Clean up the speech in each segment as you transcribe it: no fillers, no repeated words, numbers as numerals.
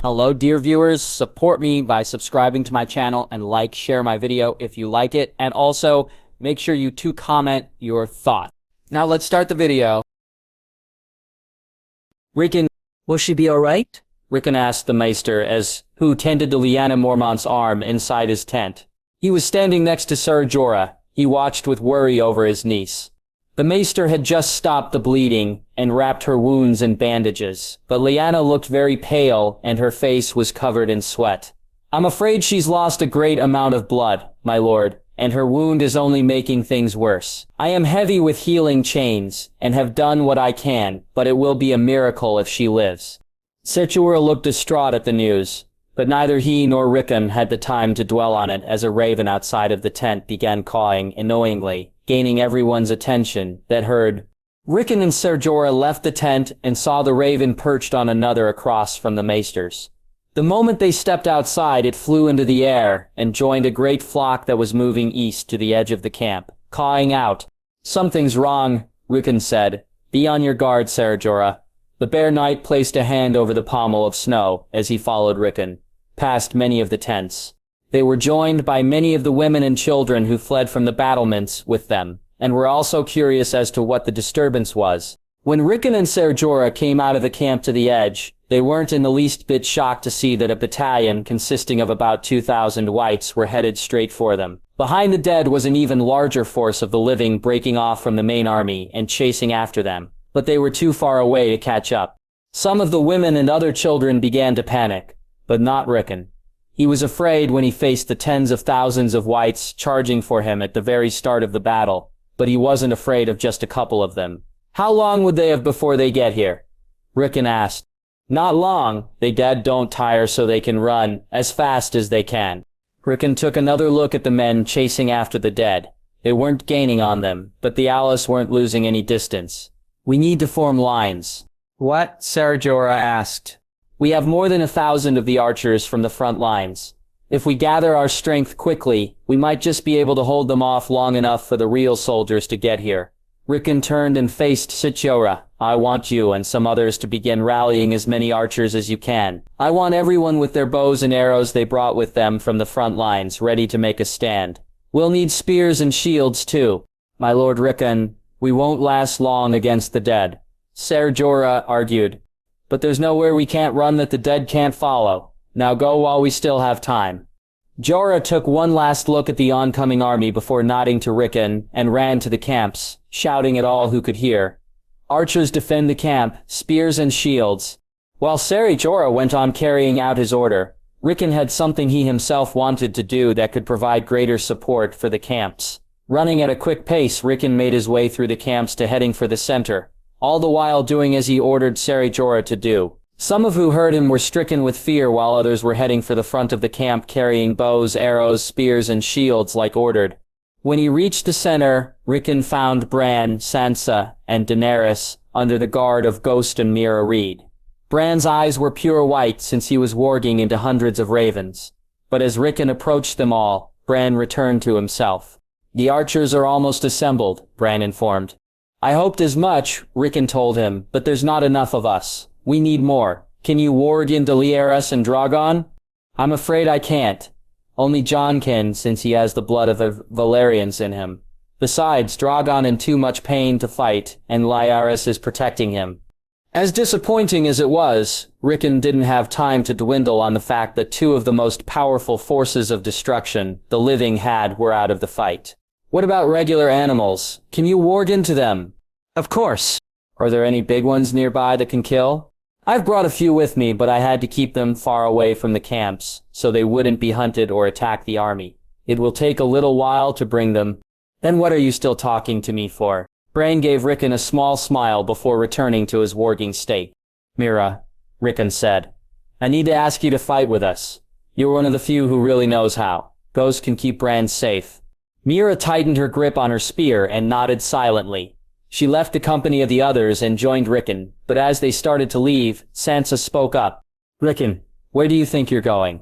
Hello dear viewers, support me by subscribing to my channel and share my video if you like it, and also make sure you comment your thought. Now let's start the video. Rickon, will she be alright? Rickon asked the Maester who tended to Lyanna Mormont's arm inside his tent. He was standing next to Ser Jorah. He watched with worry over his niece. The Maester had just stopped the bleeding and wrapped her wounds in bandages, but Lyanna looked very pale and her face was covered in sweat. "I'm afraid she's lost a great amount of blood, my lord, and her wound is only making things worse. I am heavy with healing chains and have done what I can, but it will be a miracle if she lives." Ser Jorah looked distraught at the news, but neither he nor Rickon had the time to dwell on it as a raven outside of the tent began cawing annoyingly, gaining everyone's attention that heard. Rickon and Ser Jorah left the tent and saw the raven perched on another across from the Maesters. The moment they stepped outside, it flew into the air and joined a great flock that was moving east to the edge of the camp, cawing out. "Something's wrong," Rickon said. "Be on your guard, Ser Jorah." The Bear Knight placed a hand over the pommel of snow as he followed Rickon, past many of the tents. They were joined by many of the women and children who fled from the battlements with them, and were also curious as to what the disturbance was. When Rickon and Ser Jorah came out of the camp to the edge, they weren't in the least bit shocked to see that a battalion consisting of about 2,000 whites were headed straight for them. Behind the dead was an even larger force of the living breaking off from the main army and chasing after them, but they were too far away to catch up. Some of the women and other children began to panic, but not Rickon. He was afraid when he faced the tens of thousands of whites charging for him at the very start of the battle, but he wasn't afraid of just a couple of them. "How long would they have before they get here?" Rickon asked. "Not long. They dead don't tire so they can run as fast as they can." Rickon took another look at the men chasing after the dead. They weren't gaining on them, but the Alice weren't losing any distance. "We need to form lines." "What?" Ser Jorah asked. "We have more than 1,000 of the archers from the front lines. If we gather our strength quickly, we might just be able to hold them off long enough for the real soldiers to get here." Rickon turned and faced Ser Jorah. "I want you and some others to begin rallying as many archers as you can. I want everyone with their bows and arrows they brought with them from the front lines ready to make a stand. We'll need spears and shields too." "My lord Rickon, we won't last long against the dead," Ser Jorah argued. "But there's nowhere we can't run that the dead can't follow. Now go while we still have time." Jorah took one last look at the oncoming army before nodding to Rickon and ran to the camps, shouting at all who could hear. "Archers defend the camp, spears and shields." While Ser Jorah went on carrying out his order, Rickon had something he himself wanted to do that could provide greater support for the camps. Running at a quick pace, Rickon made his way through the camps to heading for the center, all the while doing as he ordered Ser Jorah to do. Some of who heard him were stricken with fear while others were heading for the front of the camp carrying bows, arrows, spears, and shields like ordered. When he reached the center, Rickon found Bran, Sansa, and Daenerys under the guard of Ghost and Mira Reed. Bran's eyes were pure white since he was warging into hundreds of ravens. But as Rickon approached them all, Bran returned to himself. "The archers are almost assembled," Bran informed. "I hoped as much," Rickon told him, "but there's not enough of us. We need more. Can you warg into Daenerys and Drogon?" "I'm afraid I can't. Only Jon can, since he has the blood of the Valyrians in him. Besides, Drogon in too much pain to fight, and Daenerys is protecting him." As disappointing as it was, Rickon didn't have time to dwindle on the fact that two of the most powerful forces of destruction the living were out of the fight. "What about regular animals? Can you warg into them?" "Of course." "Are there any big ones nearby that can kill?" "I've brought a few with me, but I had to keep them far away from the camps, so they wouldn't be hunted or attack the army. It will take a little while to bring them." "Then what are you still talking to me for?" Bran gave Rickon a small smile before returning to his warging state. "Mira," Rickon said, "I need to ask you to fight with us. You're one of the few who really knows how. Ghost can keep Bran safe." Mira tightened her grip on her spear and nodded silently. She left the company of the others and joined Rickon, but as they started to leave, Sansa spoke up. "Rickon, where do you think you're going?"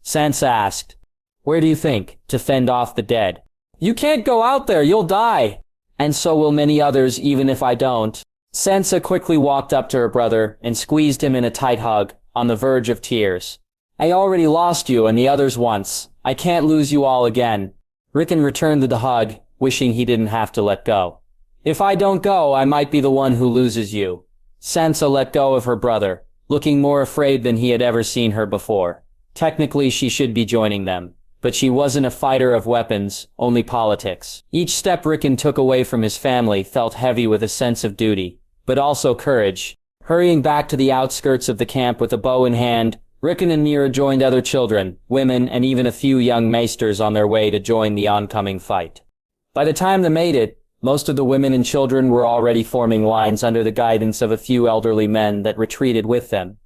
Sansa asked. "Where do you think? To fend off the dead." "You can't go out there, you'll die." "And so will many others, even if I don't." Sansa quickly walked up to her brother and squeezed him in a tight hug. on the verge of tears. I already lost you and the others once. I can't lose you all again. Rickon returned the hug, wishing he didn't have to let go. If I don't go, I might be the one who loses you. Sansa let go of her brother, looking more afraid than he had ever seen her before. Technically, she should be joining them, but she wasn't a fighter of weapons, only politics. Each step Rickon took away from his family felt heavy with a sense of duty, but also courage. Hurrying back to the outskirts of the camp with a bow in hand, Rickon and Meera joined other children, women, and even a few young maesters on their way to join the oncoming fight. By the time they made it, most of the women and children were already forming lines under the guidance of a few elderly men that retreated with them.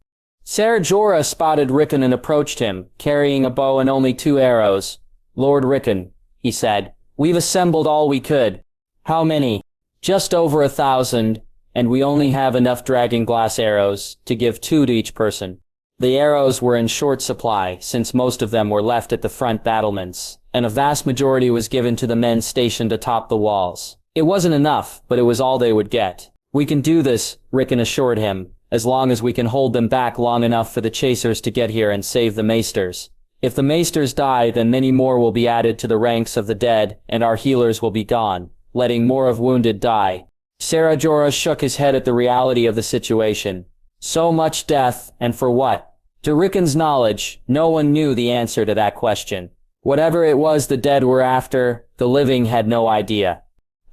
Ser Jorah spotted Rickon and approached him, carrying a bow and only 2 arrows. "Lord Rickon," he said, "we've assembled all we could." "How many?" "Just over 1,000, and we only have enough dragonglass arrows to give 2 to each person." The arrows were in short supply, since most of them were left at the front battlements, and a vast majority was given to the men stationed atop the walls. It wasn't enough, but it was all they would get. "We can do this," Rickon assured him, "as long as we can hold them back long enough for the chasers to get here and save the maesters. If the maesters die, then many more will be added to the ranks of the dead, and our healers will be gone, letting more of wounded die." Ser Jorah shook his head at the reality of the situation. So much death, and for what? To Rickon's knowledge, no one knew the answer to that question. Whatever it was the dead were after, the living had no idea.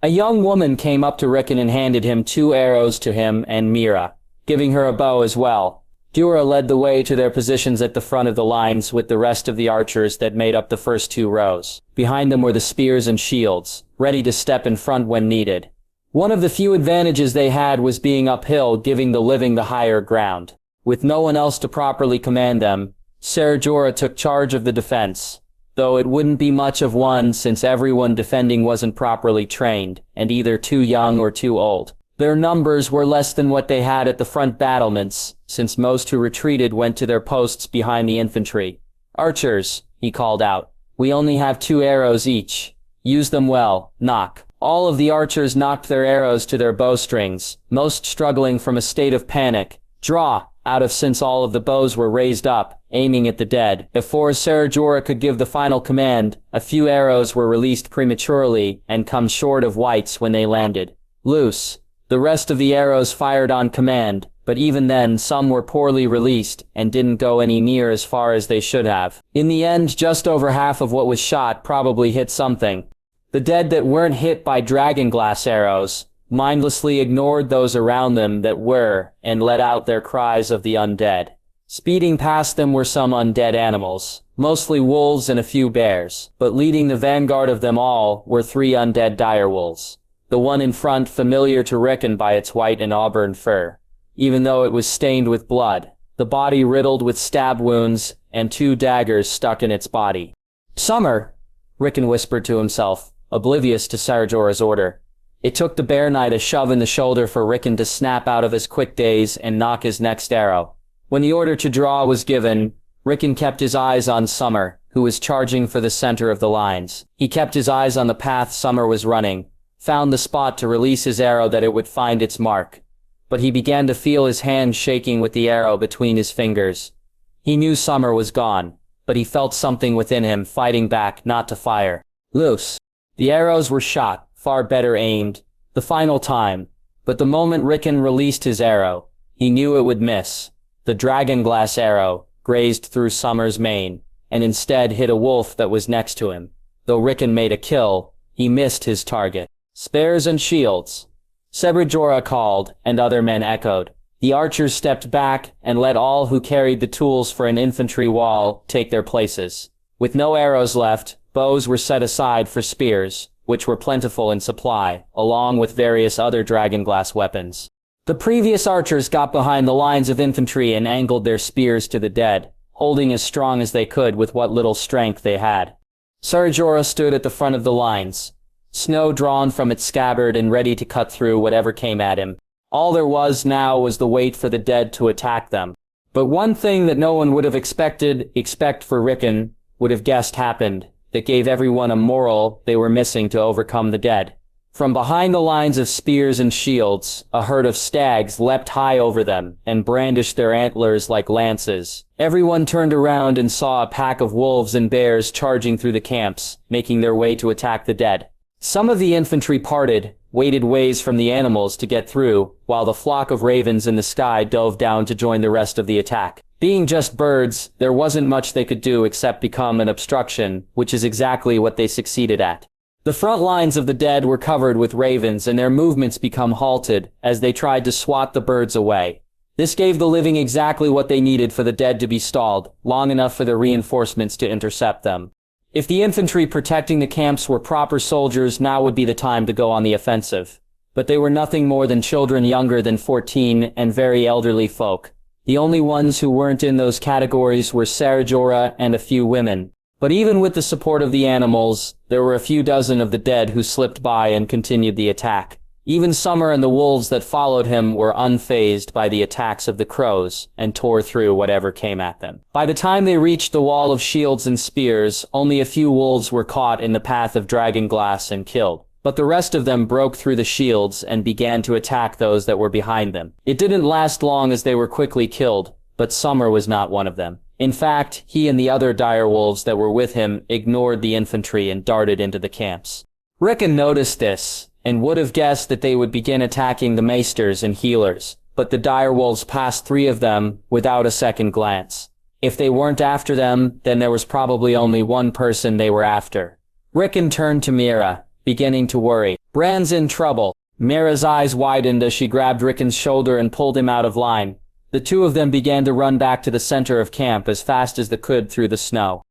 A young woman came up to Rickon and handed him 2 arrows to him and Meera, giving her a bow as well. Dura led the way to their positions at the front of the lines with the rest of the archers that made up the first 2 rows. Behind them were the spears and shields, ready to step in front when needed. One of the few advantages they had was being uphill, giving the living the higher ground. With no one else to properly command them, Ser Jorah took charge of the defense, though it wouldn't be much of one since everyone defending wasn't properly trained, and either too young or too old. Their numbers were less than what they had at the front battlements, since most who retreated went to their posts behind the infantry. "Archers," he called out, "we only have 2 arrows each. Use them well, knock." All of the archers knocked their arrows to their bowstrings, most struggling from a state of panic. "Draw!" out of since all of the bows were raised up, aiming at the dead. Before Ser Jorah could give the final command, a few arrows were released prematurely and come short of White's when they landed. "Loose." The rest of the arrows fired on command, but even then some were poorly released and didn't go any near as far as they should have. In the end, just over half of what was shot probably hit something. The dead that weren't hit by dragonglass arrows mindlessly ignored those around them that were, and let out their cries of the undead. Speeding past them were some undead animals, mostly wolves and a few bears, but leading the vanguard of them all were 3 undead direwolves. The one in front familiar to Rickon by its white and auburn fur, even though it was stained with blood, the body riddled with stab wounds, and 2 daggers stuck in its body. "Summer," Rickon whispered to himself, oblivious to Ser Jorah's order. It took the Bear Knight a shove in the shoulder for Rickon to snap out of his quick daze and knock his next arrow. When the order to draw was given, Rickon kept his eyes on Summer, who was charging for the center of the lines. He kept his eyes on the path Summer was running, found the spot to release his arrow that it would find its mark. But he began to feel his hand shaking with the arrow between his fingers. He knew Summer was gone, but he felt something within him fighting back not to fire. "Loose." The arrows were shot, far better aimed, the final time, but the moment Rickon released his arrow, he knew it would miss. The dragonglass arrow grazed through Summer's mane, and instead hit a wolf that was next to him. Though Rickon made a kill, he missed his target. "Spears and shields," Ser Jorah called, and other men echoed. The archers stepped back and let all who carried the tools for an infantry wall take their places. With no arrows left, bows were set aside for spears, which were plentiful in supply, along with various other dragonglass weapons. The previous archers got behind the lines of infantry and angled their spears to the dead, holding as strong as they could with what little strength they had. Ser Jorah stood at the front of the lines, snow drawn from its scabbard and ready to cut through whatever came at him. All there was now was the wait for the dead to attack them. But one thing that no one would have except for Rickon, would have guessed happened, that gave everyone a moral they were missing to overcome the dead. From behind the lines of spears and shields, a herd of stags leapt high over them and brandished their antlers like lances. Everyone turned around and saw a pack of wolves and bears charging through the camps, making their way to attack the dead. Some of the infantry parted, waded ways from the animals to get through, while the flock of ravens in the sky dove down to join the rest of the attack. Being just birds, there wasn't much they could do except become an obstruction, which is exactly what they succeeded at. The front lines of the dead were covered with ravens and their movements become halted as they tried to swat the birds away. This gave the living exactly what they needed for the dead to be stalled, long enough for the reinforcements to intercept them. If the infantry protecting the camps were proper soldiers, now would be the time to go on the offensive. But they were nothing more than children younger than 14 and very elderly folk. The only ones who weren't in those categories were Ser Jorah and a few women. But even with the support of the animals, there were a few dozen of the dead who slipped by and continued the attack. Even Summer and the wolves that followed him were unfazed by the attacks of the crows and tore through whatever came at them. By the time they reached the wall of shields and spears, only a few wolves were caught in the path of dragon glass and killed. But the rest of them broke through the shields and began to attack those that were behind them. It didn't last long as they were quickly killed, but Summer was not one of them. In fact, he and the other direwolves that were with him ignored the infantry and darted into the camps. Rickon noticed this, and would have guessed that they would begin attacking the maesters and healers, but the direwolves passed 3 of them without a second glance. If they weren't after them, then there was probably only one person they were after. Rickon turned to Meera, beginning to worry. Bran's in trouble. Meera's eyes widened as she grabbed Rickon's shoulder and pulled him out of line. The 2 of them began to run back to the center of camp as fast as they could through the snow.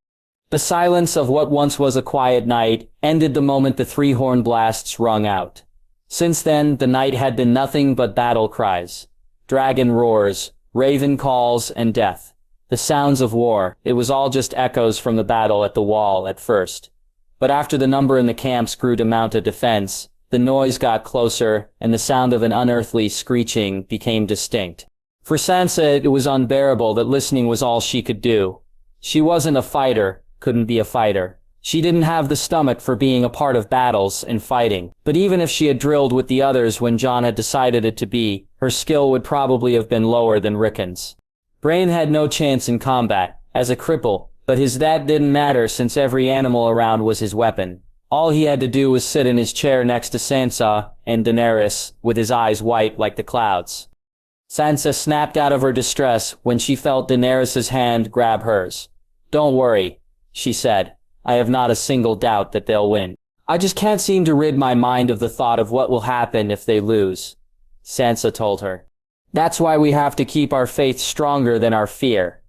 The silence of what once was a quiet night ended the moment the 3 horn blasts rung out. Since then, the night had been nothing but battle cries. Dragon roars, raven calls, and death. The sounds of war. It was all just echoes from the battle at the wall at first. But after the number in the camps grew to mount a defense, the noise got closer, and the sound of an unearthly screeching became distinct. For Sansa, it was unbearable that listening was all she could do. She wasn't a fighter, couldn't be a fighter. She didn't have the stomach for being a part of battles and fighting. But even if she had drilled with the others when Jon had decided it to be, her skill would probably have been lower than Rickon's. Bran had no chance in combat, as a cripple, but that didn't matter since every animal around was his weapon. All he had to do was sit in his chair next to Sansa and Daenerys, with his eyes white like the clouds. Sansa snapped out of her distress when she felt Daenerys' hand grab hers. "Don't worry," she said. "I have not a single doubt that they'll win. I just can't seem to rid my mind of the thought of what will happen if they lose," Sansa told her. "That's why we have to keep our faith stronger than our fear.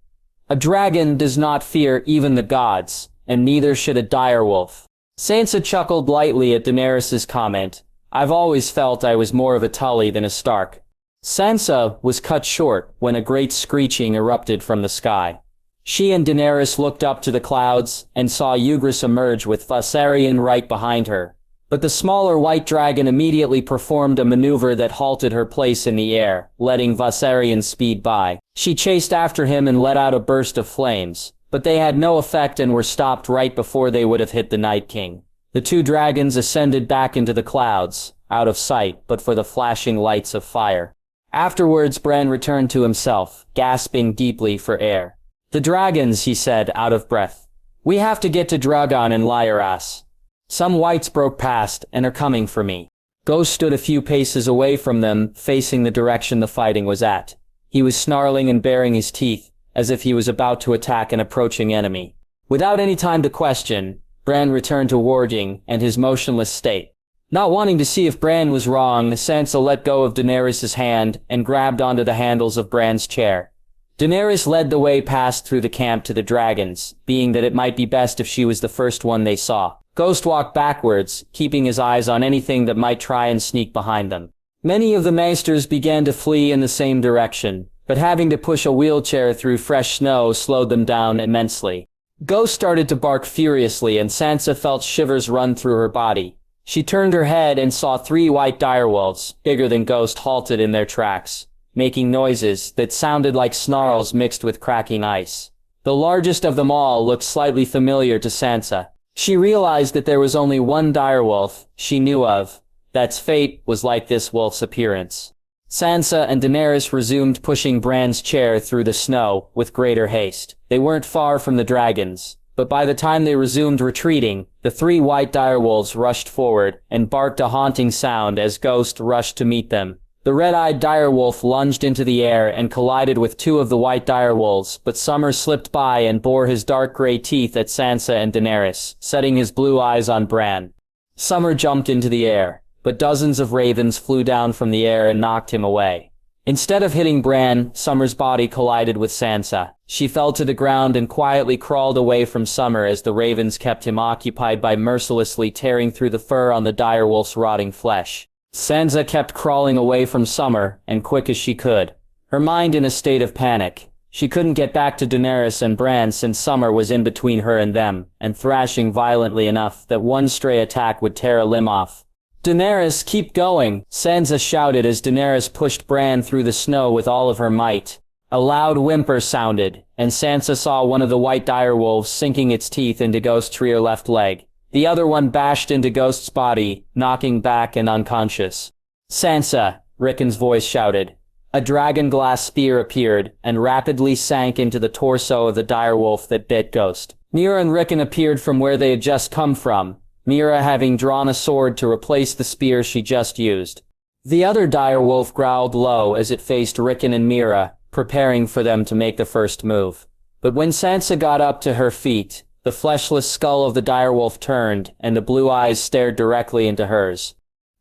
A dragon does not fear even the gods, and neither should a direwolf." Sansa chuckled lightly at Daenerys' comment. "I've always felt I was more of a Tully than a Stark." Sansa was cut short when a great screeching erupted from the sky. She and Daenerys looked up to the clouds and saw Ygritte emerge with Viserion right behind her. But the smaller white dragon immediately performed a maneuver that halted her place in the air, letting Viserion speed by. She chased after him and let out a burst of flames, but they had no effect and were stopped right before they would have hit the Night King. The 2 dragons ascended back into the clouds, out of sight but for the flashing lights of fire. Afterwards, Bran returned to himself, gasping deeply for air. "The dragons," he said, out of breath. "We have to get to Drogon and Lyras. Some whites broke past and are coming for me." Ghost stood a few paces away from them, facing the direction the fighting was at. He was snarling and baring his teeth, as if he was about to attack an approaching enemy. Without any time to question, Bran returned to warding and his motionless state. Not wanting to see if Bran was wrong, Sansa let go of Daenerys' hand and grabbed onto the handles of Bran's chair. Daenerys led the way past through the camp to the dragons, being that it might be best if she was the first one they saw. Ghost walked backwards, keeping his eyes on anything that might try and sneak behind them. Many of the maesters began to flee in the same direction, but having to push a wheelchair through fresh snow slowed them down immensely. Ghost started to bark furiously and Sansa felt shivers run through her body. She turned her head and saw 3 white direwolves, bigger than Ghost, halted in their tracks, making noises that sounded like snarls mixed with cracking ice. The largest of them all looked slightly familiar to Sansa. She realized that there was only one direwolf she knew of, That's fate was like this wolf's appearance. Sansa and Daenerys resumed pushing Bran's chair through the snow with greater haste. They weren't far from the dragons, but by the time they resumed retreating, the 3 white direwolves rushed forward and barked a haunting sound as Ghost rushed to meet them. The red-eyed direwolf lunged into the air and collided with 2 of the white direwolves, but Summer slipped by and bore his dark gray teeth at Sansa and Daenerys, setting his blue eyes on Bran. Summer jumped into the air, but dozens of ravens flew down from the air and knocked him away. Instead of hitting Bran, Summer's body collided with Sansa. She fell to the ground and quietly crawled away from Summer as the ravens kept him occupied by mercilessly tearing through the fur on the direwolf's rotting flesh. Sansa kept crawling away from Summer, and quick as she could, her mind in a state of panic. She couldn't get back to Daenerys and Bran since Summer was in between her and them, and thrashing violently enough that one stray attack would tear a limb off. "Daenerys, keep going!" Sansa shouted as Daenerys pushed Bran through the snow with all of her might. A loud whimper sounded, and Sansa saw one of the white direwolves sinking its teeth into Ghost's rear left leg. The other one bashed into Ghost's body, knocking back and unconscious. "Sansa!" Rickon's voice shouted. A dragon-glass spear appeared, and rapidly sank into the torso of the direwolf that bit Ghost. Meera and Rickon appeared from where they had just come from, Meera having drawn a sword to replace the spear she just used. The other direwolf growled low as it faced Rickon and Meera, preparing for them to make the first move. But when Sansa got up to her feet, the fleshless skull of the direwolf turned, and the blue eyes stared directly into hers.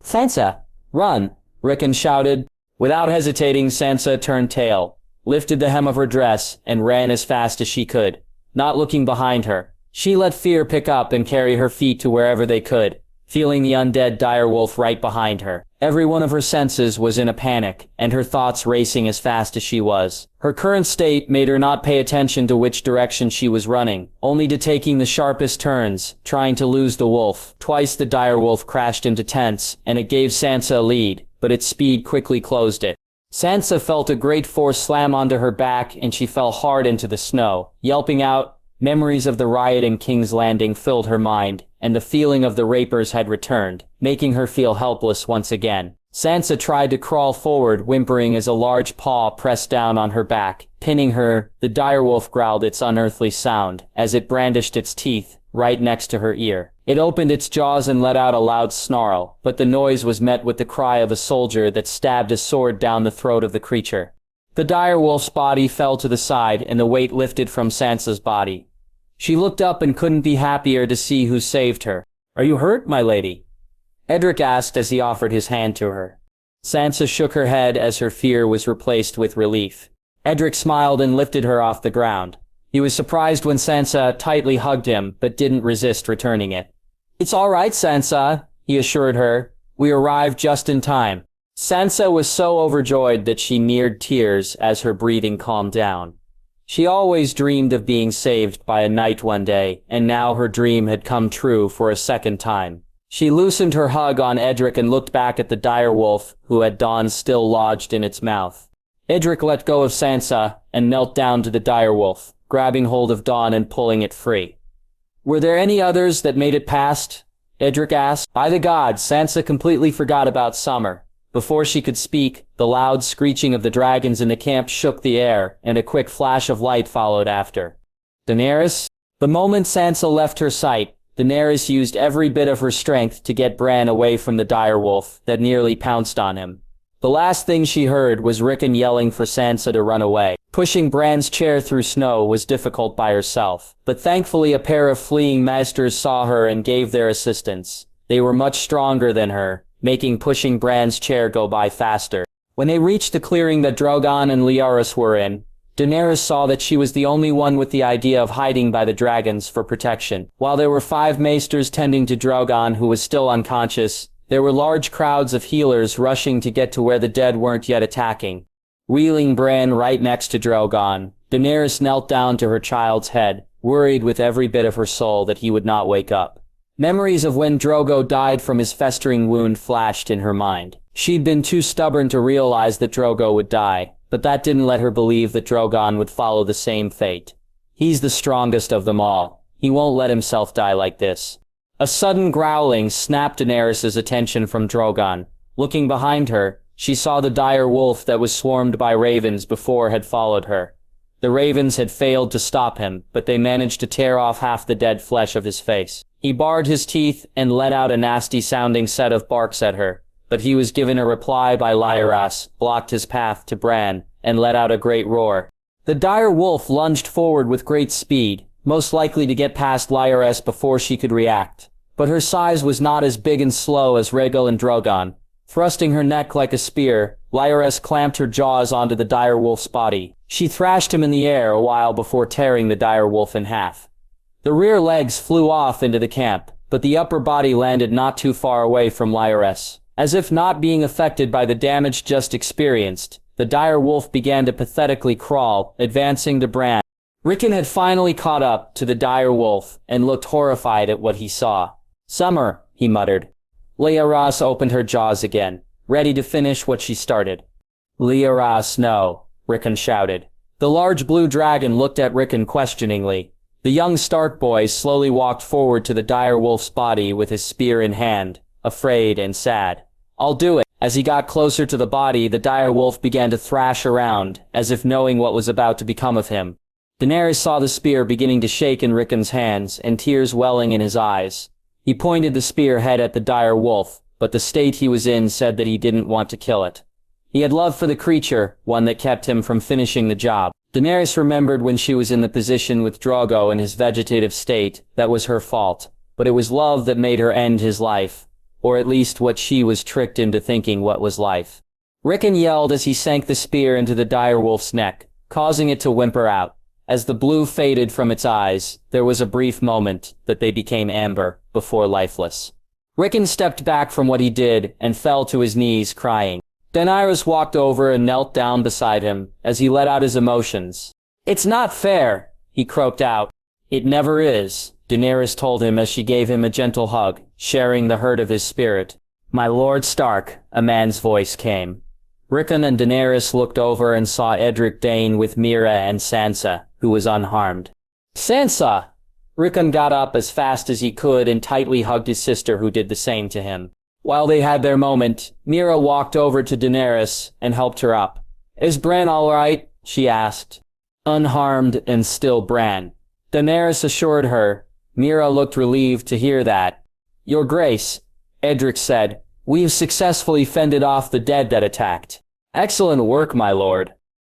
"Sansa, run!" Rickon shouted. Without hesitating, Sansa turned tail, lifted the hem of her dress, and ran as fast as she could, not looking behind her. She let fear pick up and carry her feet to wherever they could, feeling the undead direwolf right behind her. Every one of her senses was in a panic, and her thoughts racing as fast as she was. Her current state made her not pay attention to which direction she was running, only to taking the sharpest turns, trying to lose the wolf. Twice the direwolf crashed into tents, and it gave Sansa a lead, but its speed quickly closed it. Sansa felt a great force slam onto her back, and she fell hard into the snow. Yelping out, memories of the riot in King's Landing filled her mind, and the feeling of the rapers had returned, making her feel helpless once again. Sansa tried to crawl forward, whimpering as a large paw pressed down on her back, pinning her. The direwolf growled its unearthly sound, as it brandished its teeth, right next to her ear. It opened its jaws and let out a loud snarl, but the noise was met with the cry of a soldier that stabbed a sword down the throat of the creature. The direwolf's body fell to the side, and the weight lifted from Sansa's body. She looked up and couldn't be happier to see who saved her. "Are you hurt, my lady?" Edric asked as he offered his hand to her. Sansa shook her head as her fear was replaced with relief. Edric smiled and lifted her off the ground. He was surprised when Sansa tightly hugged him, but didn't resist returning it. "It's all right, Sansa," he assured her. "We arrived just in time." Sansa was so overjoyed that she neared tears as her breathing calmed down. She always dreamed of being saved by a knight one day, and now her dream had come true for a second time. She loosened her hug on Edric and looked back at the direwolf, who had Dawn still lodged in its mouth. Edric let go of Sansa and knelt down to the direwolf, grabbing hold of Dawn and pulling it free. "Were there any others that made it past?" Edric asked. By the gods, Sansa completely forgot about Summer. Before she could speak, the loud screeching of the dragons in the camp shook the air, and a quick flash of light followed after. "Daenerys?" The moment Sansa left her sight, Daenerys used every bit of her strength to get Bran away from the direwolf that nearly pounced on him. The last thing she heard was Rickon yelling for Sansa to run away. Pushing Bran's chair through snow was difficult by herself, but thankfully a pair of fleeing maesters saw her and gave their assistance. They were much stronger than her, making pushing Bran's chair go by faster. When they reached the clearing that Drogon and Lyaris were in, Daenerys saw that she was the only one with the idea of hiding by the dragons for protection. While there were 5 maesters tending to Drogon who was still unconscious, there were large crowds of healers rushing to get to where the dead weren't yet attacking. Wheeling Bran right next to Drogon, Daenerys knelt down to her child's head, worried with every bit of her soul that he would not wake up. Memories of when Drogo died from his festering wound flashed in her mind. She'd been too stubborn to realize that Drogo would die, but that didn't let her believe that Drogon would follow the same fate. He's the strongest of them all. He won't let himself die like this. A sudden growling snapped Daenerys' attention from Drogon. Looking behind her, she saw the dire wolf that was swarmed by ravens before had followed her. The ravens had failed to stop him, but they managed to tear off half the dead flesh of his face. He bared his teeth and let out a nasty-sounding set of barks at her, but he was given a reply by Lyras, blocked his path to Bran, and let out a great roar. The dire wolf lunged forward with great speed, most likely to get past Lyras before she could react. But her size was not as big and slow as Rhaegal and Drogon. Thrusting her neck like a spear, Lyras clamped her jaws onto the dire wolf's body. She thrashed him in the air a while before tearing the dire wolf in half. The rear legs flew off into the camp, but the upper body landed not too far away from Lyras. As if not being affected by the damage just experienced, the dire wolf began to pathetically crawl, advancing to Bran. Rickon had finally caught up to the dire wolf and looked horrified at what he saw. "Summer," he muttered. Lyras opened her jaws again, ready to finish what she started. "Lyras, no," Rickon shouted. The large blue dragon looked at Rickon questioningly. The young Stark boy slowly walked forward to the dire wolf's body with his spear in hand, afraid and sad. "I'll do it." As he got closer to the body, the dire wolf began to thrash around, as if knowing what was about to become of him. Daenerys saw the spear beginning to shake in Rickon's hands, and tears welling in his eyes. He pointed the spearhead at the dire wolf, but the state he was in said that he didn't want to kill it. He had love for the creature, one that kept him from finishing the job. Daenerys remembered when she was in the position with Drogo in his vegetative state, that was her fault. But it was love that made her end his life. Or at least what she was tricked into thinking what was life. Rickon yelled as he sank the spear into the dire wolf's neck, causing it to whimper out. As the blue faded from its eyes, there was a brief moment that they became amber, before lifeless. Rickon stepped back from what he did and fell to his knees crying. Daenerys walked over and knelt down beside him as he let out his emotions. "It's not fair," he croaked out. "It never is," Daenerys told him as she gave him a gentle hug, sharing the hurt of his spirit. "My Lord Stark," a man's voice came. Rickon and Daenerys looked over and saw Edric Dane with Meera and Sansa, who was unharmed. "Sansa!" Rickon got up as fast as he could and tightly hugged his sister, who did the same to him. While they had their moment, Meera walked over to Daenerys and helped her up. "Is Bran all right?" she asked. "Unharmed and still Bran," Daenerys assured her. Meera looked relieved to hear that. "Your Grace," Edric said, "we've successfully fended off the dead that attacked." "Excellent work, my lord.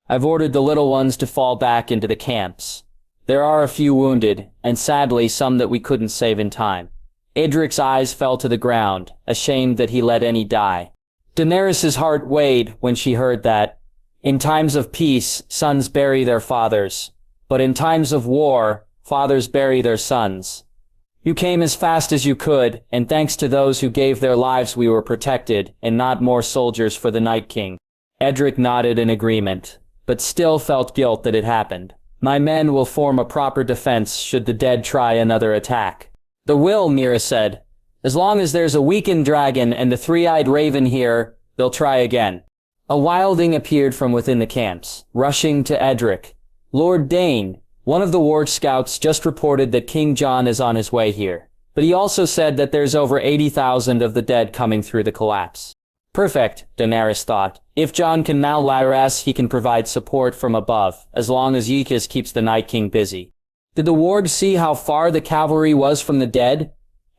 I've ordered the little ones to fall back into the camps. There are a few wounded, and sadly some that we couldn't save in time." Edric's eyes fell to the ground, ashamed that he let any die. Daenerys' heart weighed when she heard that. In times of peace, sons bury their fathers. But in times of war, fathers bury their sons. "You came as fast as you could, and thanks to those who gave their lives we were protected, and not more soldiers for the Night King." Edric nodded in agreement, but still felt guilt that it happened. "My men will form a proper defense should the dead try another attack." "The will," Meera said. "As long as there's a weakened dragon and the three-eyed raven here, they'll try again." A wilding appeared from within the camps, rushing to Edric. "Lord Dane, one of the ward scouts just reported that King Jon is on his way here. But he also said that there's over 80,000 of the dead coming through the collapse." Perfect, Daenerys thought. If Jon can now Lyras, he can provide support from above, as long as Yikis keeps the Night King busy. "Did the warg see how far the cavalry was from the dead?"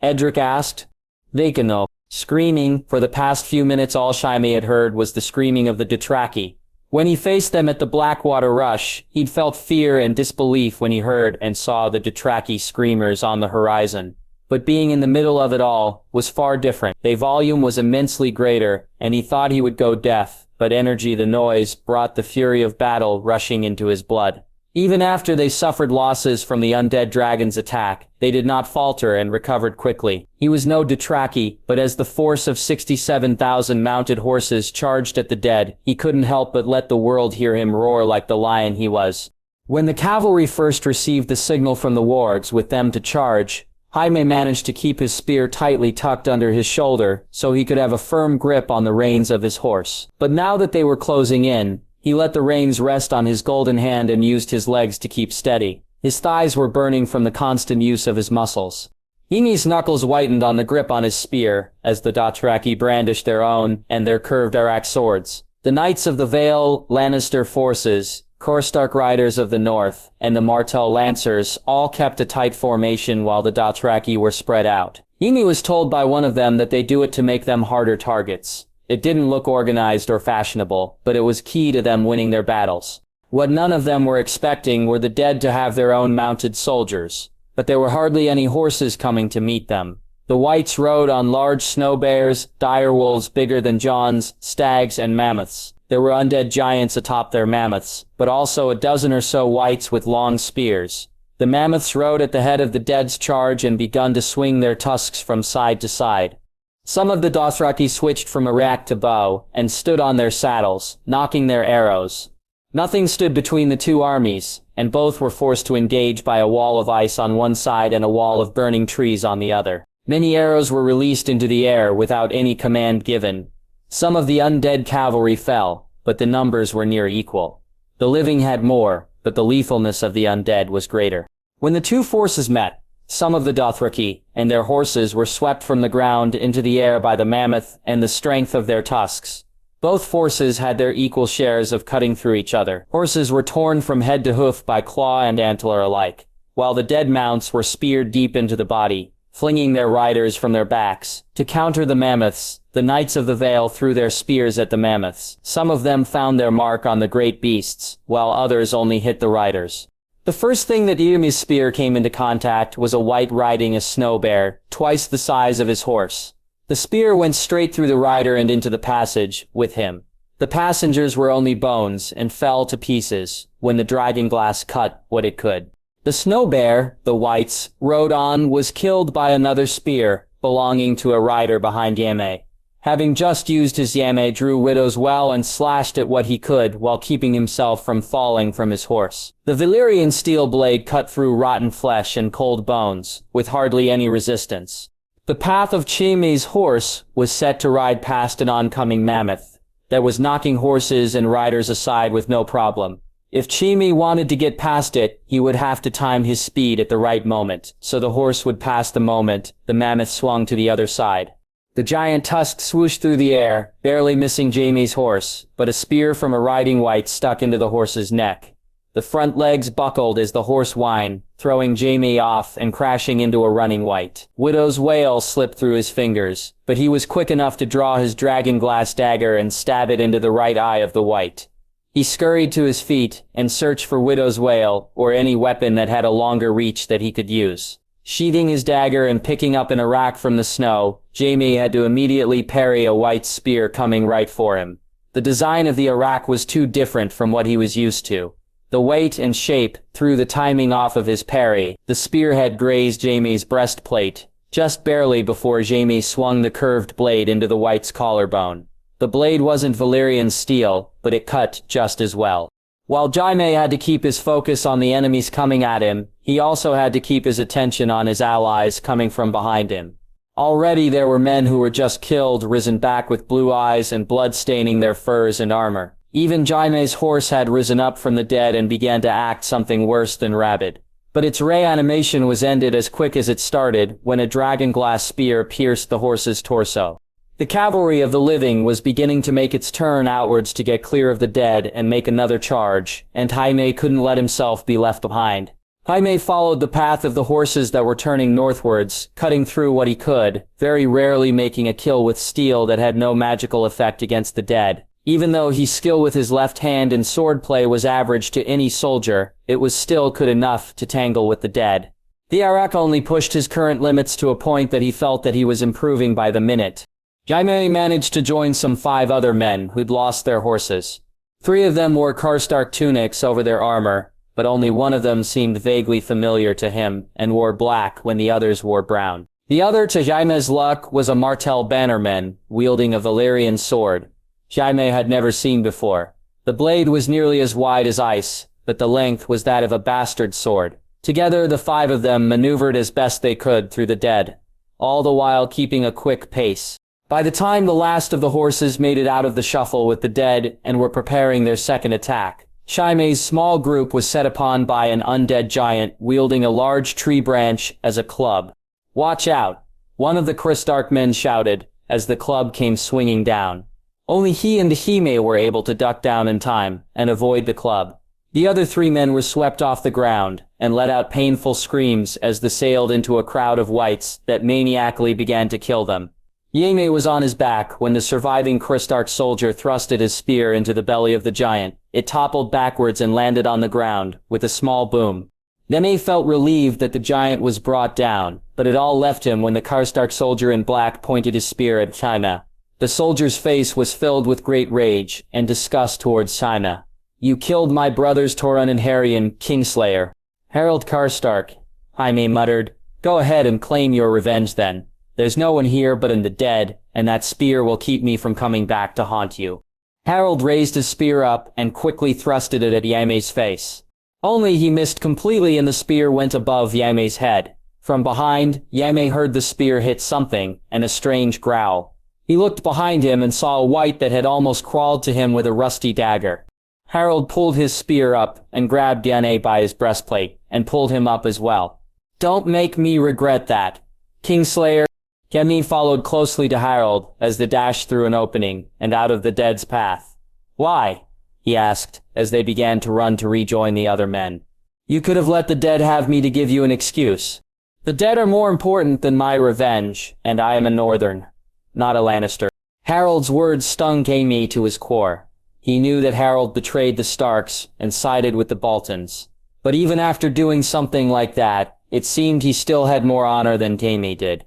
Edric asked. "They can know." Screaming. For the past few minutes all Shaime had heard was the screaming of the Dothraki. When he faced them at the Blackwater Rush, he'd felt fear and disbelief when he heard and saw the Dothraki screamers on the horizon. But being in the middle of it all was far different. Their volume was immensely greater, and he thought he would go deaf, but energy, the noise, brought the fury of battle rushing into his blood. Even after they suffered losses from the undead dragon's attack, they did not falter and recovered quickly. He was no Dothraki, but as the force of 67,000 mounted horses charged at the dead, he couldn't help but let the world hear him roar like the lion he was. When the cavalry first received the signal from the wargs with them to charge, Jaime managed to keep his spear tightly tucked under his shoulder so he could have a firm grip on the reins of his horse. But now that they were closing in, he let the reins rest on his golden hand and used his legs to keep steady. His thighs were burning from the constant use of his muscles. Jaeme's knuckles whitened on the grip on his spear, as the Dothraki brandished their own and their curved arak swords. The Knights of the Vale, Lannister forces, Karstark Riders of the North, and the Martell Lancers all kept a tight formation while the Dothraki were spread out. Jaime was told by one of them that they do it to make them harder targets. It didn't look organized or fashionable, but it was key to them winning their battles. What none of them were expecting were the dead to have their own mounted soldiers. But there were hardly any horses coming to meet them. The Whites rode on large snow bears, direwolves bigger than Johns, stags, and mammoths. There were undead giants atop their mammoths, but also a dozen or so Whites with long spears. The mammoths rode at the head of the dead's charge and begun to swing their tusks from side to side. Some of the Dothraki switched from arak to bow, and stood on their saddles, knocking their arrows. Nothing stood between the two armies, and both were forced to engage by a wall of ice on one side and a wall of burning trees on the other. Many arrows were released into the air without any command given. Some of the undead cavalry fell, but the numbers were near equal. The living had more, but the lethalness of the undead was greater. When the two forces met, some of the Dothraki and their horses were swept from the ground into the air by the mammoth and the strength of their tusks. Both forces had their equal shares of cutting through each other. Horses were torn from head to hoof by claw and antler alike, while the dead mounts were speared deep into the body, flinging their riders from their backs. To counter the mammoths, the Knights of the Vale threw their spears at the mammoths. Some of them found their mark on the great beasts, while others only hit the riders. The first thing that Jaeme's spear came into contact was a White riding a snow bear, twice the size of his horse. The spear went straight through the rider and into the passage, with him. The passengers were only bones, and fell to pieces, when the dragonglass cut what it could. The snow bear, the Whites, rode on, was killed by another spear, belonging to a rider behind Jaime. Having just used his Jaime drew Widow's well and slashed at what he could while keeping himself from falling from his horse. The Valyrian steel blade cut through rotten flesh and cold bones, with hardly any resistance. The path of Jaime's horse was set to ride past an oncoming mammoth that was knocking horses and riders aside with no problem. If Jaime wanted to get past it, he would have to time his speed at the right moment, so the horse would pass the moment the mammoth swung to the other side. The giant tusk swooshed through the air, barely missing Jaime's horse, but a spear from a riding White stuck into the horse's neck. The front legs buckled as the horse whined, throwing Jaime off and crashing into a running White. Widow's wail slipped through his fingers, but he was quick enough to draw his dragonglass dagger and stab it into the right eye of the White. He scurried to his feet and searched for Widow's wail or any weapon that had a longer reach that he could use. Sheathing his dagger and picking up an arak from the snow, Jaime had to immediately parry a White spear coming right for him. The design of the arak was too different from what he was used to. The weight and shape threw the timing off of his parry. The spearhead grazed Jaime's breastplate, just barely before Jaime swung the curved blade into the White's collarbone. The blade wasn't Valyrian steel, but it cut just as well. While Jaime had to keep his focus on the enemies coming at him, he also had to keep his attention on his allies coming from behind him. Already there were men who were just killed risen back with blue eyes and blood staining their furs and armor. Even Jaime's horse had risen up from the dead and began to act something worse than rabid. But its reanimation was ended as quick as it started when a dragonglass spear pierced the horse's torso. The cavalry of the living was beginning to make its turn outwards to get clear of the dead and make another charge, and Jaime couldn't let himself be left behind. Jaime followed the path of the horses that were turning northwards, cutting through what he could, very rarely making a kill with steel that had no magical effect against the dead. Even though his skill with his left hand in swordplay was average to any soldier, it was still good enough to tangle with the dead. The arak only pushed his current limits to a point that he felt that he was improving by the minute. Jaime managed to join some 5 other men who'd lost their horses. 3 of them wore Karstark tunics over their armor, but only one of them seemed vaguely familiar to him and wore black when the others wore brown. The other, to Jaime's luck, was a Martell bannerman wielding a Valyrian sword. Jaime had never seen before. The blade was nearly as wide as ice, but the length was that of a bastard sword. Together, the 5 of them maneuvered as best they could through the dead, all the while keeping a quick pace. By the time the last of the horses made it out of the shuffle with the dead and were preparing their second attack, Jaime's small group was set upon by an undead giant wielding a large tree branch as a club. Watch out! One of the Cristarch men shouted, as the club came swinging down. Only he and Hime were able to duck down in time and avoid the club. The other 3 men were swept off the ground and let out painful screams as they sailed into a crowd of whites that maniacally began to kill them. Yeme was on his back when the surviving Cristarch soldier thrusted his spear into the belly of the giant. It toppled backwards and landed on the ground, with a small boom. Yeme felt relieved that the giant was brought down, but it all left him when the Cristarch soldier in black pointed his spear at China. The soldier's face was filled with great rage and disgust towards China. "You killed my brothers Tormund and Brienne, Kingslayer." "Harold Karstark," Jaime muttered. "Go ahead and claim your revenge then. There's no one here but in the dead, and that spear will keep me from coming back to haunt you." Harold raised his spear up and quickly thrusted it at Yame's face. Only he missed completely and the spear went above Yame's head. From behind, Yame heard the spear hit something, and a strange growl. He looked behind him and saw a white that had almost crawled to him with a rusty dagger. Harold pulled his spear up and grabbed Yame by his breastplate, and pulled him up as well. "Don't make me regret that, Kingslayer." Yame followed closely to Harold as they dashed through an opening and out of the dead's path. "Why?" he asked, as they began to run to rejoin the other men. "You could have let the dead have me to give you an excuse. The dead are more important than my revenge, and I am a Northern, not a Lannister." Harold's words stung Jaime to his core. He knew that Harold betrayed the Starks and sided with the Boltons. But even after doing something like that, it seemed he still had more honor than Jaime did.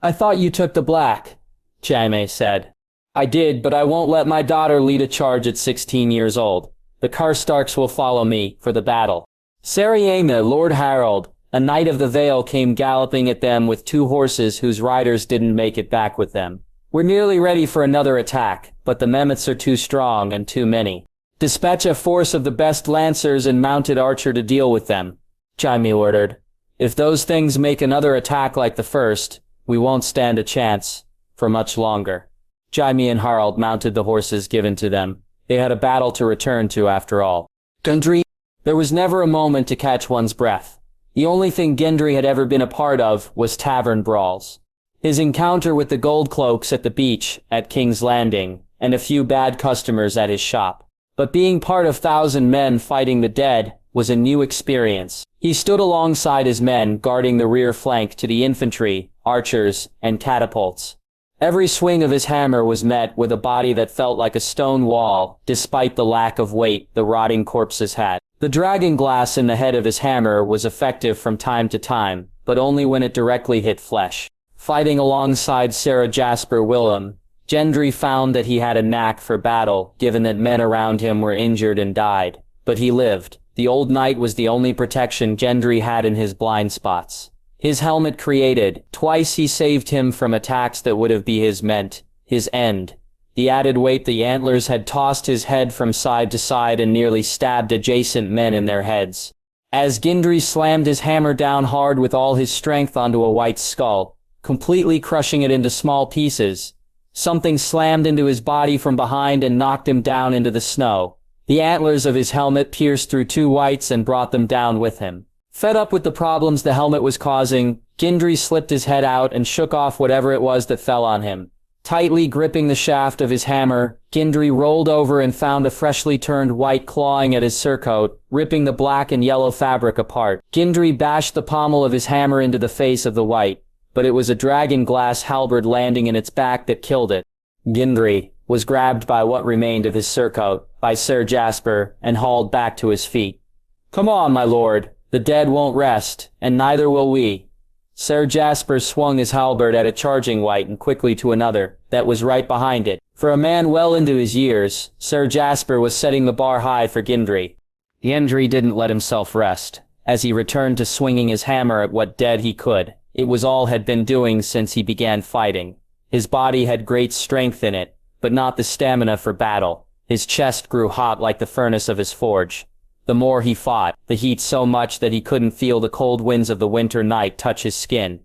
"I thought you took the black," Jaime said. "I did, but I won't let my daughter lead a charge at 16 years old. The Karstarks will follow me for the battle." Sariema, Lord Harold, a knight of the Vale, came galloping at them with 2 horses whose riders didn't make it back with them. "We're nearly ready for another attack, but the Mammoths are too strong and too many. Dispatch a force of the best lancers and mounted archer to deal with them," Jaime ordered. "If those things make another attack like the first, we won't stand a chance for much longer." Jaime and Harold mounted the horses given to them. They had a battle to return to after all. Gendry. There was never a moment to catch one's breath. The only thing Gendry had ever been a part of was tavern brawls. His encounter with the gold cloaks at the beach at King's Landing, and a few bad customers at his shop. But being part of 1,000 men fighting the dead was a new experience. He stood alongside his men guarding the rear flank to the infantry, archers, and catapults. Every swing of his hammer was met with a body that felt like a stone wall, despite the lack of weight the rotting corpses had. The dragon glass in the head of his hammer was effective from time to time, but only when it directly hit flesh. Fighting alongside Sarah Jasper Willem, Gendry found that he had a knack for battle, given that men around him were injured and died. But he lived. The old knight was the only protection Gendry had in his blind spots. His helmet created, twice he saved him from attacks that would have been his end. The added weight the antlers had tossed his head from side to side and nearly stabbed adjacent men in their heads. As Gendry slammed his hammer down hard with all his strength onto a white skull, completely crushing it into small pieces, something slammed into his body from behind and knocked him down into the snow. The antlers of his helmet pierced through 2 whites and brought them down with him. Fed up with the problems the helmet was causing, Gendry slipped his head out and shook off whatever it was that fell on him. Tightly gripping the shaft of his hammer, Gendry rolled over and found a freshly turned white clawing at his surcoat, ripping the black and yellow fabric apart. Gendry bashed the pommel of his hammer into the face of the white, but it was a dragon glass halberd landing in its back that killed it. Gendry was grabbed by what remained of his surcoat by Sir Jasper and hauled back to his feet. "Come on, my lord. The dead won't rest, and neither will we." Sir Jasper swung his halberd at a charging white and quickly to another that was right behind it. For a man well into his years, Sir Jasper was setting the bar high for Gendry. Gendry didn't let himself rest, as he returned to swinging his hammer at what dead he could. It was all had been doing since he began fighting. His body had great strength in it, but not the stamina for battle. His chest grew hot like the furnace of his forge. The more he fought, the heat so much that he couldn't feel the cold winds of the winter night touch his skin.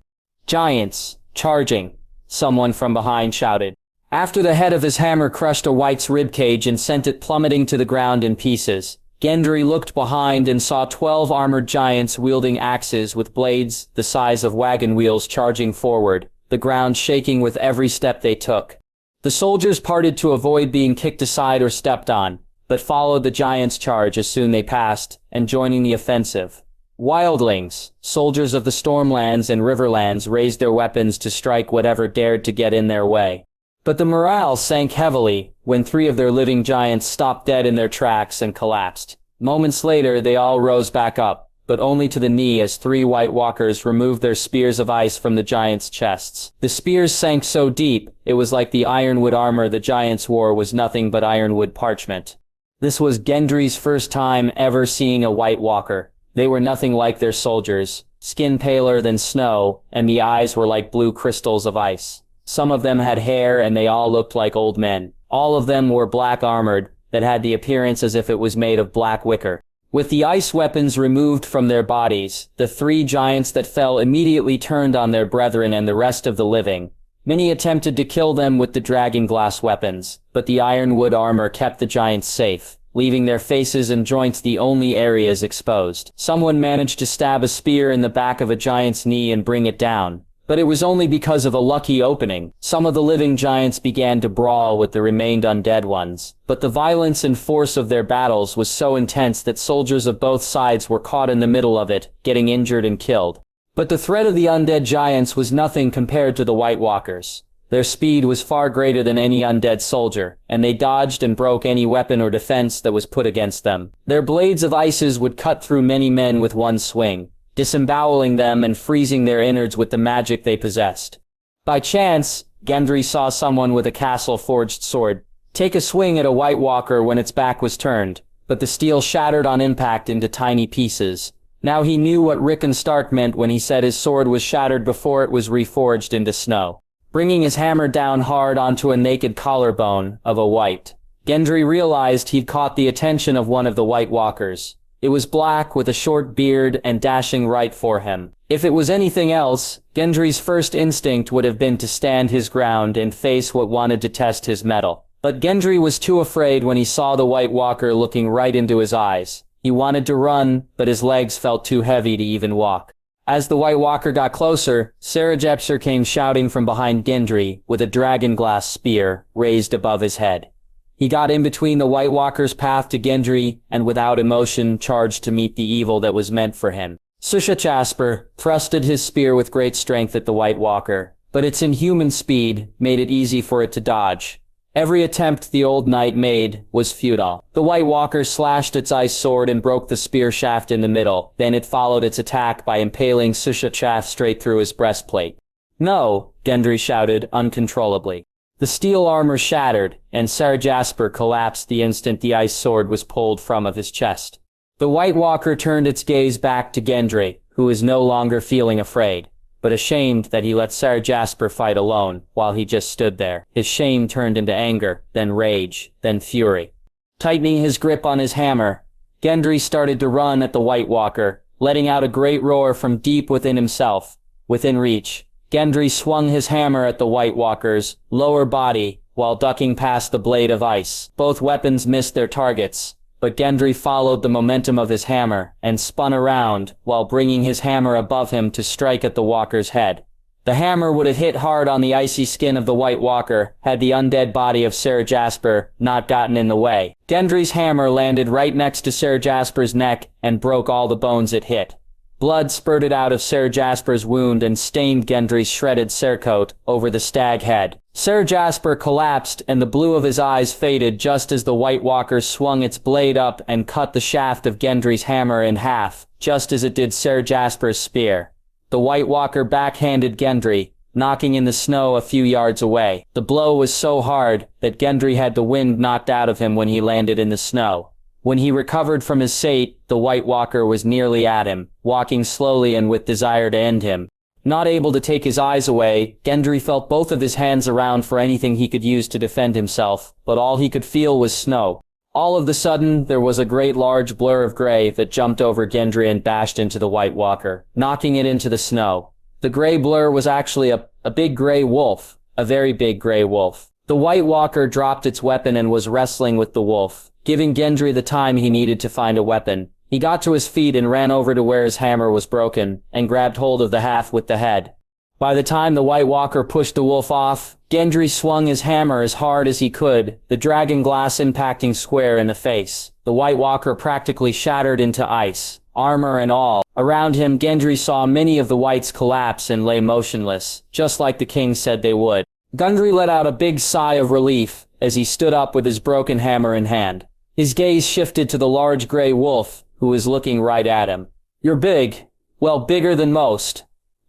"Giants! Charging!" someone from behind shouted. After the head of his hammer crushed a white's ribcage and sent it plummeting to the ground in pieces, Gendry looked behind and saw 12 armored giants wielding axes with blades the size of wagon wheels charging forward, the ground shaking with every step they took. The soldiers parted to avoid being kicked aside or stepped on, but followed the giants' charge as soon they passed, and joining the offensive. Wildlings, soldiers of the Stormlands and Riverlands, raised their weapons to strike whatever dared to get in their way. But the morale sank heavily when 3 of their living giants stopped dead in their tracks and collapsed. Moments later, they all rose back up, but only to the knee as 3 White Walkers removed their spears of ice from the giants' chests. The spears sank so deep, it was like the ironwood armor the giants wore was nothing but ironwood parchment. This was Gendry's first time ever seeing a White Walker. They were nothing like their soldiers, skin paler than snow, and the eyes were like blue crystals of ice. Some of them had hair and they all looked like old men. All of them were black armored, that had the appearance as if it was made of black wicker. With the ice weapons removed from their bodies, the 3 giants that fell immediately turned on their brethren and the rest of the living. Many attempted to kill them with the dragonglass weapons, but the ironwood armor kept the giants safe, leaving their faces and joints the only areas exposed. Someone managed to stab a spear in the back of a giant's knee and bring it down, but it was only because of a lucky opening. Some of the living giants began to brawl with the remained undead ones, but the violence and force of their battles was so intense that soldiers of both sides were caught in the middle of it, getting injured and killed. But the threat of the undead giants was nothing compared to the White Walkers. Their speed was far greater than any undead soldier, and they dodged and broke any weapon or defense that was put against them. Their blades of ices would cut through many men with one swing, disemboweling them and freezing their innards with the magic they possessed. By chance, Gendry saw someone with a castle-forged sword take a swing at a White Walker when its back was turned, but the steel shattered on impact into tiny pieces. Now he knew what Rickon Stark meant when he said his sword was shattered before it was reforged into snow. Bringing his hammer down hard onto a naked collarbone of a White, Gendry realized he'd caught the attention of one of the White Walkers. It was black with a short beard and dashing right for him. If it was anything else, Gendry's first instinct would have been to stand his ground and face what wanted to test his mettle. But Gendry was too afraid when he saw the White Walker looking right into his eyes. He wanted to run, but his legs felt too heavy to even walk. As the White Walker got closer, Sarajepser came shouting from behind Gendry with a dragonglass spear raised above his head. He got in between the White Walker's path to Gendry and without emotion charged to meet the evil that was meant for him. Sarajepser thrusted his spear with great strength at the White Walker, but its inhuman speed made it easy for it to dodge. Every attempt the old knight made was futile. The White Walker slashed its ice sword and broke the spear shaft in the middle. Then it followed its attack by impaling Sarajepser straight through his breastplate. "No!" Gendry shouted uncontrollably. The steel armor shattered, and Sarajepser collapsed the instant the ice sword was pulled from his chest. The White Walker turned its gaze back to Gendry, who was no longer feeling afraid, but ashamed that he let Sarajepser fight alone while he just stood there. His shame turned into anger, then rage, then fury. Tightening his grip on his hammer, Gendry started to run at the White Walker, letting out a great roar from deep within himself. Within reach, Gendry swung his hammer at the White Walker's lower body while ducking past the blade of ice. Both weapons missed their targets, but Gendry followed the momentum of his hammer and spun around while bringing his hammer above him to strike at the Walker's head. The hammer would have hit hard on the icy skin of the White Walker had the undead body of Sarajepser not gotten in the way. Gendry's hammer landed right next to Sarajepser's neck and broke all the bones it hit. Blood spurted out of Sarajepser's wound and stained Gendry's shredded surcoat over the stag head. Sarajepser collapsed and the blue of his eyes faded just as the White Walker swung its blade up and cut the shaft of Gendry's hammer in half, just as it did Sarajepser's spear. The White Walker backhanded Gendry, knocking in the snow a few yards away. The blow was so hard that Gendry had the wind knocked out of him when he landed in the snow. When he recovered from his sate, the White Walker was nearly at him, walking slowly and with desire to end him. Not able to take his eyes away, Gendry felt both of his hands around for anything he could use to defend himself, but all he could feel was snow. All of a sudden, there was a great large blur of gray that jumped over Gendry and bashed into the White Walker, knocking it into the snow. The gray blur was actually a big gray wolf, a very big gray wolf. The White Walker dropped its weapon and was wrestling with the wolf, giving Gendry the time he needed to find a weapon. He got to his feet and ran over to where his hammer was broken, and grabbed hold of the half with the head. By the time the White Walker pushed the wolf off, Gendry swung his hammer as hard as he could, the dragon glass impacting Square in the face. The White Walker practically shattered into ice, armor and all. Around him, Gendry saw many of the whites collapse and lay motionless, just like the king said they would. Gendry let out a big sigh of relief as he stood up with his broken hammer in hand. His gaze shifted to the large gray wolf, who was looking right at him. "You're big. Well, bigger than most.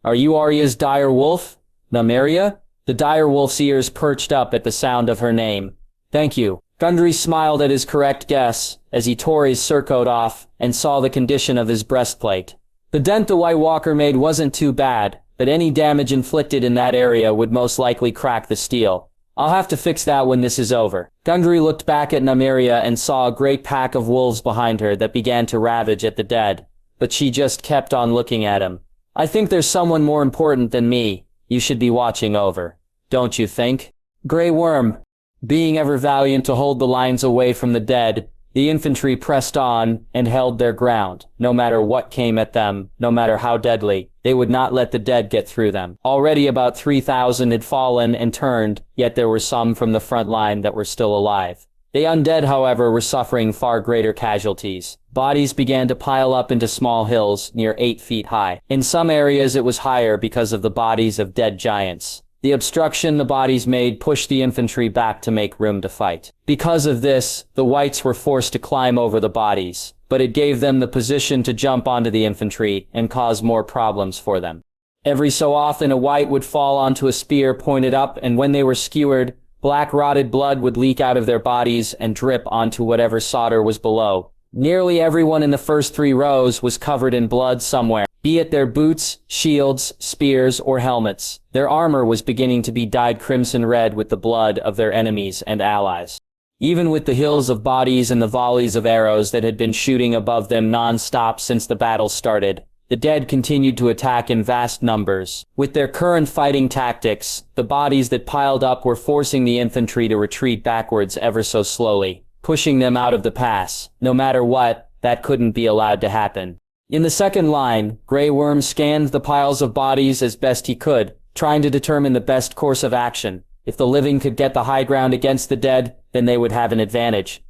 Are you Arya's dire wolf? Nymeria?" The dire wolf's ears perched up at the sound of her name. "Thank you." Gendry smiled at his correct guess as he tore his surcoat off and saw the condition of his breastplate. The dent the White Walker made wasn't too bad, but any damage inflicted in that area would most likely crack the steel. "I'll have to fix that when this is over." Gendry looked back at Nymeria and saw a great pack of wolves behind her that began to ravage at the dead, but she just kept on looking at him. "I think there's someone more important than me you should be watching over. Don't you think?" Grey Worm. Being ever valiant to hold the lines away from the dead, the infantry pressed on and held their ground. No matter what came at them, no matter how deadly, they would not let the dead get through them. Already about 3,000 had fallen and turned, yet there were some from the front line that were still alive. The undead, however, were suffering far greater casualties. Bodies began to pile up into small hills near 8 feet high. In some areas it was higher because of the bodies of dead giants. The obstruction the bodies made pushed the infantry back to make room to fight. Because of this, the whites were forced to climb over the bodies, but it gave them the position to jump onto the infantry and cause more problems for them. Every so often a white would fall onto a spear pointed up, and when they were skewered, black rotted blood would leak out of their bodies and drip onto whatever solder was below. Nearly everyone in the first 3 rows was covered in blood somewhere, be it their boots, shields, spears, or helmets. Their armor was beginning to be dyed crimson red with the blood of their enemies and allies. Even with the hills of bodies and the volleys of arrows that had been shooting above them non-stop since the battle started, the dead continued to attack in vast numbers. With their current fighting tactics, the bodies that piled up were forcing the infantry to retreat backwards ever so slowly, pushing them out of the pass. No matter what, that couldn't be allowed to happen. In the second line, Grey Worm scanned the piles of bodies as best he could, trying to determine the best course of action. If the living could get the high ground against the dead, then they would have an advantage.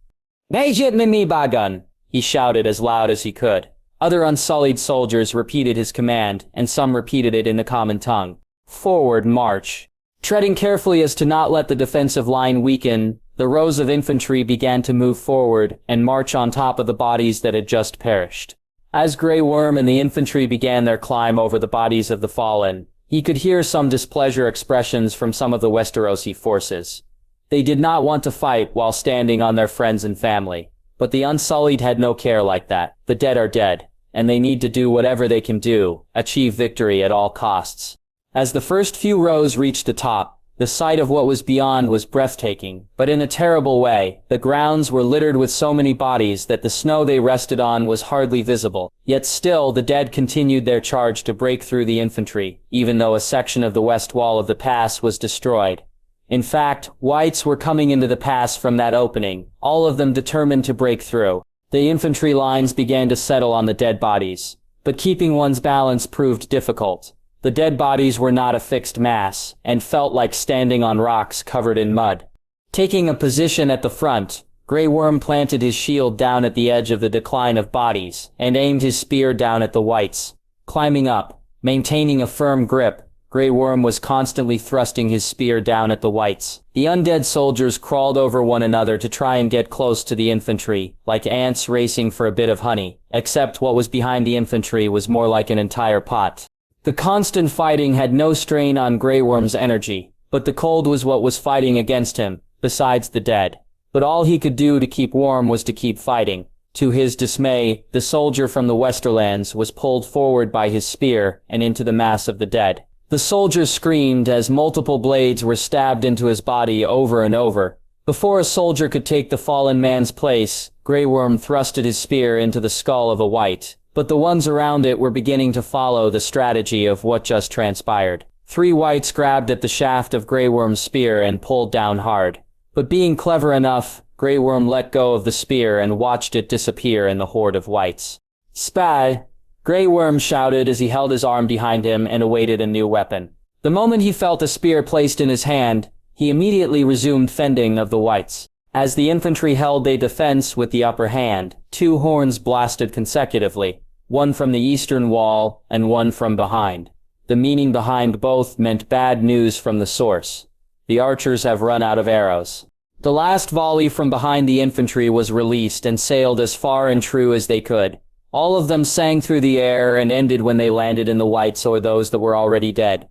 "Nejit mimi bagun," he shouted as loud as he could. Other unsullied soldiers repeated his command, and some repeated it in the common tongue. "Forward march." Treading carefully as to not let the defensive line weaken, the rows of infantry began to move forward and march on top of the bodies that had just perished. As Grey Worm and the infantry began their climb over the bodies of the fallen, he could hear some displeasure expressions from some of the Westerosi forces. They did not want to fight while standing on their friends and family, but the Unsullied had no care like that. The dead are dead, and they need to do whatever they can do, achieve victory at all costs. As the first few rows reached the top, the sight of what was beyond was breathtaking, but in a terrible way. The grounds were littered with so many bodies that the snow they rested on was hardly visible. Yet still, the dead continued their charge to break through the infantry, even though a section of the west wall of the pass was destroyed. In fact, whites were coming into the pass from that opening, all of them determined to break through. The infantry lines began to settle on the dead bodies, but keeping one's balance proved difficult. The dead bodies were not a fixed mass, and felt like standing on rocks covered in mud. Taking a position at the front, Grey Worm planted his shield down at the edge of the decline of bodies, and aimed his spear down at the whites. Climbing up, maintaining a firm grip, Grey Worm was constantly thrusting his spear down at the whites. The undead soldiers crawled over one another to try and get close to the infantry, like ants racing for a bit of honey, except what was behind the infantry was more like an entire pot. The constant fighting had no strain on Grey Worm's energy, but the cold was what was fighting against him, besides the dead. But all he could do to keep warm was to keep fighting. To his dismay, the soldier from the Westerlands was pulled forward by his spear and into the mass of the dead. The soldier screamed as multiple blades were stabbed into his body over and over. Before a soldier could take the fallen man's place, Grey Worm thrusted his spear into the skull of a white. But the ones around it were beginning to follow the strategy of what just transpired. 3 whites grabbed at the shaft of Grey Worm's spear and pulled down hard. But being clever enough, Grey Worm let go of the spear and watched it disappear in the horde of whites. "Spy!" Grey Worm shouted as he held his arm behind him and awaited a new weapon. The moment he felt a spear placed in his hand, he immediately resumed fending of the whites. As the infantry held their defense with the upper hand, 2 horns blasted consecutively, one from the eastern wall and one from behind. The meaning behind both meant bad news from the source. The archers have run out of arrows. The last volley from behind the infantry was released and sailed as far and true as they could. All of them sang through the air and ended when they landed in the whites or those that were already dead.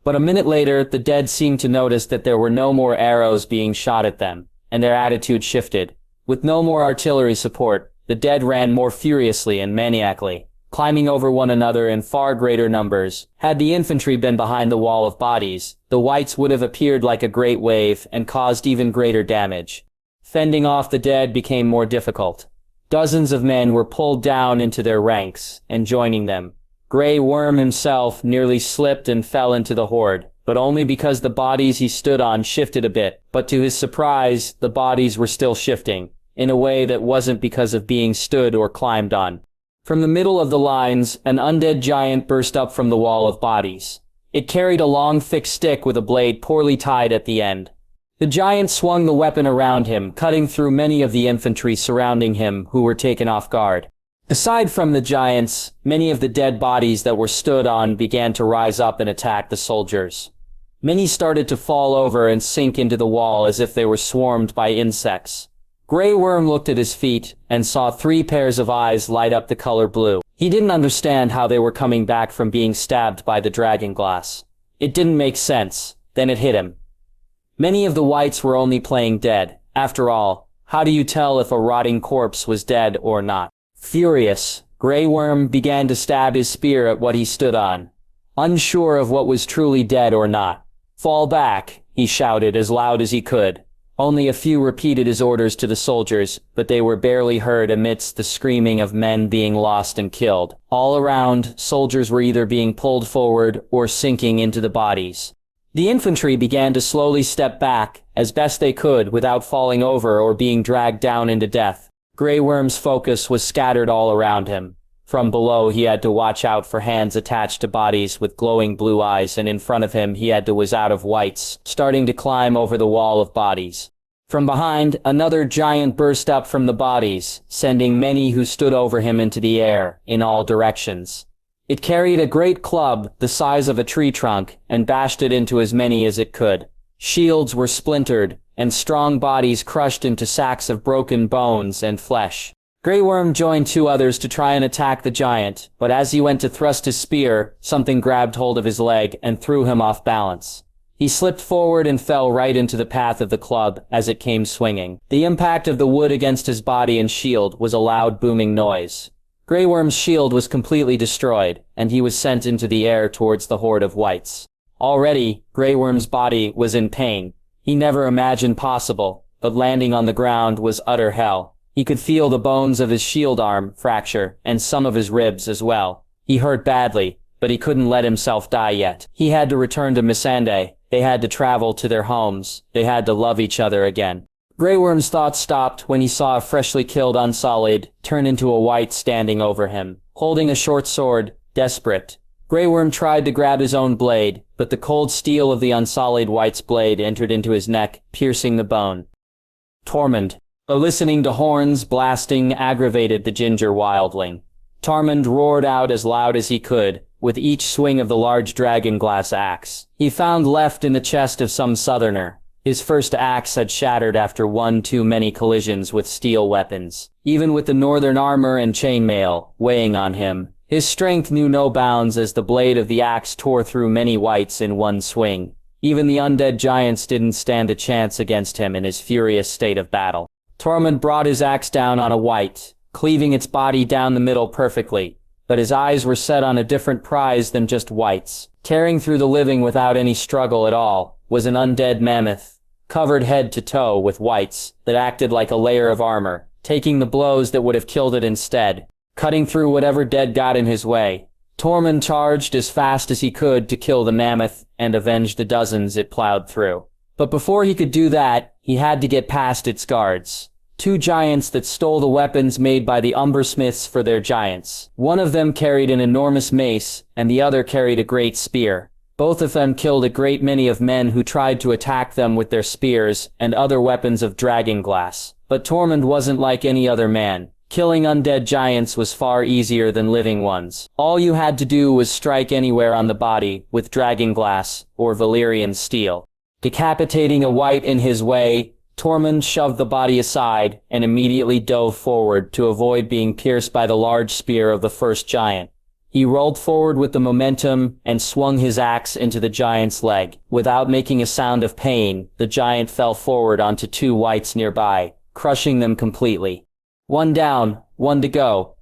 But a minute later, the dead seemed to notice that there were no more arrows being shot at them, and their attitude shifted. With no more artillery support, the dead ran more furiously and maniacally, climbing over one another in far greater numbers. Had the infantry been behind the wall of bodies, the whites would have appeared like a great wave and caused even greater damage. Fending off the dead became more difficult. Dozens of men were pulled down into their ranks, and joining them. Grey Worm himself nearly slipped and fell into the horde, but only because the bodies he stood on shifted a bit. But to his surprise, the bodies were still shifting, in a way that wasn't because of being stood or climbed on. From the middle of the lines, an undead giant burst up from the wall of bodies. It carried a long, thick stick with a blade poorly tied at the end. The giant swung the weapon around him, cutting through many of the infantry surrounding him who were taken off guard. Aside from the giants, many of the dead bodies that were stood on began to rise up and attack the soldiers. Many started to fall over and sink into the wall as if they were swarmed by insects. Grey Worm looked at his feet and saw 3 pairs of eyes light up the color blue. He didn't understand how they were coming back from being stabbed by the dragon glass. It didn't make sense. Then it hit him. Many of the whites were only playing dead. After all, how do you tell if a rotting corpse was dead or not? Furious, Grey Worm began to stab his spear at what he stood on, unsure of what was truly dead or not. "Fall back," he shouted as loud as he could. Only a few repeated his orders to the soldiers, but they were barely heard amidst the screaming of men being lost and killed. All around, soldiers were either being pulled forward or sinking into the bodies. The infantry began to slowly step back, as best they could without falling over or being dragged down into death. Grey Worm's focus was scattered all around him. From below he had to watch out for hands attached to bodies with glowing blue eyes, and in front of him he had to whiz out of whites, starting to climb over the wall of bodies. From behind, another giant burst up from the bodies, sending many who stood over him into the air, in all directions. It carried a great club, the size of a tree trunk, and bashed it into as many as it could. Shields were splintered, and strong bodies crushed into sacks of broken bones and flesh. Grey Worm joined 2 others to try and attack the giant, but as he went to thrust his spear, something grabbed hold of his leg and threw him off balance. He slipped forward and fell right into the path of the club as it came swinging. The impact of the wood against his body and shield was a loud booming noise. Grey Worm's shield was completely destroyed, and he was sent into the air towards the horde of whites. Already, Grey Worm's body was in pain. He never imagined possible, but landing on the ground was utter hell. He could feel the bones of his shield arm fracture, and some of his ribs as well. He hurt badly, but he couldn't let himself die yet. He had to return to Missandei. They had to travel to their homes. They had to love each other again. Grey Worm's thoughts stopped when he saw a freshly killed Unsullied turn into a white standing over him, holding a short sword, desperate. Grey Worm tried to grab his own blade, but the cold steel of the Unsullied white's blade entered into his neck, piercing the bone. Tormund. Listening to horns blasting aggravated the ginger wildling. Tormund roared out as loud as he could, with each swing of the large dragon glass axe. He found left in the chest of some southerner. His first axe had shattered after one too many collisions with steel weapons. Even with the northern armor and chainmail weighing on him, his strength knew no bounds as the blade of the axe tore through many whites in one swing. Even the undead giants didn't stand a chance against him in his furious state of battle. Tormund brought his axe down on a white, cleaving its body down the middle perfectly, but his eyes were set on a different prize than just whites. Tearing through the living without any struggle at all was an undead mammoth, covered head to toe with whites that acted like a layer of armor, taking the blows that would have killed it instead, cutting through whatever dead got in his way. Tormund charged as fast as he could to kill the mammoth and avenge the dozens it plowed through. But before he could do that, he had to get past its guards. Two giants that stole the weapons made by the Umbersmiths for their giants. One of them carried an enormous mace, and the other carried a great spear. Both of them killed a great many of men who tried to attack them with their spears and other weapons of dragon glass. But Tormund wasn't like any other man. Killing undead giants was far easier than living ones. All you had to do was strike anywhere on the body with dragon glass or Valyrian steel. Decapitating a wight in his way, Tormund shoved the body aside and immediately dove forward to avoid being pierced by the large spear of the first giant. He rolled forward with the momentum and swung his axe into the giant's leg. Without making a sound of pain, the giant fell forward onto two wights nearby, crushing them completely. "One down, one to go,"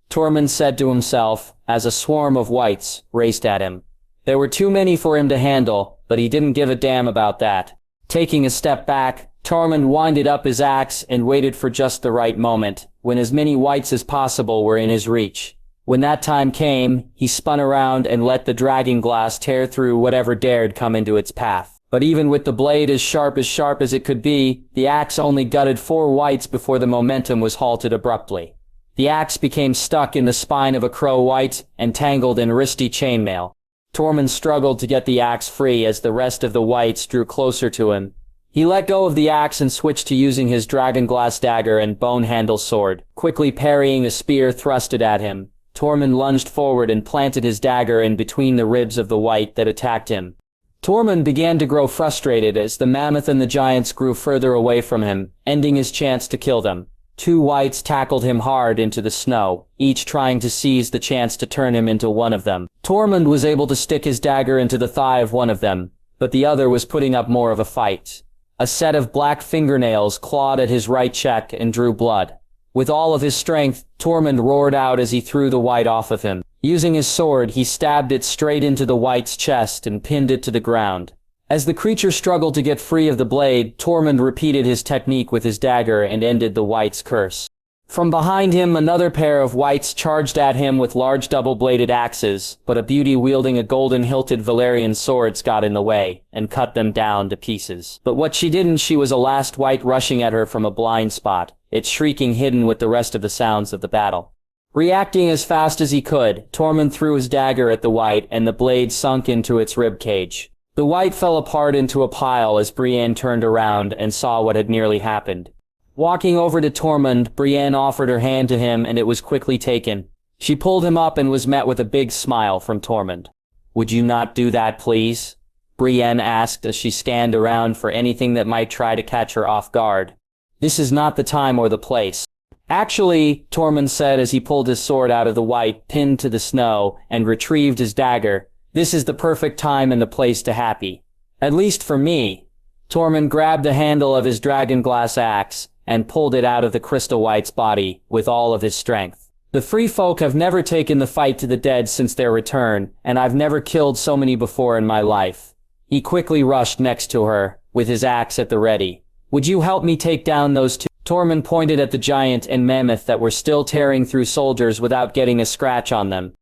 Tormund said to himself as a swarm of wights raced at him. There were too many for him to handle, but he didn't give a damn about that. Taking a step back, Tormund winded up his axe and waited for just the right moment, when as many wights as possible were in his reach. When that time came, he spun around and let the dragon glass tear through whatever dared come into its path. But even with the blade as sharp as it could be, the axe only gutted 4 wights before the momentum was halted abruptly. The axe became stuck in the spine of a crow wight and tangled in wristy chainmail. Tormund struggled to get the axe free as the rest of the wights drew closer to him. He let go of the axe and switched to using his dragonglass dagger and bone-handle sword, quickly parrying the spear thrusted at him. Tormund lunged forward and planted his dagger in between the ribs of the wight that attacked him. Tormund began to grow frustrated as the mammoth and the giants grew further away from him, ending his chance to kill them. 2 wights tackled him hard into the snow, each trying to seize the chance to turn him into one of them. Tormund was able to stick his dagger into the thigh of one of them, but the other was putting up more of a fight. A set of black fingernails clawed at his right cheek and drew blood. With all of his strength, Tormund roared out as he threw the wight off of him. Using his sword, he stabbed it straight into the wight's chest and pinned it to the ground. As the creature struggled to get free of the blade, Tormund repeated his technique with his dagger and ended the wight's curse. From behind him, another pair of wights charged at him with large double-bladed axes, but a beauty wielding a golden-hilted Valyrian sword got in the way and cut them down to pieces. But what she didn't, she was a last wight rushing at her from a blind spot, its shrieking hidden with the rest of the sounds of the battle. Reacting as fast as he could, Tormund threw his dagger at the wight and the blade sunk into its rib cage. The wight fell apart into a pile as Brienne turned around and saw what had nearly happened. Walking over to Tormund, Brienne offered her hand to him and it was quickly taken. She pulled him up and was met with a big smile from Tormund. "Would you not do that, please?" Brienne asked as she scanned around for anything that might try to catch her off guard. "This is not the time or the place." "Actually," Tormund said as he pulled his sword out of the wight pinned to the snow and retrieved his dagger, "this is the perfect time and the place to happy. At least for me." Tormund grabbed the handle of his dragonglass axe and pulled it out of the crystal wight's body with all of his strength. "The free folk have never taken the fight to the dead since their return, and I've never killed so many before in my life." He quickly rushed next to her, with his axe at the ready. "Would you help me take down those 2? Tormund pointed at the giant and mammoth that were still tearing through soldiers without getting a scratch on them.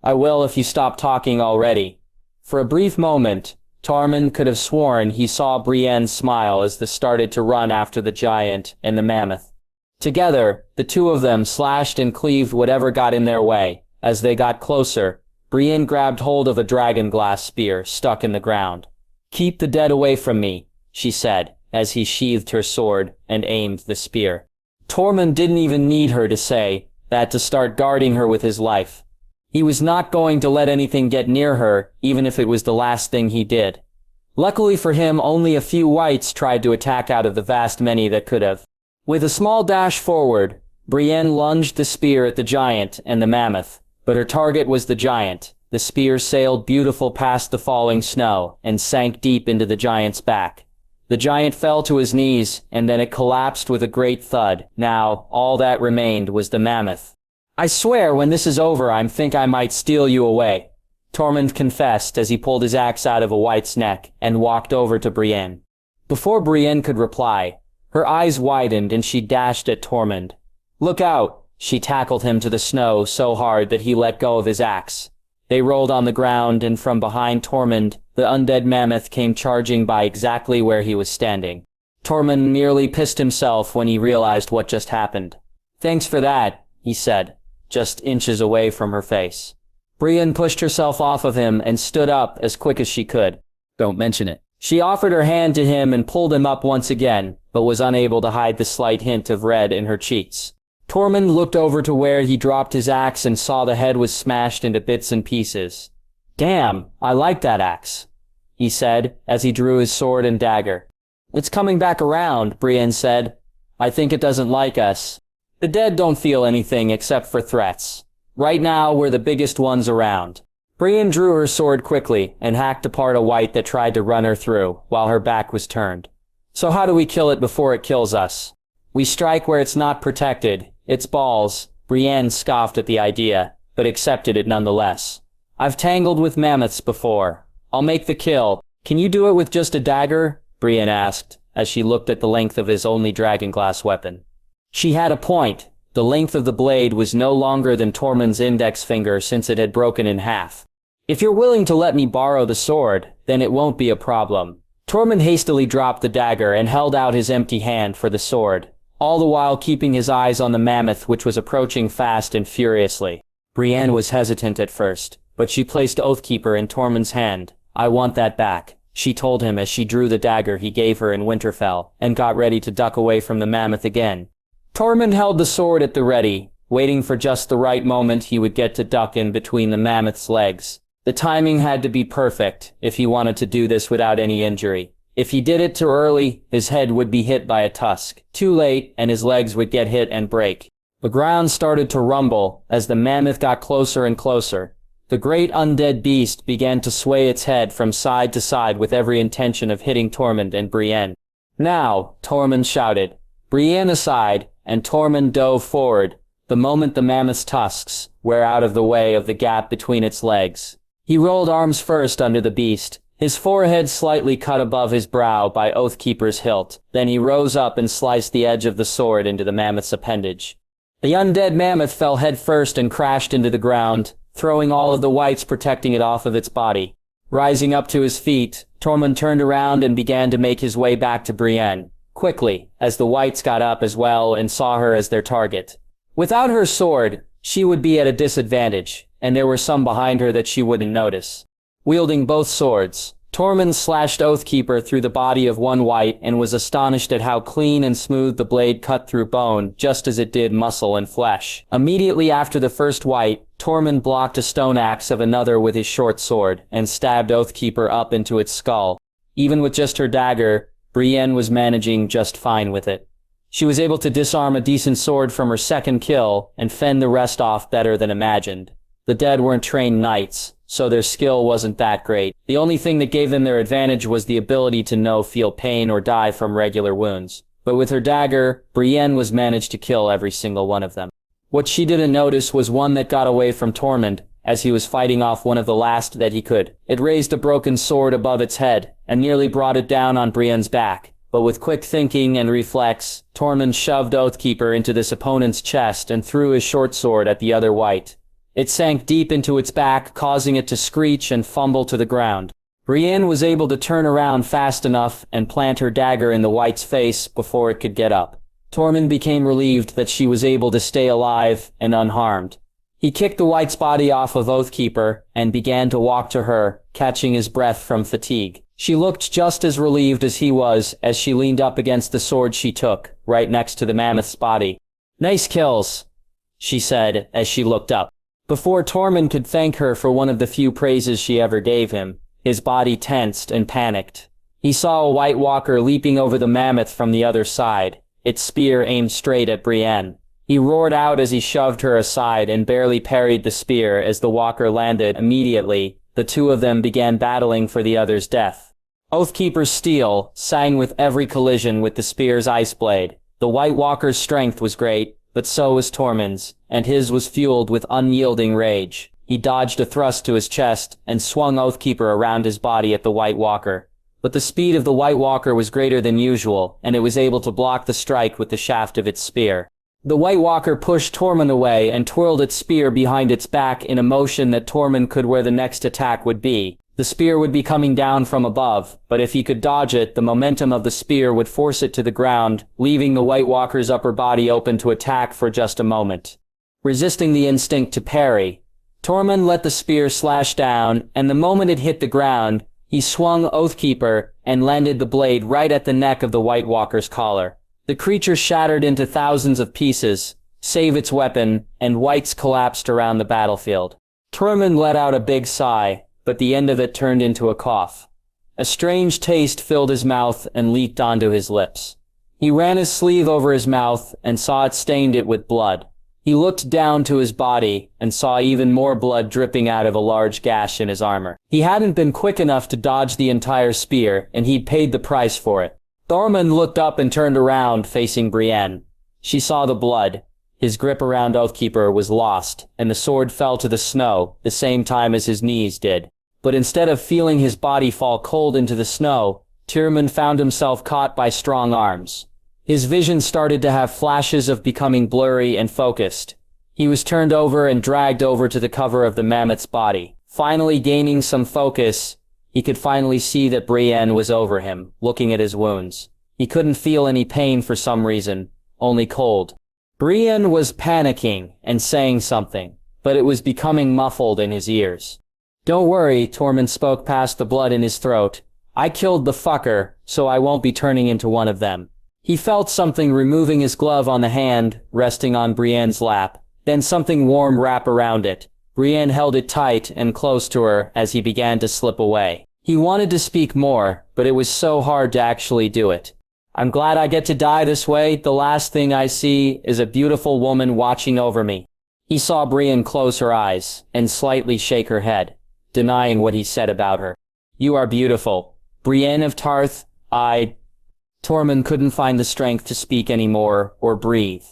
"I will if you stop talking already." For a brief moment, Tormund could have sworn he saw Brienne smile as they started to run after the giant and the mammoth. Together, the 2 of them slashed and cleaved whatever got in their way. As they got closer, Brienne grabbed hold of a dragonglass spear stuck in the ground. "Keep the dead away from me," she said, as he sheathed her sword and aimed the spear. Tormund didn't even need her to say that to start guarding her with his life. He was not going to let anything get near her, even if it was the last thing he did. Luckily for him, only a few wights tried to attack out of the vast many that could have. With a small dash forward, Brienne lunged the spear at the giant and the mammoth, but her target was the giant. The spear sailed beautiful past the falling snow and sank deep into the giant's back. The giant fell to his knees, and then it collapsed with a great thud. Now, all that remained was the mammoth. "I swear when this is over I think I might steal you away," Tormund confessed as he pulled his axe out of a wight's neck and walked over to Brienne. Before Brienne could reply, her eyes widened and she dashed at Tormund. "Look out!" She tackled him to the snow so hard that he let go of his axe. They rolled on the ground, and from behind Tormund, the undead mammoth came charging by exactly where he was standing. Tormund nearly pissed himself when he realized what just happened. "Thanks for that," he said, just inches away from her face. Brienne pushed herself off of him and stood up as quick as she could. "Don't mention it." She offered her hand to him and pulled him up once again, but was unable to hide the slight hint of red in her cheeks. Tormund looked over to where he dropped his axe and saw the head was smashed into bits and pieces. "Damn, I like that axe," he said, as he drew his sword and dagger. "It's coming back around," Brienne said. "I think it doesn't like us. The dead don't feel anything except for threats. Right now, we're the biggest ones around." Brienne drew her sword quickly and hacked apart a wight that tried to run her through, while her back was turned. "So how do we kill it before it kills us?" "We strike where it's not protected. It's balls." Brienne scoffed at the idea, but accepted it nonetheless. "I've tangled with mammoths before. I'll make the kill. Can you do it with just a dagger?" Brienne asked, as she looked at the length of his only dragonglass weapon. She had a point. The length of the blade was no longer than Tormund's index finger since it had broken in half. "If you're willing to let me borrow the sword, then it won't be a problem." Tormund hastily dropped the dagger and held out his empty hand for the sword, all the while keeping his eyes on the mammoth which was approaching fast and furiously. Brienne was hesitant at first, but she placed Oathkeeper in Tormund's hand. "I want that back," she told him as she drew the dagger he gave her in Winterfell, and got ready to duck away from the mammoth again. Tormund held the sword at the ready, waiting for just the right moment he would get to duck in between the mammoth's legs. The timing had to be perfect if he wanted to do this without any injury. If he did it too early, his head would be hit by a tusk. Too late, and his legs would get hit and break. The ground started to rumble as the mammoth got closer and closer. The great undead beast began to sway its head from side to side with every intention of hitting Tormund and Brienne. "Now," Tormund shouted. Brienne aside, and Tormund dove forward, the moment the mammoth's tusks were out of the way of the gap between its legs. He rolled arms first under the beast, his forehead slightly cut above his brow by Oathkeeper's hilt. Then he rose up and sliced the edge of the sword into the mammoth's appendage. The undead mammoth fell headfirst and crashed into the ground, throwing all of the wights protecting it off of its body. Rising up to his feet, Tormund turned around and began to make his way back to Brienne, quickly, as the wights got up as well and saw her as their target. Without her sword, she would be at a disadvantage, and there were some behind her that she wouldn't notice. Wielding both swords, Tormund slashed Oathkeeper through the body of one wight and was astonished at how clean and smooth the blade cut through bone, just as it did muscle and flesh. Immediately after the first wight, Tormund blocked a stone axe of another with his short sword, and stabbed Oathkeeper up into its skull. Even with just her dagger, Brienne was managing just fine with it. She was able to disarm a decent sword from her second kill, and fend the rest off better than imagined. The dead weren't trained knights, so their skill wasn't that great. The only thing that gave them their advantage was the ability to feel pain or die from regular wounds. But with her dagger, Brienne was managed to kill every single one of them. What she didn't notice was one that got away from Tormund, as he was fighting off one of the last that he could. It raised a broken sword above its head, and nearly brought it down on Brienne's back. But with quick thinking and reflex, Tormund shoved Oathkeeper into this opponent's chest and threw his short sword at the other wight. It sank deep into its back, causing it to screech and fumble to the ground. Brienne was able to turn around fast enough and plant her dagger in the wight's face before it could get up. Tormund became relieved that she was able to stay alive and unharmed. He kicked the wight's body off of Oathkeeper and began to walk to her, catching his breath from fatigue. She looked just as relieved as he was as she leaned up against the sword she took, right next to the mammoth's body. "Nice kills," she said as she looked up. Before Tormund could thank her for one of the few praises she ever gave him, his body tensed and panicked. He saw a White Walker leaping over the mammoth from the other side, its spear aimed straight at Brienne. He roared out as he shoved her aside and barely parried the spear as the walker landed. Immediately, the two of them began battling for the other's death. Oathkeeper's steel sang with every collision with the spear's ice blade. The White Walker's strength was great, but so was Tormund's, and his was fueled with unyielding rage. He dodged a thrust to his chest and swung Oathkeeper around his body at the White Walker. But the speed of the White Walker was greater than usual, and it was able to block the strike with the shaft of its spear. The White Walker pushed Tormund away and twirled its spear behind its back in a motion that Tormund could where the next attack would be. The spear would be coming down from above, but if he could dodge it, the momentum of the spear would force it to the ground, leaving the White Walker's upper body open to attack for just a moment. Resisting the instinct to parry, Tormund let the spear slash down, and the moment it hit the ground, he swung Oathkeeper and landed the blade right at the neck of the White Walker's collar. The creature shattered into thousands of pieces, save its weapon, and whites collapsed around the battlefield. Tormund let out a big sigh, but the end of it turned into a cough. A strange taste filled his mouth and leaked onto his lips. He ran his sleeve over his mouth and saw it stained it with blood. He looked down to his body and saw even more blood dripping out of a large gash in his armor. He hadn't been quick enough to dodge the entire spear, and he'd paid the price for it. Tormund looked up and turned around, facing Brienne. She saw the blood. His grip around Oathkeeper was lost, and the sword fell to the snow, the same time as his knees did. But instead of feeling his body fall cold into the snow, Tormund found himself caught by strong arms. His vision started to have flashes of becoming blurry and focused. He was turned over and dragged over to the cover of the mammoth's body. Finally gaining some focus, he could finally see that Brienne was over him, looking at his wounds. He couldn't feel any pain for some reason, only cold. Brienne was panicking and saying something, but it was becoming muffled in his ears. "Don't worry," Tormund spoke past the blood in his throat. "I killed the fucker, so I won't be turning into one of them." He felt something removing his glove on the hand, resting on Brienne's lap, then something warm wrap around it. Brienne held it tight and close to her as he began to slip away. He wanted to speak more, but it was so hard to actually do it. "I'm glad I get to die this way. The last thing I see is a beautiful woman watching over me." He saw Brienne close her eyes and slightly shake her head, denying what he said about her. "You are beautiful. Brienne of Tarth, Tormund couldn't find the strength to speak anymore or breathe.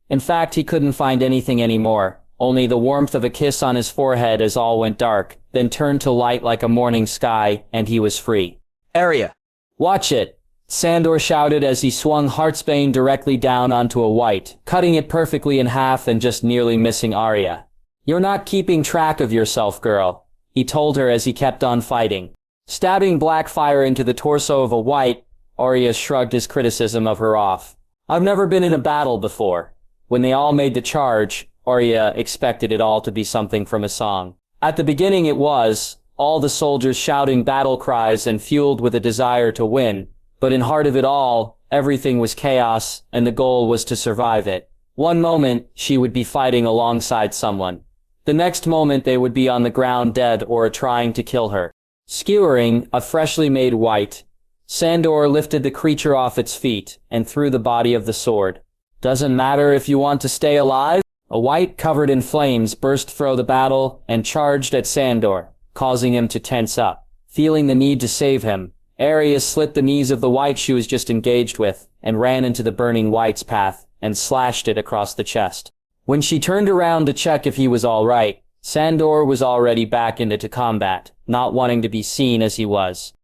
In fact, he couldn't find anything anymore, only the warmth of a kiss on his forehead as all went dark, then turned to light like a morning sky, and he was free. Arya! "Watch it!" Sandor shouted as he swung Heartsbane directly down onto a white, cutting it perfectly in half and just nearly missing Arya. "You're not keeping track of yourself, girl," he told her as he kept on fighting. Stabbing black fire into the torso of a white, Arya shrugged his criticism of her off. "I've never been in a battle before." When they all made the charge, Arya expected it all to be something from a song. At the beginning it was, all the soldiers shouting battle cries and fueled with a desire to win. But in heart of it all, everything was chaos, and the goal was to survive it. One moment, she would be fighting alongside someone. The next moment they would be on the ground dead or trying to kill her. Skewering, a freshly made white, Sandor lifted the creature off its feet and threw the body of the sword. "Doesn't matter if you want to stay alive?" A white covered in flames burst through the battle and charged at Sandor, causing him to tense up. Feeling the need to save him, Arya slit the knees of the white she was just engaged with and ran into the burning white's path and slashed it across the chest. When she turned around to check if he was all right, Sandor was already back into combat, not wanting to be seen as he was.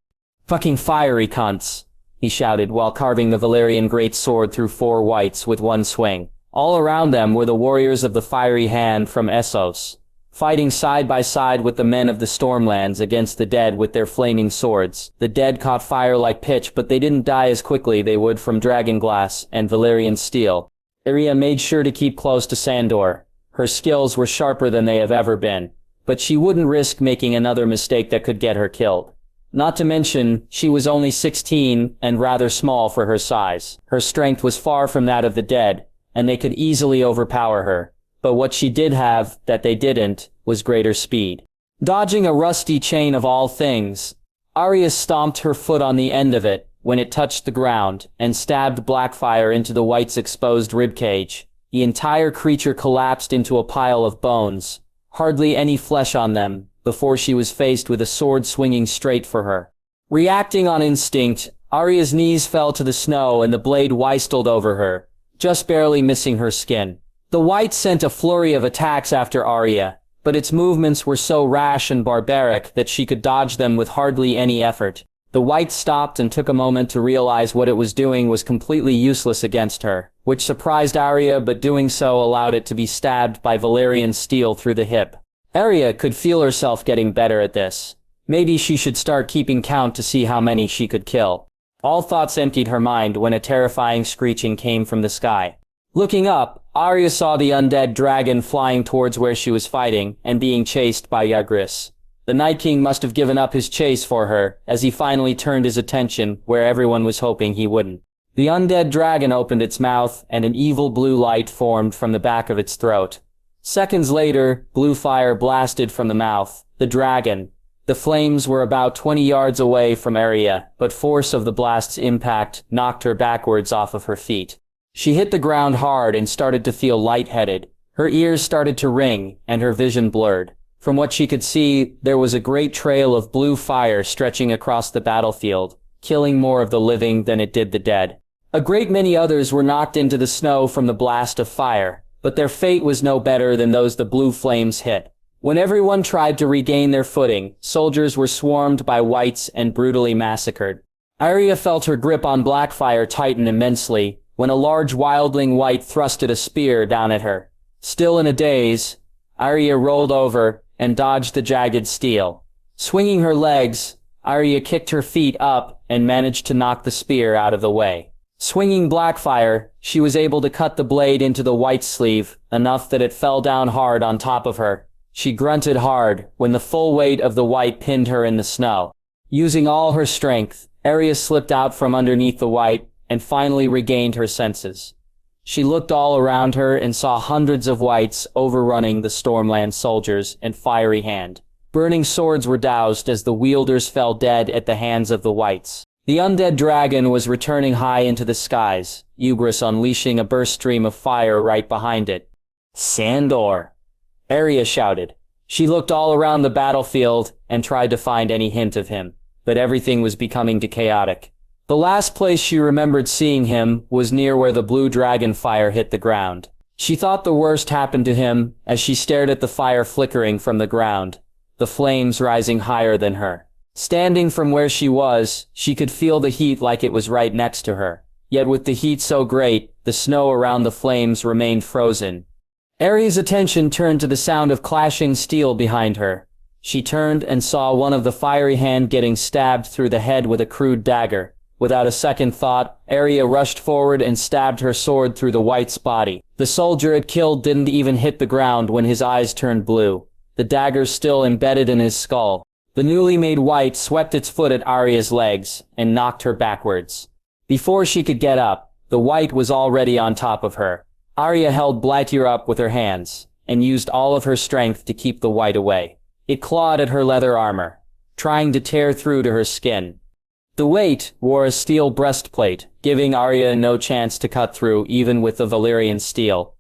"Fucking fiery cunts," he shouted while carving the Valyrian greatsword through 4 whites with one swing. All around them were the warriors of the Fiery Hand from Essos, fighting side by side with the men of the Stormlands against the dead with their flaming swords. The dead caught fire like pitch, but they didn't die as quickly they would from dragonglass and Valyrian steel. Arya made sure to keep close to Sandor. Her skills were sharper than they have ever been, but she wouldn't risk making another mistake that could get her killed. Not to mention, she was only 16 and rather small for her size. Her strength was far from that of the dead, and they could easily overpower her. But what she did have, that they didn't, was greater speed. Dodging a rusty chain of all things, Arya stomped her foot on the end of it when it touched the ground and stabbed Blackfire into the white's exposed ribcage. The entire creature collapsed into a pile of bones, hardly any flesh on them, before she was faced with a sword swinging straight for her. Reacting on instinct, Arya's knees fell to the snow and the blade whistled over her, just barely missing her skin. The white sent a flurry of attacks after Arya, but its movements were so rash and barbaric that she could dodge them with hardly any effort. The wight stopped and took a moment to realize what it was doing was completely useless against her, which surprised Arya, but doing so allowed it to be stabbed by Valyrian steel through the hip. Arya could feel herself getting better at this. Maybe she should start keeping count to see how many she could kill. All thoughts emptied her mind when a terrifying screeching came from the sky. Looking up, Arya saw the undead dragon flying towards where she was fighting and being chased by Ygritte. The Night King must have given up his chase for her, as he finally turned his attention where everyone was hoping he wouldn't. The undead dragon opened its mouth, and an evil blue light formed from the back of its throat. Seconds later, blue fire blasted from the mouth. The dragon. The flames were about 20 yards away from Arya, but force of the blast's impact knocked her backwards off of her feet. She hit the ground hard and started to feel lightheaded. Her ears started to ring, and her vision blurred. From what she could see, there was a great trail of blue fire stretching across the battlefield, killing more of the living than it did the dead. A great many others were knocked into the snow from the blast of fire, but their fate was no better than those the blue flames hit. When everyone tried to regain their footing, soldiers were swarmed by wights and brutally massacred. Arya felt her grip on Blackfire tighten immensely, when a large wildling wight thrusted a spear down at her. Still in a daze, Arya rolled over and dodged the jagged steel. Swinging her legs, Arya kicked her feet up and managed to knock the spear out of the way. Swinging Blackfire, she was able to cut the blade into the wight's sleeve, enough that it fell down hard on top of her. She grunted hard when the full weight of the wight pinned her in the snow. Using all her strength, Arya slipped out from underneath the wight and finally regained her senses. She looked all around her and saw hundreds of wights overrunning the Stormland soldiers and Fiery Hand. Burning swords were doused as the wielders fell dead at the hands of the wights. The undead dragon was returning high into the skies, Ygritte unleashing a burst stream of fire right behind it. "Sandor!" Arya shouted. She looked all around the battlefield and tried to find any hint of him, but everything was becoming too chaotic. The last place she remembered seeing him was near where the blue dragon fire hit the ground. She thought the worst happened to him as she stared at the fire flickering from the ground, the flames rising higher than her. Standing from where she was, she could feel the heat like it was right next to her. Yet with the heat so great, the snow around the flames remained frozen. Arya's attention turned to the sound of clashing steel behind her. She turned and saw one of the Fiery Hand getting stabbed through the head with a crude dagger. Without a second thought, Arya rushed forward and stabbed her sword through the wight's body. The soldier it killed didn't even hit the ground when his eyes turned blue, the dagger still embedded in his skull. The newly made wight swept its foot at Arya's legs and knocked her backwards. Before she could get up, the wight was already on top of her. Arya held Blytyr up with her hands and used all of her strength to keep the wight away. It clawed at her leather armor, trying to tear through to her skin. The wight wore a steel breastplate, giving Arya no chance to cut through even with the Valyrian steel.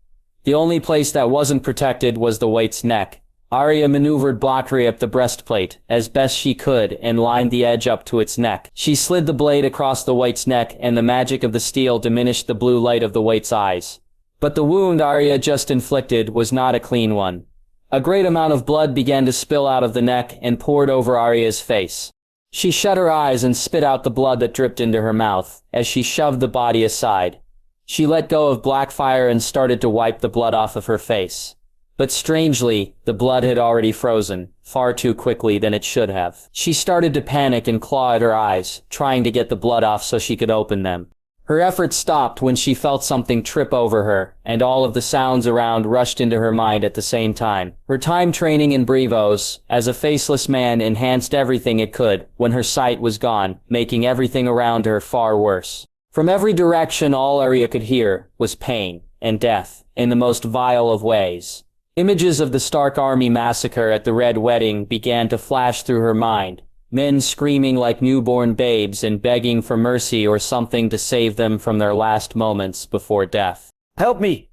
The only place that wasn't protected was the wight's neck. Arya maneuvered Blytyr up the breastplate as best she could and lined the edge up to its neck. She slid the blade across the wight's neck and the magic of the steel diminished the blue light of the wight's eyes. But the wound Arya just inflicted was not a clean one. A great amount of blood began to spill out of the neck and poured over Arya's face. She shut her eyes and spit out the blood that dripped into her mouth, as she shoved the body aside. She let go of Blackfire and started to wipe the blood off of her face. But strangely, the blood had already frozen, far too quickly than it should have. She started to panic and claw at her eyes, trying to get the blood off so she could open them. Her efforts stopped when she felt something trip over her, and all of the sounds around rushed into her mind at the same time. Her time training in Brevos, as a faceless man, enhanced everything it could when her sight was gone, making everything around her far worse. From every direction all Arya could hear was pain and death, in the most vile of ways. Images of the Stark army massacre at the Red Wedding began to flash through her mind. Men screaming like newborn babes and begging for mercy or something to save them from their last moments before death. "Help me!"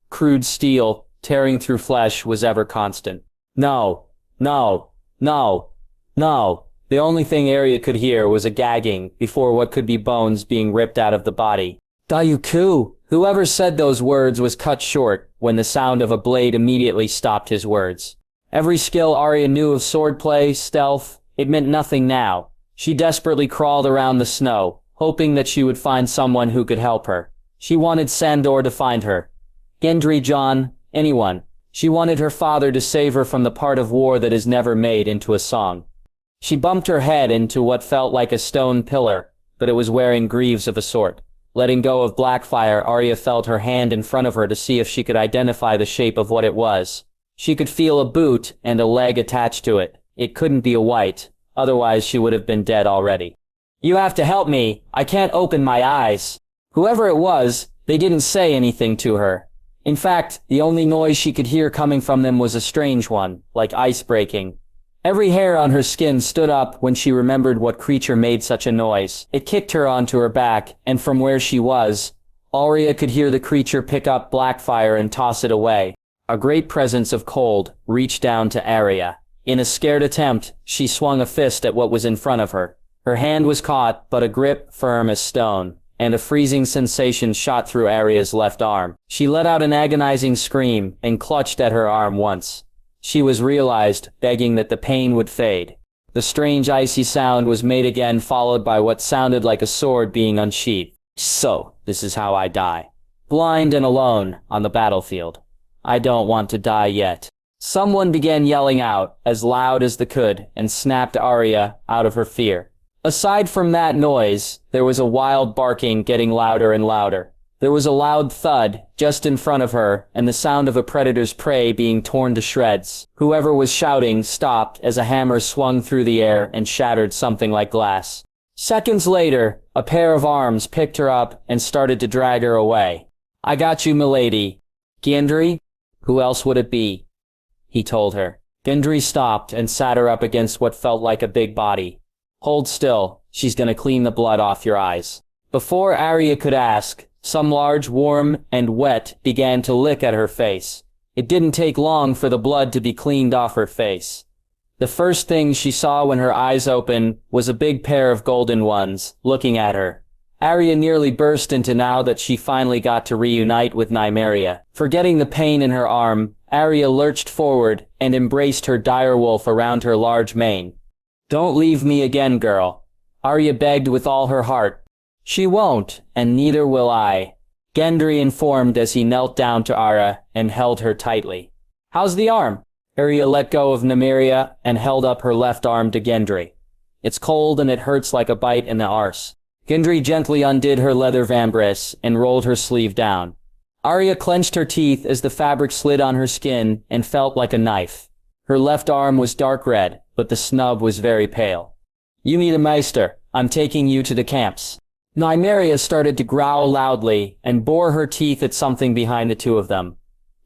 Crude steel, tearing through flesh, was ever constant. No, no, no, no. The only thing Arya could hear was a gagging before what could be bones being ripped out of the body. "Dayuku!" Whoever said those words was cut short when the sound of a blade immediately stopped his words. Every skill Arya knew of swordplay, stealth, it meant nothing now. She desperately crawled around the snow, hoping that she would find someone who could help her. She wanted Sandor to find her. Gendry, Jon, anyone. She wanted her father to save her from the part of war that is never made into a song. She bumped her head into what felt like a stone pillar, but it was wearing greaves of a sort. Letting go of Blackfire, Arya felt her hand in front of her to see if she could identify the shape of what it was. She could feel a boot and a leg attached to it. It couldn't be a white, otherwise she would have been dead already. "You have to help me. I can't open my eyes." Whoever it was, they didn't say anything to her. In fact, the only noise she could hear coming from them was a strange one, like ice breaking. Every hair on her skin stood up when she remembered what creature made such a noise. It kicked her onto her back, and from where she was, Arya could hear the creature pick up Blackfire and toss it away. A great presence of cold reached down to Arya. In a scared attempt, she swung a fist at what was in front of her. Her hand was caught, but a grip firm as stone, and a freezing sensation shot through Arya's left arm. She let out an agonizing scream and clutched at her arm once. She was realized, begging that the pain would fade. The strange icy sound was made again, followed by what sounded like a sword being unsheathed. "So, this is how I die. Blind and alone, on the battlefield. I don't want to die yet." Someone began yelling out, as loud as they could, and snapped Arya out of her fear. Aside from that noise, there was a wild barking getting louder and louder. There was a loud thud just in front of her, and the sound of a predator's prey being torn to shreds. Whoever was shouting stopped as a hammer swung through the air and shattered something like glass. Seconds later, a pair of arms picked her up and started to drag her away. "I got you, milady." "Gendry? Who else would it be?" he told her. Gendry stopped and sat her up against what felt like a big body. "Hold still, she's gonna clean the blood off your eyes." Before Arya could ask, some large worm and wet began to lick at her face. It didn't take long for the blood to be cleaned off her face. The first thing she saw when her eyes opened was a big pair of golden ones, looking at her. Arya nearly burst into now that she finally got to reunite with Nymeria. Forgetting the pain in her arm, Arya lurched forward and embraced her direwolf around her large mane. "Don't leave me again, girl," Arya begged with all her heart. "She won't, and neither will I," Gendry informed as he knelt down to Arya and held her tightly. "How's the arm?" Arya let go of Nymeria and held up her left arm to Gendry. "It's cold and it hurts like a bite in the arse." Gendry gently undid her leather vambrace and rolled her sleeve down. Arya clenched her teeth as the fabric slid on her skin and felt like a knife. Her left arm was dark red, but the snub was very pale. "You need a maester. I'm taking you to the camps." Nymeria started to growl loudly and bore her teeth at something behind the two of them.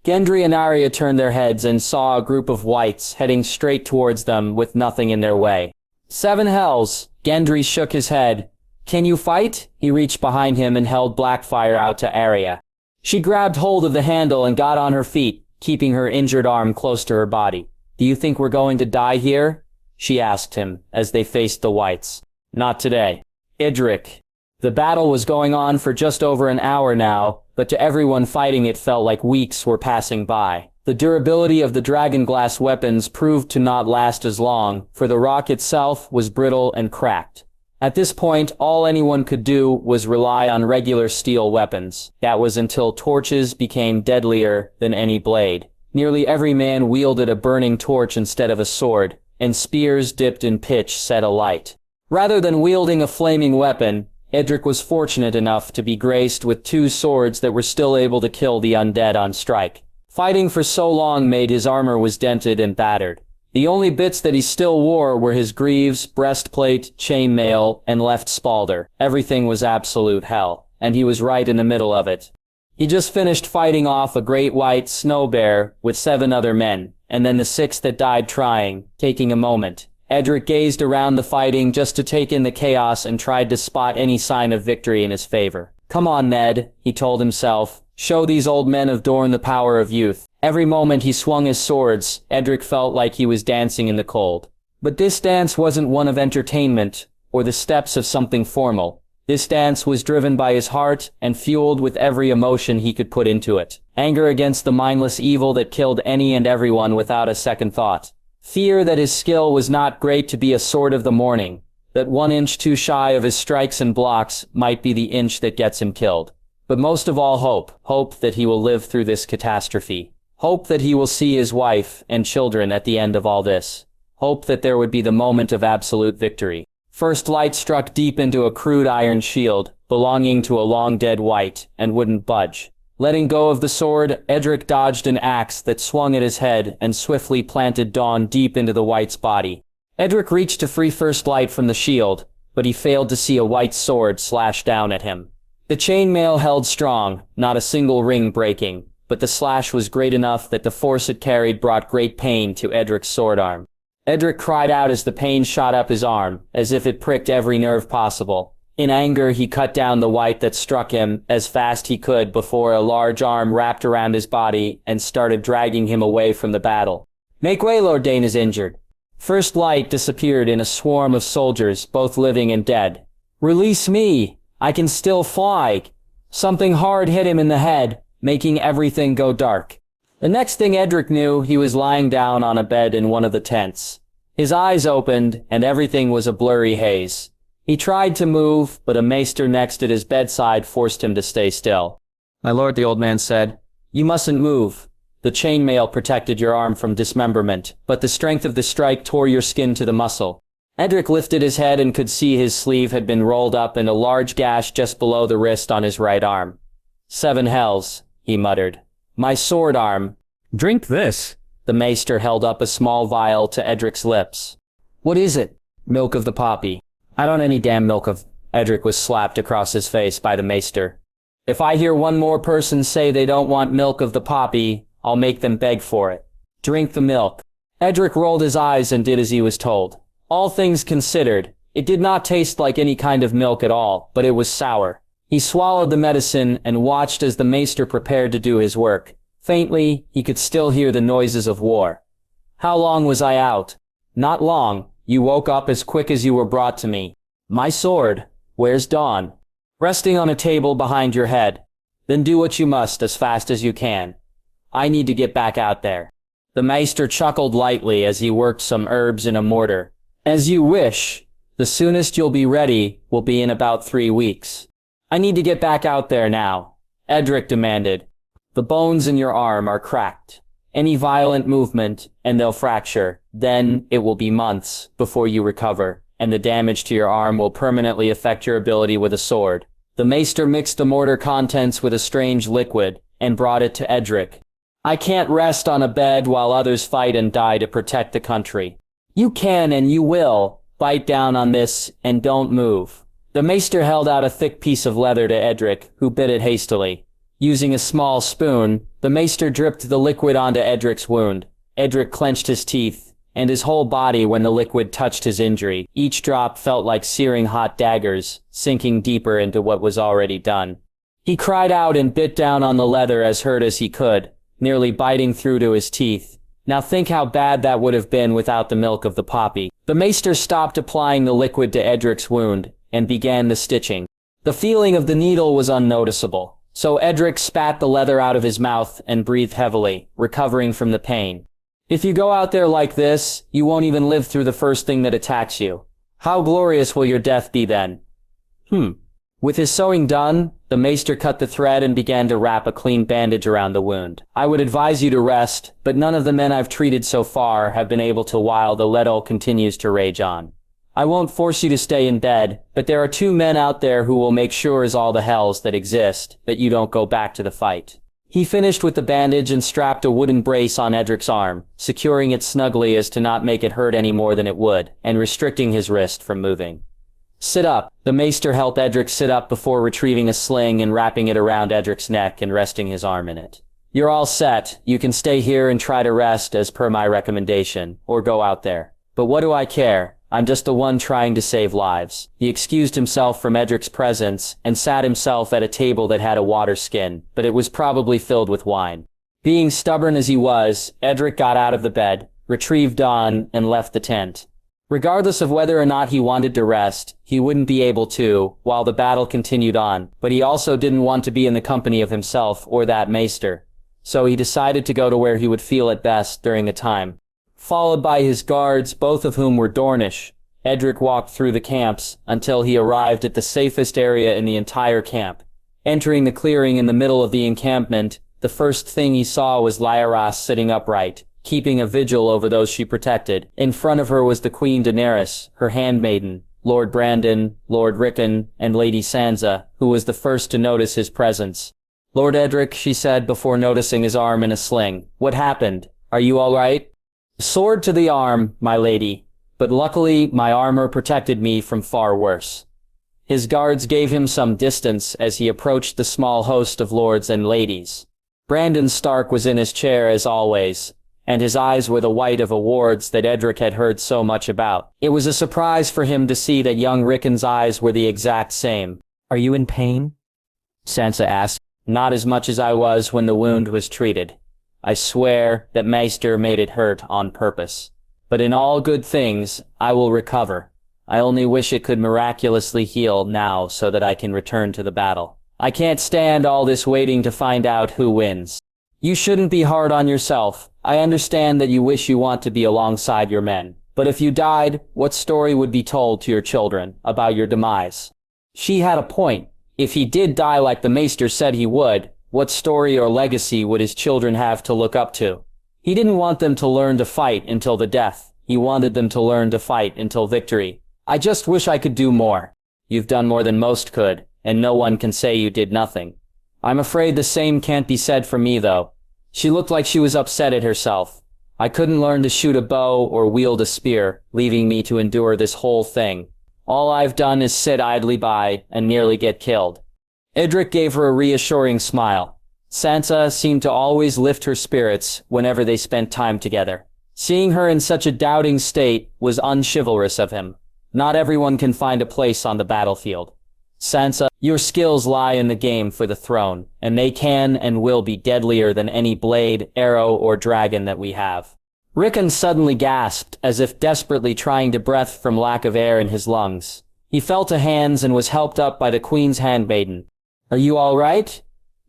Gendry and Arya turned their heads and saw a group of whites heading straight towards them with nothing in their way. "Seven hells!" Gendry shook his head. "Can you fight?" He reached behind him and held Blackfire out to Arya. She grabbed hold of the handle and got on her feet, keeping her injured arm close to her body. "Do you think we're going to die here?" she asked him as they faced the whites. "Not today." Idrik. The battle was going on for just over an hour now, but to everyone fighting it felt like weeks were passing by. The durability of the dragonglass weapons proved to not last as long, for the rock itself was brittle and cracked. At this point, all anyone could do was rely on regular steel weapons. That was until torches became deadlier than any blade. Nearly every man wielded a burning torch instead of a sword, and spears dipped in pitch set alight. Rather than wielding a flaming weapon, Idrik was fortunate enough to be graced with two swords that were still able to kill the undead on strike. Fighting for so long made his armor was dented and battered. The only bits that he still wore were his greaves, breastplate, chainmail, and left spalder. Everything was absolute hell, and he was right in the middle of it. He just finished fighting off a great white snow bear with 7 other men, and then the 6th that died trying, taking a moment. Edric gazed around the fighting just to take in the chaos and tried to spot any sign of victory in his favor. "Come on, Ned," he told himself. "Show these old men of Dorne the power of youth." Every moment he swung his swords, Edric felt like he was dancing in the cold. But this dance wasn't one of entertainment, or the steps of something formal. This dance was driven by his heart and fueled with every emotion he could put into it. Anger against the mindless evil that killed any and everyone without a second thought. Fear that his skill was not great to be a sword of the morning, That 1 inch too shy of his strikes and blocks might be the inch that gets him killed. But most of all hope that he will live through this catastrophe. Hope that he will see his wife and children at the end of all this. Hope that there would be the moment of absolute victory. First light struck deep into a crude iron shield, belonging to a long-dead wight, and wouldn't budge. Letting go of the sword, Edric dodged an axe that swung at his head and swiftly planted Dawn deep into the wight's body. Edric reached to free first light from the shield, but he failed to see a white sword slash down at him. The chainmail held strong, not a single ring breaking, but the slash was great enough that the force it carried brought great pain to Edric's sword arm. Edric cried out as the pain shot up his arm, as if it pricked every nerve possible. In anger, he cut down the wight that struck him as fast he could before a large arm wrapped around his body and started dragging him away from the battle. "Make way, Lord Dane is injured." First light disappeared in a swarm of soldiers, both living and dead. "Release me! I can still fly!" Something hard hit him in the head, making everything go dark. The next thing Edric knew, he was lying down on a bed in one of the tents. His eyes opened, and everything was a blurry haze. He tried to move, but a maester next at his bedside forced him to stay still. "My lord," the old man said, "you mustn't move. The chainmail protected your arm from dismemberment, but the strength of the strike tore your skin to the muscle." Edric lifted his head and could see his sleeve had been rolled up in a large gash just below the wrist on his right arm. "Seven hells," he muttered. "My sword arm." "Drink this." The maester held up a small vial to Edric's lips. "What is it?" "Milk of the poppy." "I don't any damn milk of—" Edric was slapped across his face by the maester. "If I hear one more person say they don't want milk of the poppy, I'll make them beg for it. Drink the milk." Edric rolled his eyes and did as he was told. All things considered, it did not taste like any kind of milk at all, but it was sour. He swallowed the medicine and watched as the maester prepared to do his work. Faintly, he could still hear the noises of war. "How long was I out?" "Not long. You woke up as quick as you were brought to me." "My sword. Where's Dawn?" "Resting on a table behind your head." "Then do what you must as fast as you can. I need to get back out there." The maester chuckled lightly as he worked some herbs in a mortar. "As you wish. The soonest you'll be ready will be in about 3 weeks. I need to get back out there now," Edric demanded. "The bones in your arm are cracked. Any violent movement, and they'll fracture. Then, it will be months before you recover, and the damage to your arm will permanently affect your ability with a sword." The maester mixed the mortar contents with a strange liquid, and brought it to Edric. "I can't rest on a bed while others fight and die to protect the country." "You can and you will. Bite down on this, and don't move." The maester held out a thick piece of leather to Edric, who bit it hastily. Using a small spoon, the maester dripped the liquid onto Edric's wound. Edric clenched his teeth, and his whole body when the liquid touched his injury. Each drop felt like searing hot daggers, sinking deeper into what was already done. He cried out and bit down on the leather as hard as he could, nearly biting through to his teeth. Now think how bad that would have been without the milk of the poppy. The maester stopped applying the liquid to Edric's wound, and began the stitching. The feeling of the needle was unnoticeable, so Edric spat the leather out of his mouth and breathed heavily, recovering from the pain. "If you go out there like this, you won't even live through the first thing that attacks you. How glorious will your death be then?" With his sewing done, the maester cut the thread and began to wrap a clean bandage around the wound. "I would advise you to rest, but none of the men I've treated so far have been able to while the Leto continues to rage on. I won't force you to stay in bed, but there are 2 men out there who will make sure as all the hells that exist that you don't go back to the fight." He finished with the bandage and strapped a wooden brace on Edric's arm, securing it snugly as to not make it hurt any more than it would, and restricting his wrist from moving. "Sit up." The maester helped Edric sit up before retrieving a sling and wrapping it around Edric's neck and resting his arm in it. "You're all set. You can stay here and try to rest as per my recommendation, or go out there. But what do I care? I'm just the one trying to save lives." He excused himself from Edric's presence and sat himself at a table that had a water skin, but it was probably filled with wine. Being stubborn as he was, Edric got out of the bed, retrieved Dawn, and left the tent. Regardless of whether or not he wanted to rest, he wouldn't be able to, while the battle continued on, but he also didn't want to be in the company of himself or that maester. So he decided to go to where he would feel at best during the time. Followed by his guards, both of whom were Dornish, Edric walked through the camps until he arrived at the safest area in the entire camp. Entering the clearing in the middle of the encampment, the first thing he saw was Lyras sitting upright, keeping a vigil over those she protected. In front of her was the Queen Daenerys, her handmaiden, Lord Brandon, Lord Rickon, and Lady Sansa, who was the first to notice his presence. "Lord Edric," she said before noticing his arm in a sling. "What happened? Are you all right?" "Sword to the arm, my lady, but luckily my armor protected me from far worse." His guards gave him some distance as he approached the small host of lords and ladies. Brandon Stark was in his chair as always, and his eyes were the white of awards that Edric had heard so much about. It was a surprise for him to see that young Rickon's eyes were the exact same. "Are you in pain?" Sansa asked. "Not as much as I was when the wound was treated. I swear that Maester made it hurt on purpose. But in all good things, I will recover. I only wish it could miraculously heal now so that I can return to the battle. I can't stand all this waiting to find out who wins." "You shouldn't be hard on yourself. I understand that you wish you want to be alongside your men. But if you died, what story would be told to your children about your demise?" She had a point. If he did die like the Maester said he would, what story or legacy would his children have to look up to? He didn't want them to learn to fight until the death. He wanted them to learn to fight until victory. "I just wish I could do more." "You've done more than most could, and no one can say you did nothing." "I'm afraid the same can't be said for me, though." She looked like she was upset at herself. "I couldn't learn to shoot a bow or wield a spear, leaving me to endure this whole thing. All I've done is sit idly by and nearly get killed." Edric gave her a reassuring smile. Sansa seemed to always lift her spirits whenever they spent time together. Seeing her in such a doubting state was unchivalrous of him. Not everyone can find a place on the battlefield. "Sansa, your skills lie in the game for the throne, and they can and will be deadlier than any blade, arrow, or dragon that we have." Rickon suddenly gasped, as if desperately trying to breathe from lack of air in his lungs. He fell to hands and was helped up by the Queen's handmaiden. "Are you all right?"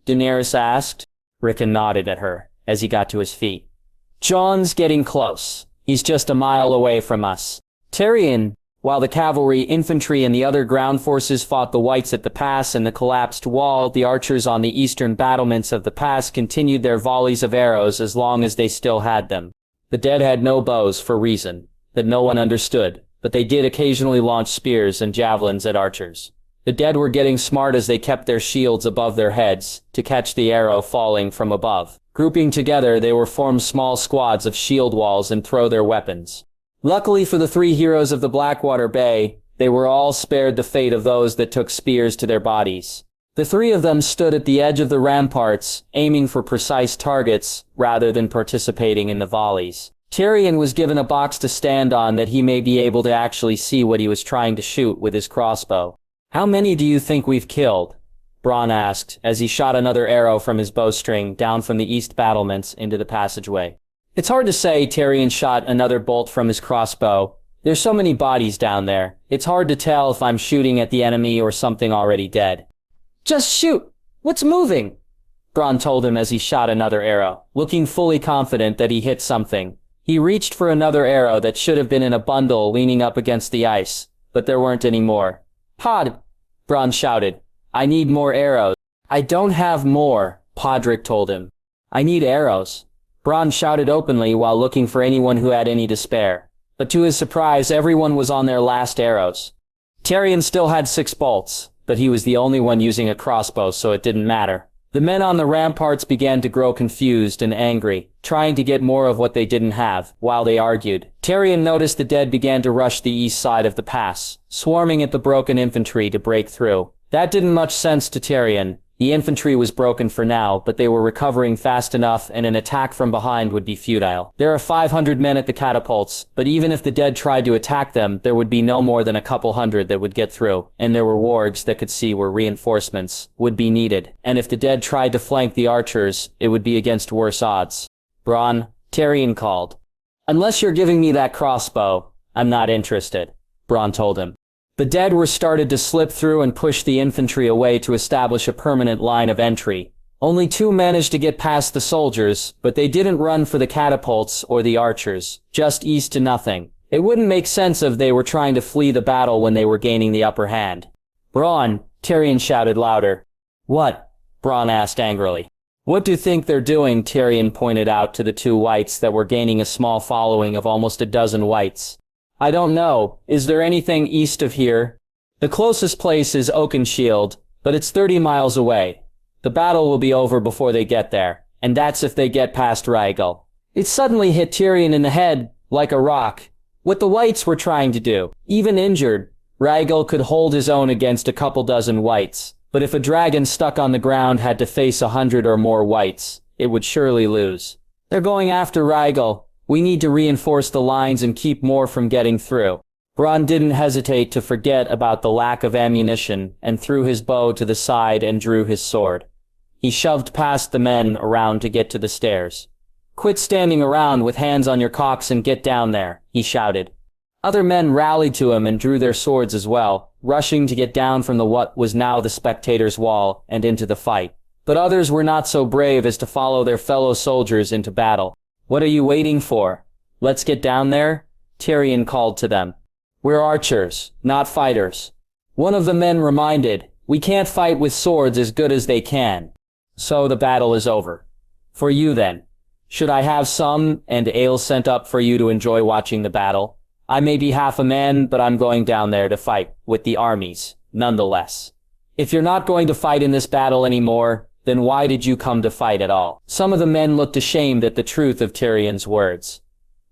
Daenerys asked. Rickon nodded at her as he got to his feet. "Jon's getting close. He's just a mile away from us." Tyrion, while the cavalry, infantry, and the other ground forces fought the Whites at the pass and the collapsed wall, the archers on the eastern battlements of the pass continued their volleys of arrows as long as they still had them. The dead had no bows for reason that no one understood, but they did occasionally launch spears and javelins at archers. The dead were getting smart as they kept their shields above their heads to catch the arrow falling from above. Grouping together, they were formed small squads of shield walls and throw their weapons. Luckily for the three heroes of the Blackwater Bay, they were all spared the fate of those that took spears to their bodies. The three of them stood at the edge of the ramparts, aiming for precise targets rather than participating in the volleys. Tyrion was given a box to stand on that he may be able to actually see what he was trying to shoot with his crossbow. "How many do you think we've killed?" Bronn asked as he shot another arrow from his bowstring down from the east battlements into the passageway. "It's hard to say." Tyrion shot another bolt from his crossbow. "There's so many bodies down there. It's hard to tell if I'm shooting at the enemy or something already dead." "Just shoot! What's moving?" Bronn told him as he shot another arrow, looking fully confident that he hit something. He reached for another arrow that should have been in a bundle leaning up against the ice, but there weren't any more. "Pod!" Bronn shouted. "I need more arrows." "I don't have more," Podrick told him. "I need arrows." Bronn shouted openly while looking for anyone who had any to spare. But to his surprise, everyone was on their last arrows. Tyrion still had 6 bolts, but he was the only one using a crossbow, so it didn't matter. The men on the ramparts began to grow confused and angry, trying to get more of what they didn't have, while they argued. Tyrion noticed the dead began to rush the east side of the pass, swarming at the broken infantry to break through. That didn't much sense to Tyrion. The infantry was broken for now, but they were recovering fast enough and an attack from behind would be futile. There are 500 men at the catapults, but even if the dead tried to attack them, there would be no more than a couple hundred that would get through, and there were wargs that could see where reinforcements would be needed. And if the dead tried to flank the archers, it would be against worse odds. "Bronn," Tyrion called. "Unless you're giving me that crossbow, I'm not interested," Bronn told him. The dead were started to slip through and push the infantry away to establish a permanent line of entry. Only 2 managed to get past the soldiers, but they didn't run for the catapults or the archers, just east to nothing. It wouldn't make sense if they were trying to flee the battle when they were gaining the upper hand. "Bronn!" Tyrion shouted louder. "What?" Bronn asked angrily. "What do you think they're doing?" Tyrion pointed out to the two whites that were gaining a small following of almost a dozen whites. "I don't know. Is there anything east of here?" "The closest place is Oakenshield, but it's 30 miles away. The battle will be over before they get there, and that's if they get past Rhaegal." It suddenly hit Tyrion in the head, like a rock. What the whites were trying to do. Even injured, Rhaegal could hold his own against a couple dozen whites, but if a dragon stuck on the ground had to face 100 or more whites, it would surely lose. "They're going after Rhaegal. We need to reinforce the lines and keep more from getting through." Bronn didn't hesitate to forget about the lack of ammunition and threw his bow to the side and drew his sword. He shoved past the men around to get to the stairs. "Quit standing around with hands on your cocks and get down there," he shouted. Other men rallied to him and drew their swords as well, rushing to get down from what was now the spectators' wall and into the fight. But others were not so brave as to follow their fellow soldiers into battle. "What are you waiting for? Let's get down there," Tyrion called to them. "We're archers, not fighters." One of the men reminded, "We can't fight with swords as good as they can." "So the battle is over. For you then. Should I have some and ale sent up for you to enjoy watching the battle? I may be half a man, but I'm going down there to fight with the armies, nonetheless. If you're not going to fight in this battle anymore, then why did you come to fight at all?" Some of the men looked ashamed at the truth of Tyrion's words.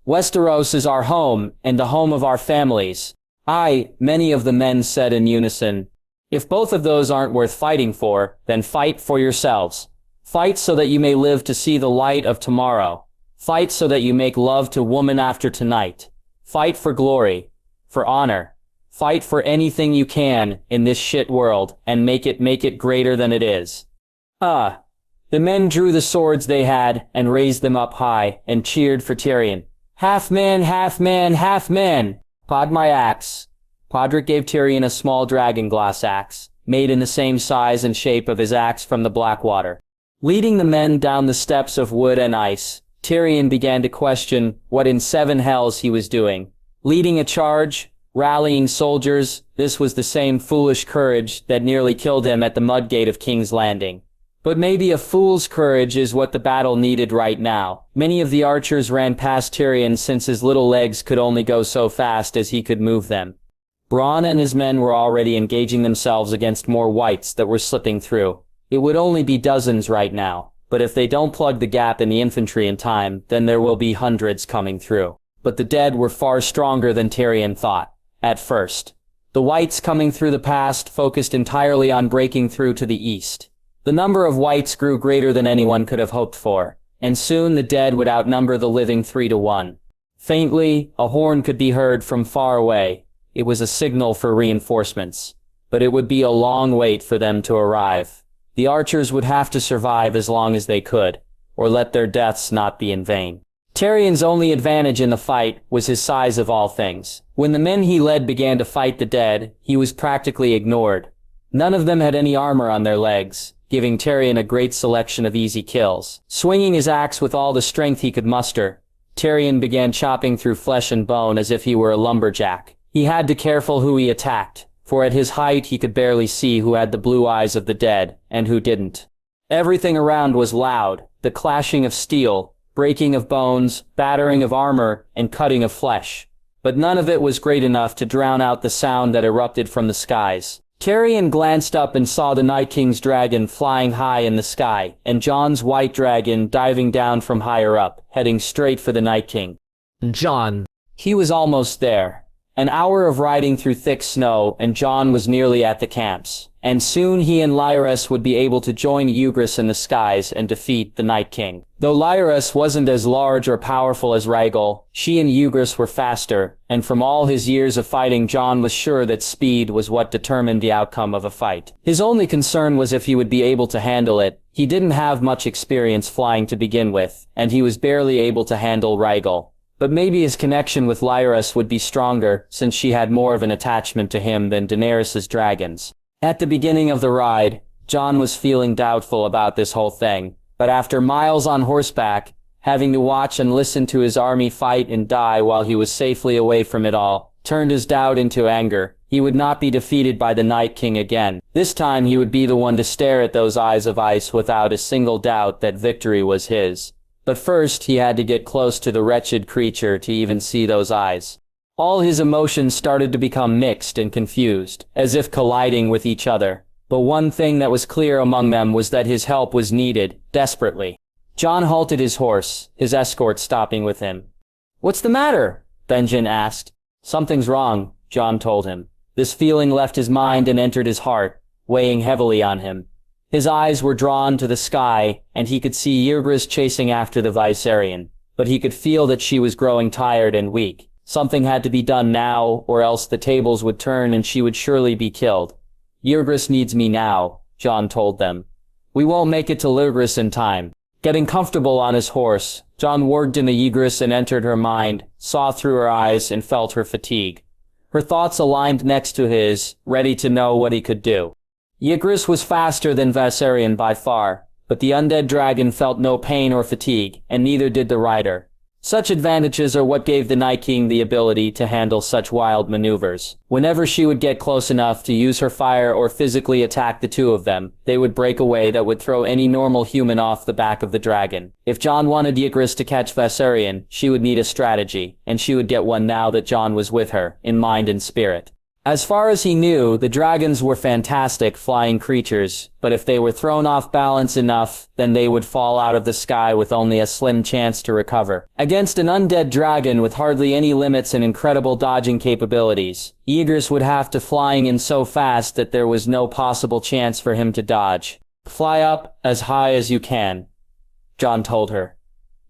"Westeros is our home, and the home of our families." "Aye," many of the men said in unison. "If both of those aren't worth fighting for, then fight for yourselves. Fight so that you may live to see the light of tomorrow. Fight so that you make love to woman after tonight. Fight for glory, for honor. Fight for anything you can in this shit world, and make it greater than it is." The men drew the swords they had and raised them up high and cheered for Tyrion. "Half man, half man, half man! Pod my axe." Podrick gave Tyrion a small dragon glass axe, made in the same size and shape of his axe from the Blackwater. Leading the men down the steps of wood and ice, Tyrion began to question what in seven hells he was doing. Leading a charge, rallying soldiers, this was the same foolish courage that nearly killed him at the Mudgate of King's Landing. But maybe a fool's courage is what the battle needed right now. Many of the archers ran past Tyrion since his little legs could only go so fast as he could move them. Bronn and his men were already engaging themselves against more whites that were slipping through. It would only be dozens right now, but if they don't plug the gap in the infantry in time, then there will be hundreds coming through. But the dead were far stronger than Tyrion thought, at first. The whites coming through the pass focused entirely on breaking through to the east. The number of whites grew greater than anyone could have hoped for, and soon the dead would outnumber the living 3-1. Faintly, a horn could be heard from far away. It was a signal for reinforcements, but it would be a long wait for them to arrive. The archers would have to survive as long as they could, or let their deaths not be in vain. Tyrion's only advantage in the fight was his size of all things. When the men he led began to fight the dead, he was practically ignored. None of them had any armor on their legs, giving Tyrion a great selection of easy kills. Swinging his axe with all the strength he could muster, Tyrion began chopping through flesh and bone as if he were a lumberjack. He had to be careful who he attacked, for at his height he could barely see who had the blue eyes of the dead, and who didn't. Everything around was loud, the clashing of steel, breaking of bones, battering of armor, and cutting of flesh. But none of it was great enough to drown out the sound that erupted from the skies. Tyrion glanced up and saw the Night King's dragon flying high in the sky, and Jon's white dragon diving down from higher up, heading straight for the Night King. Jon. He was almost there. An hour of riding through thick snow, and Jon was nearly at the camps. And soon he and Lyris would be able to join Ygritte in the skies and defeat the Night King. Though Lyris wasn't as large or powerful as Rhaegal, she and Ygritte were faster, and from all his years of fighting Jon was sure that speed was what determined the outcome of a fight. His only concern was if he would be able to handle it. He didn't have much experience flying to begin with, and he was barely able to handle Rhaegal. But maybe his connection with Lyris would be stronger, since she had more of an attachment to him than Daenerys' dragons. At the beginning of the ride, Jon was feeling doubtful about this whole thing, but after miles on horseback, having to watch and listen to his army fight and die while he was safely away from it all, turned his doubt into anger. He would not be defeated by the Night King again. This time he would be the one to stare at those eyes of ice without a single doubt that victory was his. But first he had to get close to the wretched creature to even see those eyes. All his emotions started to become mixed and confused, as if colliding with each other. But one thing that was clear among them was that his help was needed, desperately. Jon halted his horse, his escort stopping with him. "What's the matter?" Benjen asked. "Something's wrong," Jon told him. This feeling left his mind and entered his heart, weighing heavily on him. His eyes were drawn to the sky, and he could see Ygritte chasing after the Viserion. But he could feel that she was growing tired and weak. Something had to be done now, or else the tables would turn and she would surely be killed. "Ygritte needs me now," Jon told them. "We won't make it to Ygritte in time." Getting comfortable on his horse, Jon warged into Ygritte and entered her mind, saw through her eyes, and felt her fatigue. Her thoughts aligned next to his, ready to know what he could do. Ygritte was faster than Viserion by far, but the undead dragon felt no pain or fatigue, and neither did the rider. Such advantages are what gave the Night King the ability to handle such wild maneuvers. Whenever she would get close enough to use her fire or physically attack the two of them, they would break away that would throw any normal human off the back of the dragon. If Jon wanted Ygritte to catch Viserion, she would need a strategy, and she would get one now that Jon was with her, in mind and spirit. As far as he knew, the dragons were fantastic flying creatures, but if they were thrown off balance enough, then they would fall out of the sky with only a slim chance to recover. Against an undead dragon with hardly any limits and incredible dodging capabilities, Ygritte would have to flying in so fast that there was no possible chance for him to dodge. "Fly up as high as you can," Jon told her.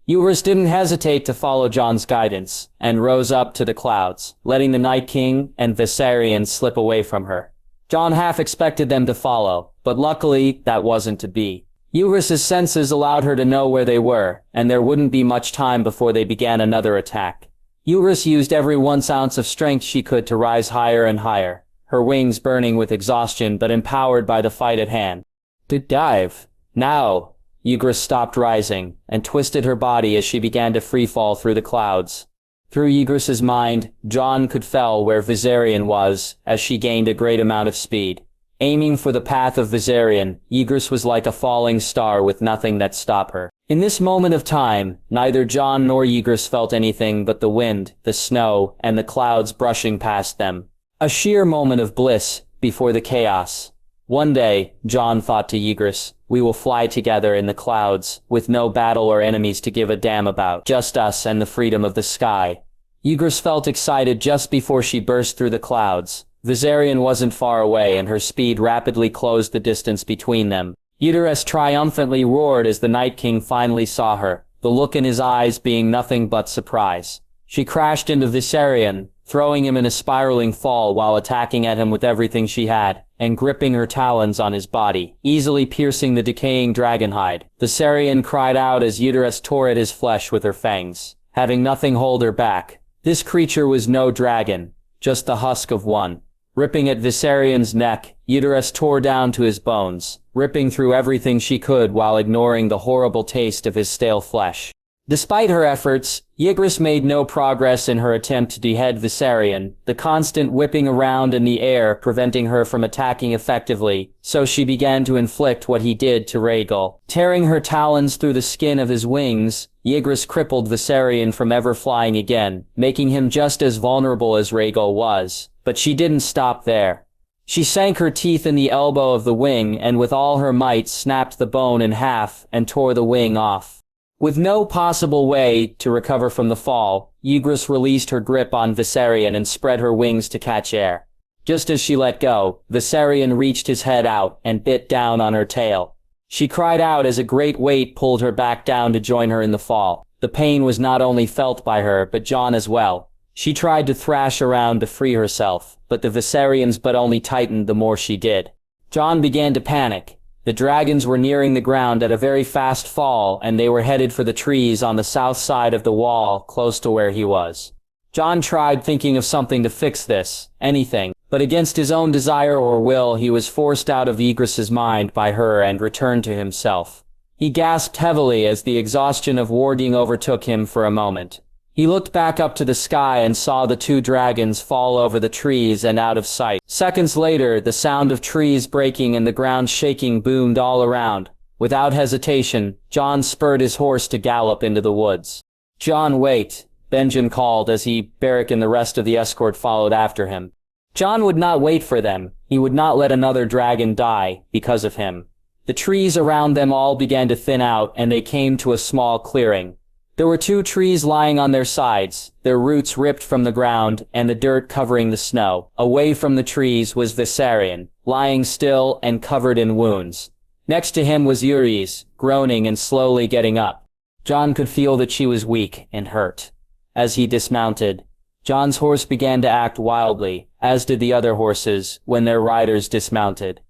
Ygritte didn't hesitate to follow Jon's guidance, and rose up to the clouds, letting the Night King and Viserion slip away from her. Jon half expected them to follow, but luckily that wasn't to be. Ygritte's senses allowed her to know where they were, and there wouldn't be much time before they began another attack. Ygritte used every 1 ounce of strength she could to rise higher and higher, her wings burning with exhaustion but empowered by the fight at hand. "To dive. Now!" Ygritte stopped rising, and twisted her body as she began to freefall through the clouds. Through Ygritte's mind, Jon could feel where Viserion was, as she gained a great amount of speed. Aiming for the path of Viserion, Ygritte was like a falling star with nothing that stopped her. In this moment of time, neither Jon nor Ygritte felt anything but the wind, the snow, and the clouds brushing past them. A sheer moment of bliss, before the chaos. One day, Jon thought to Ygritte, "We will fly together in the clouds, with no battle or enemies to give a damn about, just us and the freedom of the sky." Ygritte felt excited just before she burst through the clouds. Viserion wasn't far away, and her speed rapidly closed the distance between them. Ygritte triumphantly roared as the Night King finally saw her, the look in his eyes being nothing but surprise. She crashed into Viserion, throwing him in a spiraling fall while attacking at him with everything she had, and gripping her talons on his body, easily piercing the decaying dragon hide. Viserion cried out as Ygritte tore at his flesh with her fangs, having nothing hold her back. This creature was no dragon, just the husk of one. Ripping at Viserion's neck, Ygritte tore down to his bones, ripping through everything she could while ignoring the horrible taste of his stale flesh. Despite her efforts, Ygritte made no progress in her attempt to dehead Viserion, the constant whipping around in the air preventing her from attacking effectively, so she began to inflict what he did to Rhaegal. Tearing her talons through the skin of his wings, Ygritte crippled Viserion from ever flying again, making him just as vulnerable as Rhaegal was. But she didn't stop there. She sank her teeth in the elbow of the wing and with all her might snapped the bone in half and tore the wing off. With no possible way to recover from the fall, Ygritte released her grip on Viserion and spread her wings to catch air. Just as she let go, Viserion reached his head out and bit down on her tail. She cried out as a great weight pulled her back down to join her in the fall. The pain was not only felt by her, but Jon as well. She tried to thrash around to free herself, but the Viserion's butt only tightened the more she did. Jon began to panic. The dragons were nearing the ground at a very fast fall, and they were headed for the trees on the south side of the wall, close to where he was. Jon tried thinking of something to fix this, anything, but against his own desire or will he was forced out of Ygritte's mind by her and returned to himself. He gasped heavily as the exhaustion of warding overtook him for a moment. He looked back up to the sky and saw the two dragons fall over the trees and out of sight. Seconds later, the sound of trees breaking and the ground shaking boomed all around. Without hesitation, Jon spurred his horse to gallop into the woods. "Jon, wait," Benjen called as Beric and the rest of the escort followed after him. Jon would not wait for them. He would not let another dragon die because of him. The trees around them all began to thin out, and they came to a small clearing. There were two trees lying on their sides, their roots ripped from the ground and the dirt covering the snow. Away from the trees was Viserion, lying still and covered in wounds. Next to him was Urise, groaning and slowly getting up. Jon could feel that she was weak and hurt. As he dismounted, Jon's horse began to act wildly, as did the other horses when their riders dismounted.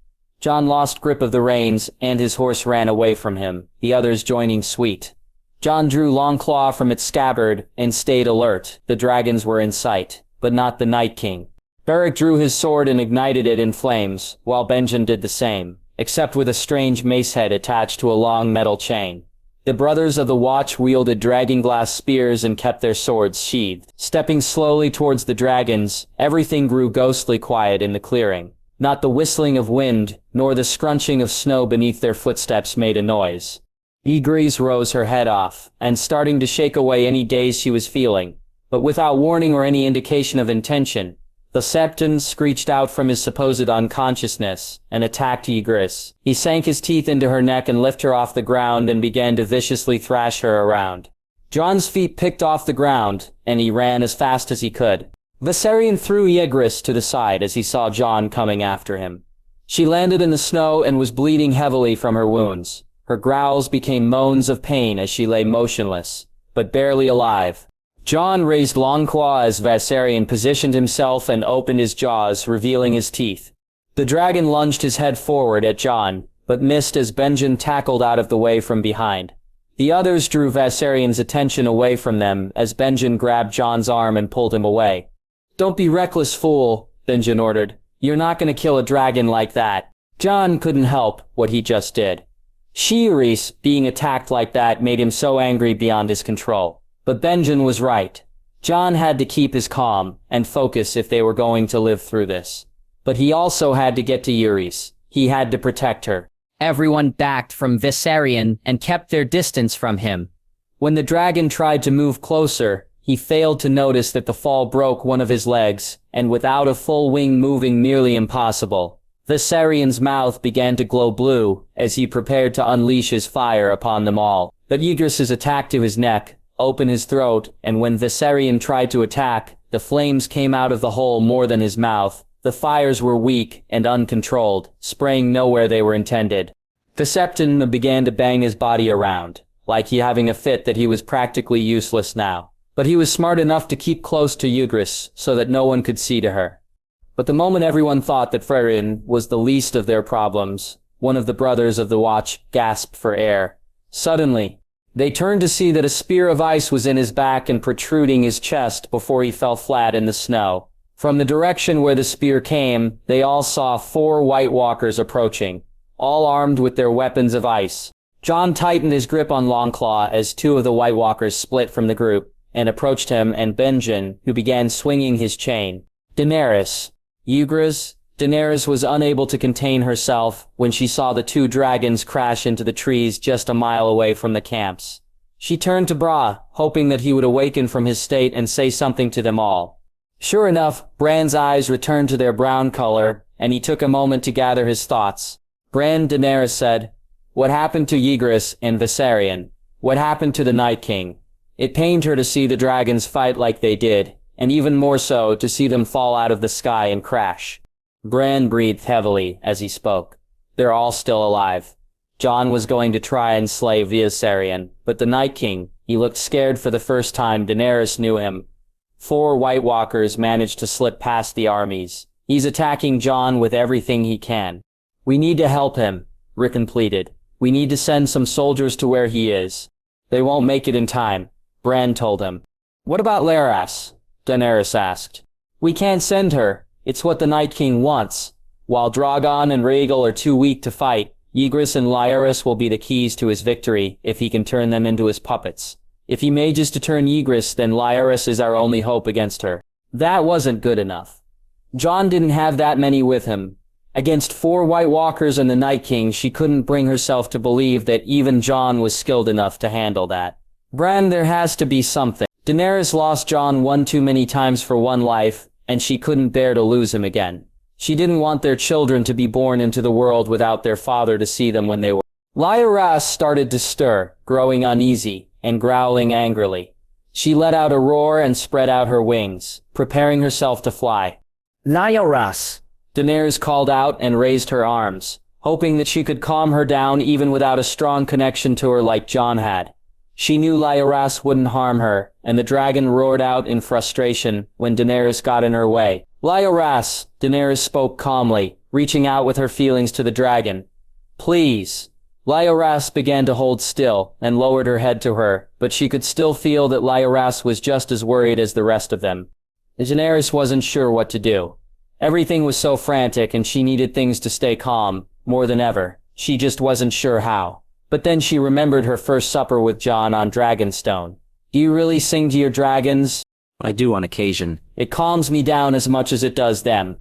Jon lost grip of the reins, and his horse ran away from him, the others joining suit. Jon drew Longclaw from its scabbard and stayed alert. The dragons were in sight, but not the Night King. Beric drew his sword and ignited it in flames, while Benjen did the same, except with a strange mace head attached to a long metal chain. The brothers of the Watch wielded dragonglass spears and kept their swords sheathed. Stepping slowly towards the dragons, everything grew ghostly quiet in the clearing. Not the whistling of wind, nor the scrunching of snow beneath their footsteps made a noise. Ygritte rose her head off, and starting to shake away any daze she was feeling, but without warning or any indication of intention, the Septon screeched out from his supposed unconsciousness and attacked Ygritte. He sank his teeth into her neck and lifted her off the ground and began to viciously thrash her around. Jon's feet picked off the ground, and he ran as fast as he could. Viserion threw Ygritte to the side as he saw Jon coming after him. She landed in the snow and was bleeding heavily from her wounds. Her growls became moans of pain as she lay motionless, but barely alive. Jon raised Longclaw as Viserion positioned himself and opened his jaws, revealing his teeth. The dragon lunged his head forward at Jon, but missed as Benjen tackled out of the way from behind. The others drew Viserion's attention away from them as Benjen grabbed Jon's arm and pulled him away. "Don't be reckless, fool," Benjen ordered. "You're not going to kill a dragon like that." Jon couldn't help what he just did. Urise being attacked like that made him so angry beyond his control. But Benjen was right. Jon had to keep his calm and focus if they were going to live through this. But he also had to get to Urise. He had to protect her. Everyone backed from Viserion and kept their distance from him. When the dragon tried to move closer, he failed to notice that the fall broke one of his legs, and without a full wing moving nearly impossible. Viserion's mouth began to glow blue as he prepared to unleash his fire upon them all. But Ygritte's attack to his neck opened his throat, and when Viserion tried to attack, the flames came out of the hole more than his mouth. The fires were weak and uncontrolled, spraying nowhere they were intended. The Septon began to bang his body around, like he having a fit that he was practically useless now. But he was smart enough to keep close to Ygritte so that no one could see to her. But the moment everyone thought that Frerin was the least of their problems, one of the brothers of the Watch gasped for air. Suddenly, they turned to see that a spear of ice was in his back and protruding his chest before he fell flat in the snow. From the direction where the spear came, they all saw 4 White Walkers approaching, all armed with their weapons of ice. Jon tightened his grip on Longclaw as 2 of the White Walkers split from the group and approached him and Benjen, who began swinging his chain. Daenerys. Daenerys was unable to contain herself when she saw the 2 dragons crash into the trees just a mile away from the camps. She turned to Bran, hoping that he would awaken from his state and say something to them all. Sure enough, Bran's eyes returned to their brown color, and he took a moment to gather his thoughts. Bran, Daenerys said, "What happened to Ygritte and Viserion? What happened to the Night King?" It pained her to see the dragons fight like they did, and even more so to see them fall out of the sky and crash. Bran breathed heavily as he spoke. "They're all still alive. Jon was going to try and slay Viserion, but the Night King, he looked scared for the first time Daenerys knew him. 4 White Walkers managed to slip past the armies. He's attacking Jon with everything he can. We need to help him," Rickon pleaded. "We need to send some soldiers to where he is." "They won't make it in time," Bran told him. "What about Larys?" Daenerys asked. "We can't send her. It's what the Night King wants. While Drogon and Rhaegal are too weak to fight, Ygritte and Lyaris will be the keys to his victory if he can turn them into his puppets. If he manages to turn Ygritte, then Lyaris is our only hope against her. That wasn't good enough. Jon didn't have that many with him. Against 4 White Walkers and the Night King, she couldn't bring herself to believe that even Jon was skilled enough to handle that. Bran, there has to be something. Daenerys lost Jon one too many times for one life, and she couldn't bear to lose him again. She didn't want their children to be born into the world without their father to see them when they were. Lyaris started to stir, growing uneasy, and growling angrily. She let out a roar and spread out her wings, preparing herself to fly. Lyaris! Daenerys called out and raised her arms, hoping that she could calm her down even without a strong connection to her like Jon had. She knew Lyaris wouldn't harm her, and the dragon roared out in frustration when Daenerys got in her way. Lyaris, Daenerys spoke calmly, reaching out with her feelings to the dragon. Please. Lyaris began to hold still and lowered her head to her, but she could still feel that Lyaris was just as worried as the rest of them. Daenerys wasn't sure what to do. Everything was so frantic and she needed things to stay calm, more than ever. She just wasn't sure how. But then she remembered her first supper with Jon on Dragonstone. Do you really sing to your dragons? I do on occasion. It calms me down as much as it does them.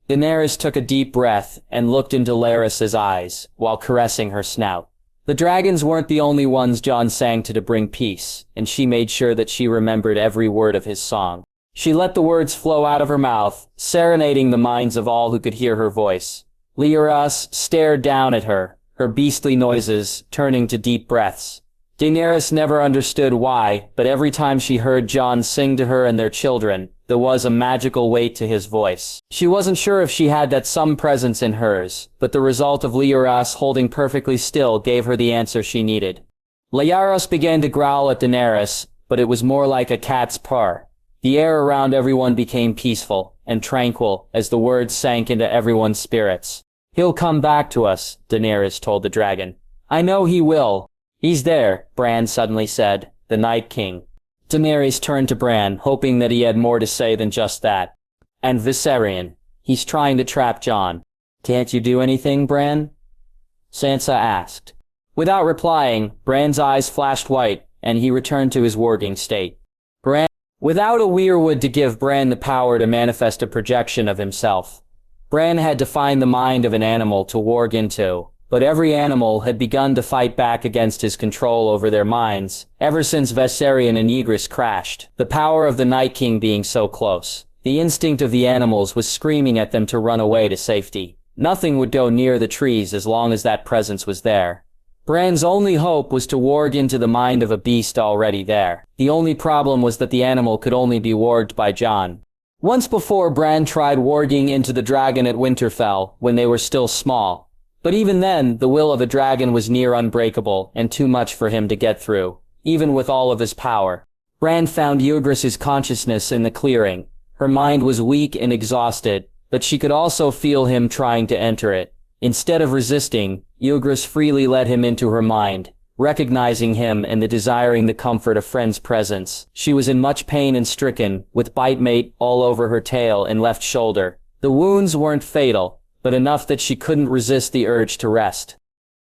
Daenerys took a deep breath and looked into Lyaris's eyes, while caressing her snout. The dragons weren't the only ones Jon sang to bring peace, and she made sure that she remembered every word of his song. She let the words flow out of her mouth, serenading the minds of all who could hear her voice. Lyaris stared down at her, her beastly noises turning to deep breaths. Daenerys never understood why, but every time she heard Jon sing to her and their children, there was a magical weight to his voice. She wasn't sure if she had that some presence in hers, but the result of Lyaris holding perfectly still gave her the answer she needed. Lyaris began to growl at Daenerys, but it was more like a cat's purr. The air around everyone became peaceful and tranquil as the words sank into everyone's spirits. He'll come back to us, Daenerys told the dragon. I know he will. He's there, Bran suddenly said, the Night King. Daenerys turned to Bran, hoping that he had more to say than just that. And Viserion. He's trying to trap Jon. Can't you do anything, Bran? Sansa asked. Without replying, Bran's eyes flashed white, and he returned to his warging state. Without a weirwood to give Bran the power to manifest a projection of himself, Bran had to find the mind of an animal to warg into, but every animal had begun to fight back against his control over their minds, ever since Viserion and Ygritte crashed, the power of the Night King being so close. The instinct of the animals was screaming at them to run away to safety. Nothing would go near the trees as long as that presence was there. Bran's only hope was to warg into the mind of a beast already there. The only problem was that the animal could only be warged by Jon. Once before, Bran tried warging into the dragon at Winterfell when they were still small. But even then, the will of a dragon was near unbreakable and too much for him to get through, even with all of his power. Bran found Ygritte's consciousness in the clearing. Her mind was weak and exhausted, but she could also feel him trying to enter it. Instead of resisting, Ygritte freely let him into her mind, recognizing him and desiring the comfort of friend's presence. She was in much pain and stricken, with bite mate all over her tail and left shoulder. The wounds weren't fatal, but enough that she couldn't resist the urge to rest.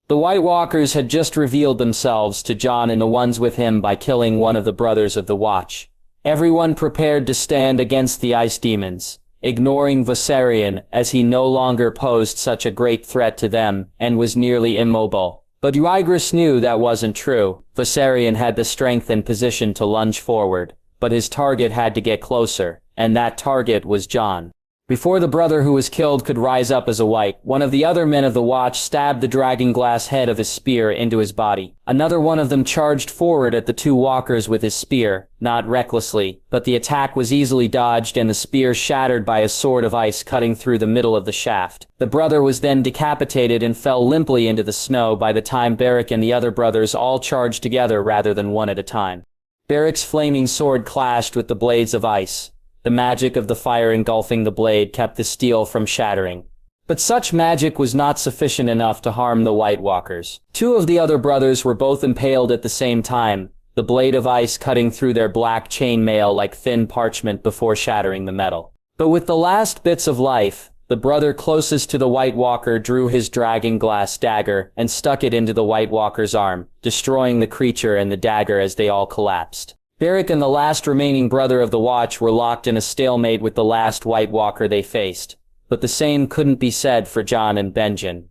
The White Walkers had just revealed themselves to Jon and the ones with him by killing one of the brothers of the Watch. Everyone prepared to stand against the ice demons, ignoring Viserion as he no longer posed such a great threat to them and was nearly immobile. But Ygritte knew that wasn't true. Viserion had the strength and position to lunge forward, but his target had to get closer, and that target was Jon. Before the brother who was killed could rise up as a white, one of the other men of the Watch stabbed the dragonglass head of his spear into his body. Another one of them charged forward at the 2 walkers with his spear, not recklessly, but the attack was easily dodged and the spear shattered by a sword of ice cutting through the middle of the shaft. The brother was then decapitated and fell limply into the snow by the time Beric and the other brothers all charged together rather than one at a time. Beric's flaming sword clashed with the blades of ice. The magic of the fire engulfing the blade kept the steel from shattering. But such magic was not sufficient enough to harm the White Walkers. 2 of the other brothers were both impaled at the same time, the blade of ice cutting through their black chain mail like thin parchment before shattering the metal. But with the last bits of life, The brother closest to the White Walker drew his dragonglass dagger and stuck it into the White Walker's arm, destroying the creature and the dagger as they all collapsed. Beric and the last remaining brother of the Watch were locked in a stalemate with the last White Walker they faced, but the same couldn't be said for Jon and Benjen.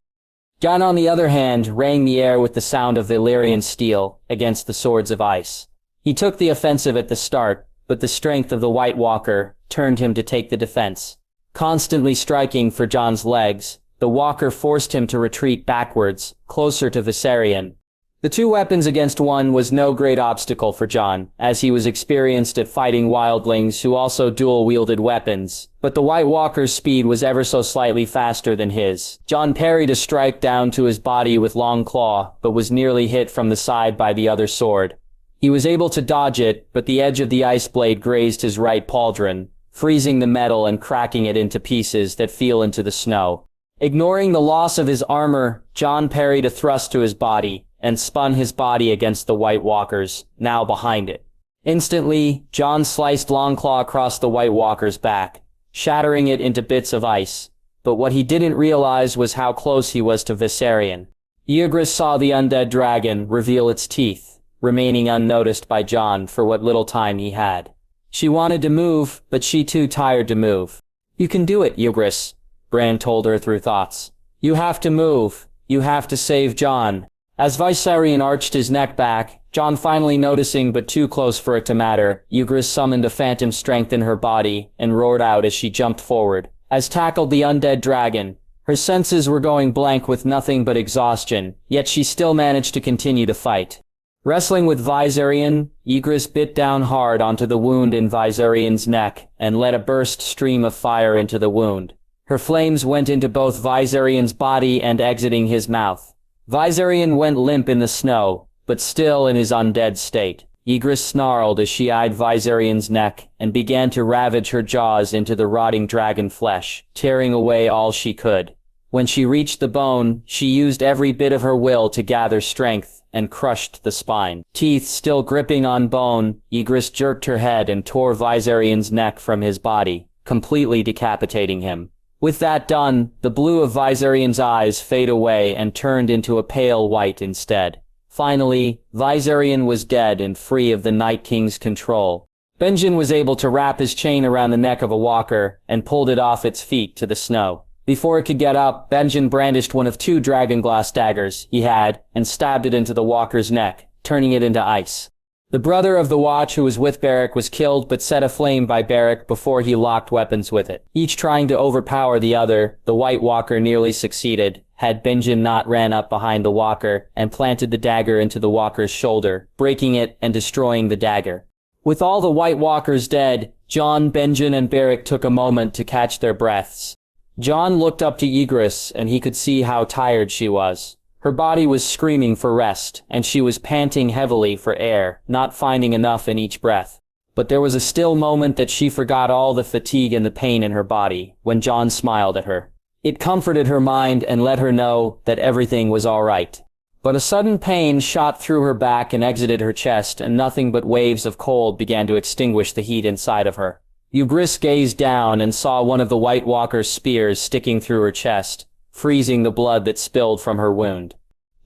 Jon, on the other hand, rang the air with the sound of Valyrian steel against the swords of ice. He took the offensive at the start, but the strength of the White Walker turned him to take the defense. Constantly striking for Jon's legs, the Walker forced him to retreat backwards, closer to Viserion. The 2 weapons against 1 was no great obstacle for Jon, as he was experienced at fighting wildlings who also dual-wielded weapons, but the White Walker's speed was ever so slightly faster than his. Jon parried a strike down to his body with Long Claw, but was nearly hit from the side by the other sword. He was able to dodge it, but the edge of the ice blade grazed his right pauldron, freezing the metal and cracking it into pieces that fell into the snow. Ignoring the loss of his armor, Jon parried a thrust to his body, and spun his body against the White Walker's, now behind it. Instantly, Jon sliced Longclaw across the White Walker's back, shattering it into bits of ice, but what he didn't realize was how close he was to Viserion. Ygritte saw the undead dragon reveal its teeth, remaining unnoticed by Jon for what little time he had. She wanted to move, but she too tired to move. "You can do it, Ygritte," Bran told her through thoughts. "You have to move. You have to save Jon." As Viserion arched his neck back, Jon finally noticing but too close for it to matter, Ygritte summoned a phantom strength in her body and roared out as she jumped forward. As tackled the undead dragon, her senses were going blank with nothing but exhaustion, yet she still managed to continue the fight. Wrestling with Viserion, Ygritte bit down hard onto the wound in Viserion's neck and let a burst stream of fire into the wound. Her flames went into both Viserion's body and exiting his mouth. Viserion went limp in the snow, but still in his undead state. Ygritte snarled as she eyed Viserion's neck and began to ravage her jaws into the rotting dragon flesh, tearing away all she could. When she reached the bone, she used every bit of her will to gather strength and crushed the spine. Teeth still gripping on bone, Ygritte jerked her head and tore Viserion's neck from his body, completely decapitating him. With that done, the blue of Viserion's eyes fade away and turned into a pale white instead. Finally, Viserion was dead and free of the Night King's control. Benjen was able to wrap his chain around the neck of a walker and pulled it off its feet to the snow. Before it could get up, Benjen brandished one of 2 dragonglass daggers he had and stabbed it into the walker's neck, turning it into ice. The brother of the Watch who was with Beric was killed but set aflame by Beric before he locked weapons with it. Each trying to overpower the other, the White Walker nearly succeeded, had Benjen not ran up behind the walker and planted the dagger into the walker's shoulder, breaking it and destroying the dagger. With all the White Walkers dead, Jon, Benjen, and Beric took a moment to catch their breaths. Jon looked up to Ygritte and he could see how tired she was. Her body was screaming for rest, and she was panting heavily for air, not finding enough in each breath. But there was a still moment that she forgot all the fatigue and the pain in her body, when Jon smiled at her. It comforted her mind and let her know that everything was all right. But a sudden pain shot through her back and exited her chest, and nothing but waves of cold began to extinguish the heat inside of her. Ygritte gazed down and saw one of the White Walker's spears sticking through her chest, freezing the blood that spilled from her wound.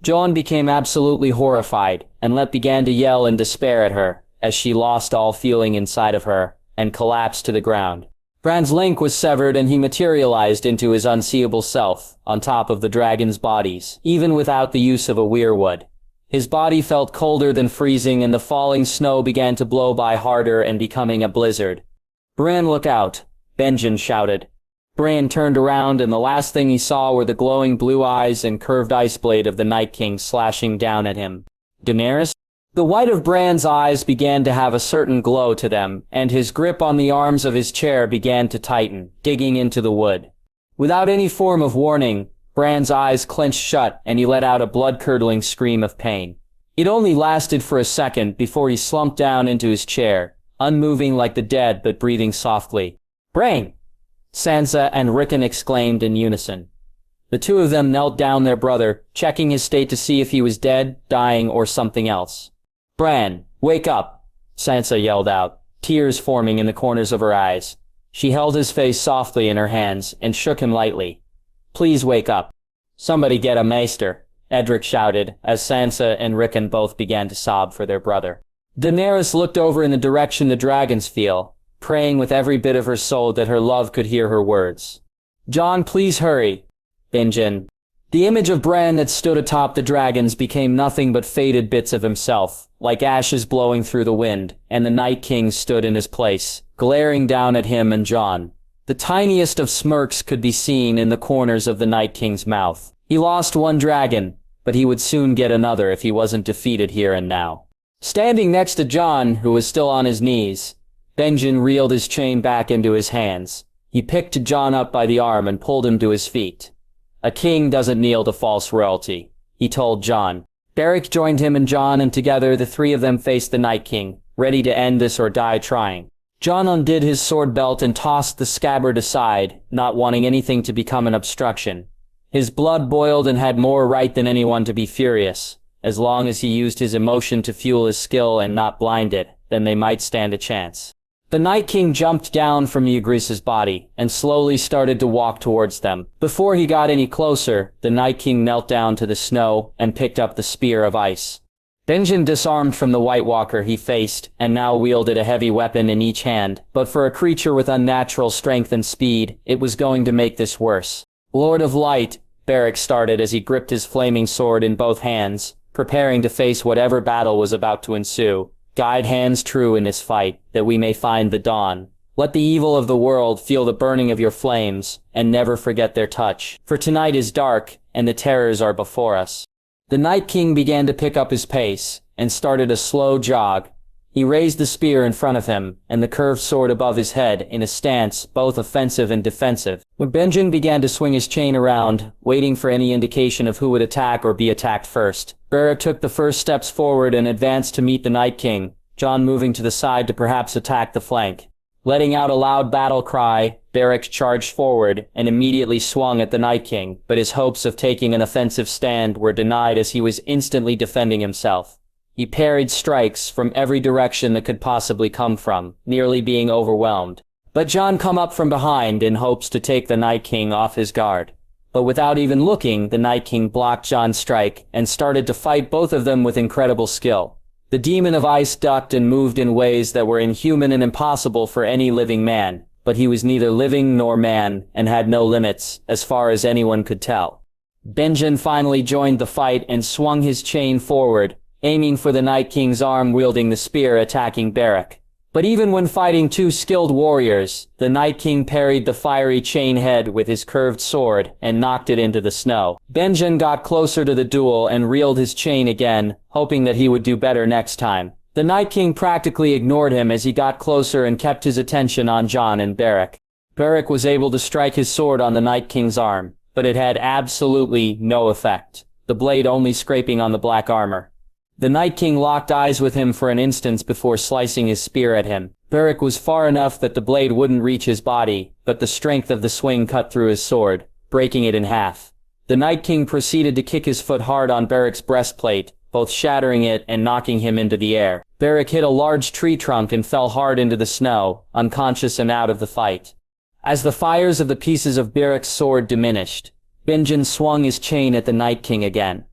Jon became absolutely horrified, and began to yell in despair at her, as she lost all feeling inside of her, and collapsed to the ground. Bran's link was severed and he materialized into his unseeable self, on top of the dragon's bodies, even without the use of a weirwood. His body felt colder than freezing and the falling snow began to blow by harder and becoming a blizzard. "Bran, look out!" Benjen shouted. Bran turned around and the last thing he saw were the glowing blue eyes and curved ice blade of the Night King slashing down at him. "Daenerys?" The white of Bran's eyes began to have a certain glow to them, and his grip on the arms of his chair began to tighten, digging into the wood. Without any form of warning, Bran's eyes clenched shut and he let out a blood-curdling scream of pain. It only lasted for a second before he slumped down into his chair, unmoving like the dead but breathing softly. "Bran!" Sansa and Rickon exclaimed in unison. The two of them knelt down their brother, checking his state to see if he was dead, dying, or something else. "Bran, wake up!" Sansa yelled out, tears forming in the corners of her eyes. She held his face softly in her hands and shook him lightly. "Please wake up. Somebody get a maester," Edric shouted, as Sansa and Rickon both began to sob for their brother. Daenerys looked over in the direction the dragons feel, praying with every bit of her soul that her love could hear her words. "Jon, please hurry." Benjen. The image of Bran that stood atop the dragons became nothing but faded bits of himself, like ashes blowing through the wind, and the Night King stood in his place, glaring down at him and Jon. The tiniest of smirks could be seen in the corners of the Night King's mouth. He lost one dragon, but he would soon get another if he wasn't defeated here and now. Standing next to Jon, who was still on his knees, Benjen reeled his chain back into his hands. He picked Jon up by the arm and pulled him to his feet. "A king doesn't kneel to false royalty," he told Jon. Beric joined him and Jon, and together the three of them faced the Night King, ready to end this or die trying. Jon undid his sword belt and tossed the scabbard aside, not wanting anything to become an obstruction. His blood boiled and had more right than anyone to be furious. As long as he used his emotion to fuel his skill and not blind it, then they might stand a chance. The Night King jumped down from Ygrisse's body and slowly started to walk towards them. Before he got any closer, the Night King knelt down to the snow and picked up the spear of ice. Benjen disarmed from the White Walker he faced, and now wielded a heavy weapon in each hand, but for a creature with unnatural strength and speed, it was going to make this worse. "Lord of Light," Beric started as he gripped his flaming sword in both hands, preparing to face whatever battle was about to ensue. "Guide hands true in this fight, that we may find the dawn. Let the evil of the world feel the burning of your flames, and never forget their touch. For tonight is dark, and the terrors are before us." The Night King began to pick up his pace, and started a slow jog. He raised the spear in front of him, and the curved sword above his head, in a stance both offensive and defensive. When Benjen began to swing his chain around, waiting for any indication of who would attack or be attacked first, Beric took the first steps forward and advanced to meet the Night King, Jon moving to the side to perhaps attack the flank. Letting out a loud battle cry, Beric charged forward and immediately swung at the Night King, but his hopes of taking an offensive stand were denied as he was instantly defending himself. He parried strikes from every direction that could possibly come from, nearly being overwhelmed. But Jon come up from behind in hopes to take the Night King off his guard. But without even looking, the Night King blocked Jon's strike and started to fight both of them with incredible skill. The Demon of Ice ducked and moved in ways that were inhuman and impossible for any living man, but he was neither living nor man and had no limits, as far as anyone could tell. Benjen finally joined the fight and swung his chain forward, aiming for the Night King's arm, wielding the spear, attacking Beric. But even when fighting two skilled warriors, the Night King parried the fiery chain head with his curved sword and knocked it into the snow. Benjen got closer to the duel and reeled his chain again, hoping that he would do better next time. The Night King practically ignored him as he got closer and kept his attention on Jon and Beric. Beric was able to strike his sword on the Night King's arm, but it had absolutely no effect, the blade only scraping on the black armor. The Night King locked eyes with him for an instant before slicing his spear at him. Beric was far enough that the blade wouldn't reach his body, but the strength of the swing cut through his sword, breaking it in half. The Night King proceeded to kick his foot hard on Beric's breastplate, both shattering it and knocking him into the air. Beric hit a large tree trunk and fell hard into the snow, unconscious and out of the fight. As the fires of the pieces of Beric's sword diminished, Benjen swung his chain at the Night King again.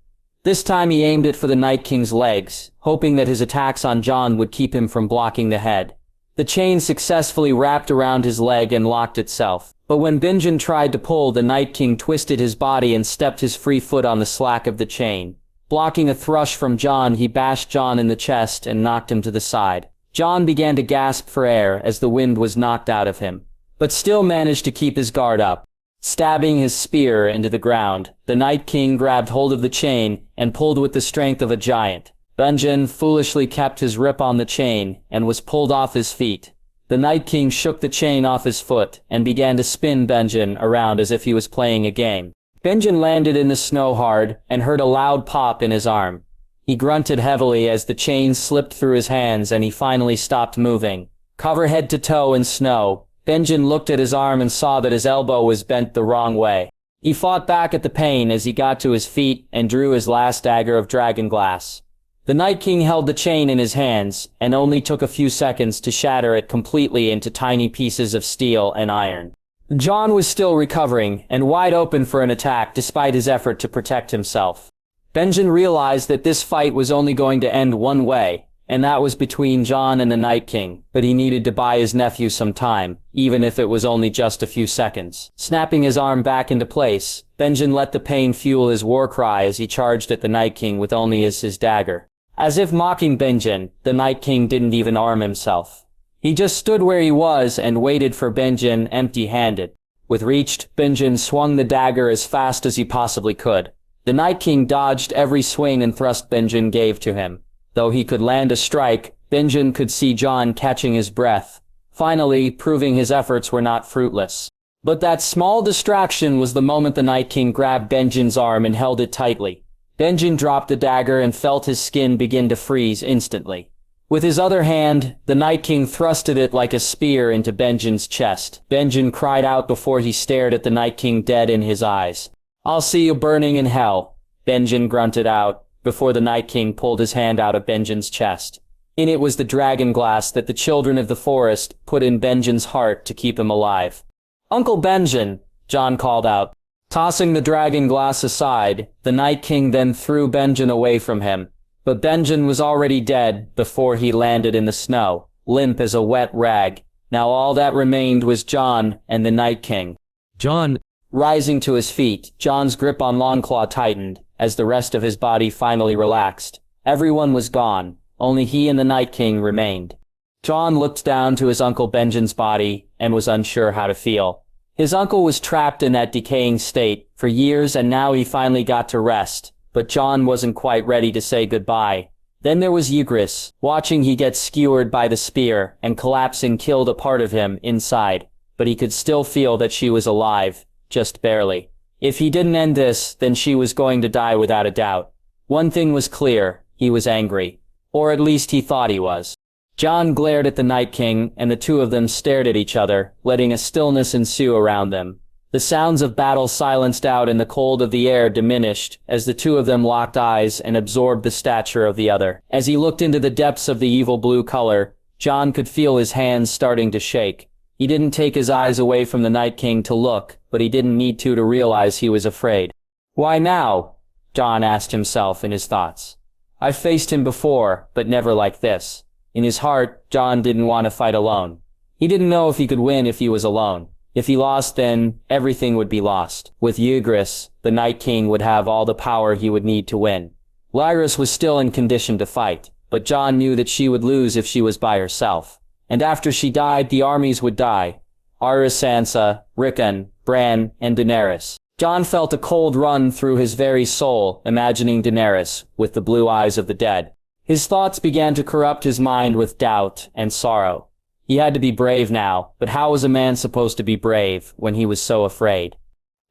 This time he aimed it for the Night King's legs, hoping that his attacks on Jon would keep him from blocking the head. The chain successfully wrapped around his leg and locked itself. But when Benjen tried to pull, the Night King twisted his body and stepped his free foot on the slack of the chain. Blocking a thrust from Jon, he bashed Jon in the chest and knocked him to the side. Jon began to gasp for air as the wind was knocked out of him, but still managed to keep his guard up. Stabbing his spear into the ground, the Night King grabbed hold of the chain and pulled with the strength of a giant. Benjen foolishly kept his grip on the chain and was pulled off his feet. The Night King shook the chain off his foot and began to spin Benjen around as if he was playing a game. Benjen landed in the snow hard and heard a loud pop in his arm. He grunted heavily as the chain slipped through his hands and he finally stopped moving. Covered head to toe in snow, Benjen looked at his arm and saw that his elbow was bent the wrong way. He fought back at the pain as he got to his feet and drew his last dagger of dragon glass. The Night King held the chain in his hands, and only took a few seconds to shatter it completely into tiny pieces of steel and iron. Jon was still recovering, and wide open for an attack despite his effort to protect himself. Benjen realized that this fight was only going to end one way, and that was between Jon and the Night King, but he needed to buy his nephew some time, even if it was only just a few seconds. Snapping his arm back into place, Benjen let the pain fuel his war cry as he charged at the Night King with only his dagger. As if mocking Benjen, the Night King didn't even arm himself. He just stood where he was and waited for Benjen empty-handed. With reached, Benjen swung the dagger as fast as he possibly could. The Night King dodged every swing and thrust Benjen gave to him. Though he could land a strike, Benjen could see Jon catching his breath, finally proving his efforts were not fruitless. But that small distraction was the moment the Night King grabbed Benjen's arm and held it tightly. Benjen dropped the dagger and felt his skin begin to freeze instantly. With his other hand, the Night King thrusted it like a spear into Benjen's chest. Benjen cried out before he stared at the Night King dead in his eyes. "I'll see you burning in hell," Benjen grunted out, before the Night King pulled his hand out of Benjen's chest. In it was the dragon glass that the children of the forest put in Benjen's heart to keep him alive. "Uncle Benjen," Jon called out. Tossing the dragon glass aside, the Night King then threw Benjen away from him. But Benjen was already dead before he landed in the snow, limp as a wet rag. Now all that remained was Jon and the Night King. Jon. Rising to his feet, Jon's grip on Longclaw tightened, as the rest of his body finally relaxed. Everyone was gone, only he and the Night King remained. Jon looked down to his Uncle Benjen's body, and was unsure how to feel. His uncle was trapped in that decaying state for years, and now he finally got to rest, but Jon wasn't quite ready to say goodbye. Then there was Ygritte, watching he get skewered by the spear, and collapsing killed a part of him inside, but he could still feel that she was alive, just barely. If he didn't end this, then she was going to die without a doubt. One thing was clear, he was angry. Or at least he thought he was. Jon glared at the Night King, and the two of them stared at each other, letting a stillness ensue around them. The sounds of battle silenced out and the cold of the air diminished, as the two of them locked eyes and absorbed the stature of the other. As he looked into the depths of the evil blue color, Jon could feel his hands starting to shake. He didn't take his eyes away from the Night King to look, but he didn't need to realize he was afraid. "Why now?" Jon asked himself in his thoughts. "I've faced him before, but never like this." In his heart, Jon didn't want to fight alone. He didn't know if he could win if he was alone. If he lost, then everything would be lost. With Ygritte, the Night King would have all the power he would need to win. Lyris was still in condition to fight, but Jon knew that she would lose if she was by herself. And after she died, the armies would die. Arya, Sansa, Rickon, Bran, and Daenerys. Jon felt a cold run through his very soul, imagining Daenerys, with the blue eyes of the dead. His thoughts began to corrupt his mind with doubt and sorrow. He had to be brave now, but how was a man supposed to be brave when he was so afraid?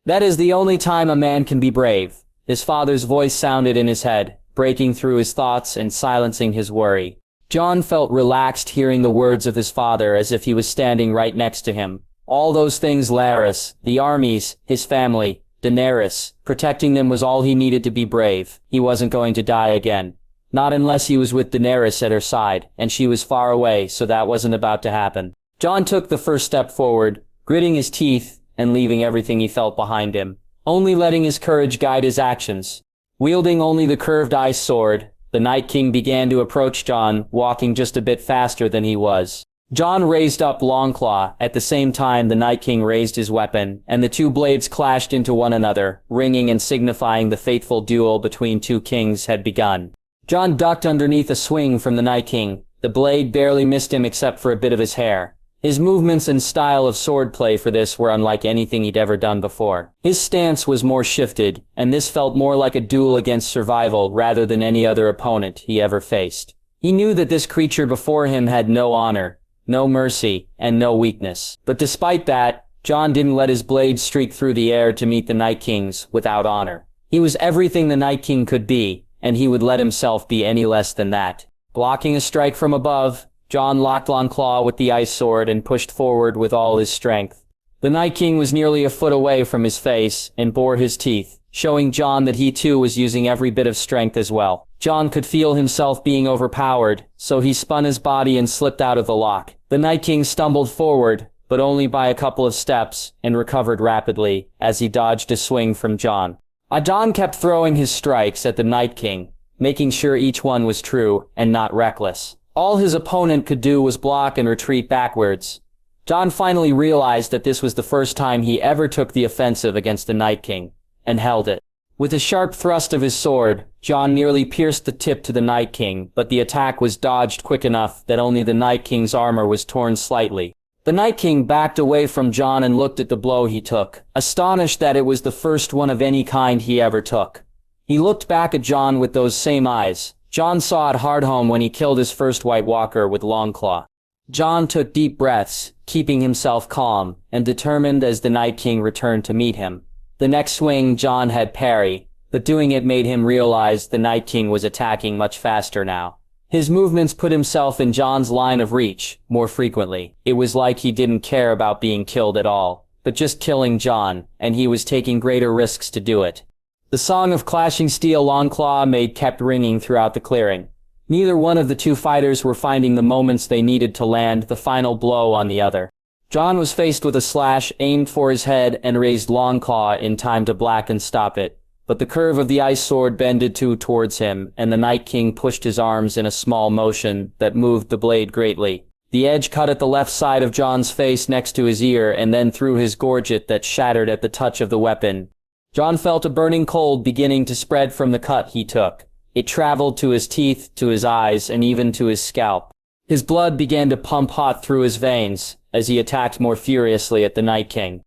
"That is the only time a man can be brave," his father's voice sounded in his head, breaking through his thoughts and silencing his worry. Jon felt relaxed hearing the words of his father as if he was standing right next to him. All those things, Lyris, the armies, his family, Daenerys, protecting them was all he needed to be brave. He wasn't going to die again. Not unless he was with Daenerys at her side, and she was far away, so that wasn't about to happen. Jon took the first step forward, gritting his teeth and leaving everything he felt behind him, only letting his courage guide his actions. Wielding only the curved ice sword, the Night King began to approach Jon, walking just a bit faster than he was. Jon raised up Longclaw. At the same time, the Night King raised his weapon, and the two blades clashed into one another, ringing and signifying the fateful duel between two kings had begun. Jon ducked underneath a swing from the Night King. The blade barely missed him except for a bit of his hair. His movements and style of swordplay for this were unlike anything he'd ever done before. His stance was more shifted, and this felt more like a duel against survival rather than any other opponent he ever faced. He knew that this creature before him had no honor, no mercy, and no weakness. But despite that, Jon didn't let his blade streak through the air to meet the Night King's without honor. He was everything the Night King could be, and he would let himself be any less than that. Blocking a strike from above, Jon locked Longclaw with the ice sword and pushed forward with all his strength. The Night King was nearly a foot away from his face and bore his teeth, showing Jon that he too was using every bit of strength as well. Jon could feel himself being overpowered, so he spun his body and slipped out of the lock. The Night King stumbled forward, but only by a couple of steps, and recovered rapidly, as he dodged a swing from Jon. Jon kept throwing his strikes at the Night King, making sure each one was true and not reckless. All his opponent could do was block and retreat backwards. Jon finally realized that this was the first time he ever took the offensive against the Night King, and held it. With a sharp thrust of his sword, Jon nearly pierced the tip to the Night King, but the attack was dodged quick enough that only the Night King's armor was torn slightly. The Night King backed away from Jon and looked at the blow he took, astonished that it was the first one of any kind he ever took. He looked back at Jon with those same eyes. Jon saw it hard home when he killed his first White Walker with Longclaw. Jon took deep breaths, keeping himself calm and determined as the Night King returned to meet him. The next swing Jon had parry, but doing it made him realize the Night King was attacking much faster now. His movements put himself in Jon's line of reach more frequently. It was like he didn't care about being killed at all, but just killing Jon, and he was taking greater risks to do it. The song of clashing steel Longclaw made kept ringing throughout the clearing. Neither one of the two fighters were finding the moments they needed to land the final blow on the other. Jon was faced with a slash aimed for his head and raised Longclaw in time to black and stop it, but the curve of the ice sword bended towards him, and the Night King pushed his arms in a small motion that moved the blade greatly. The edge cut at the left side of Jon's face next to his ear and then through his gorget that shattered at the touch of the weapon. Jon felt a burning cold beginning to spread from the cut he took. It traveled to his teeth, to his eyes, and even to his scalp. His blood began to pump hot through his veins as he attacked more furiously at the Night King.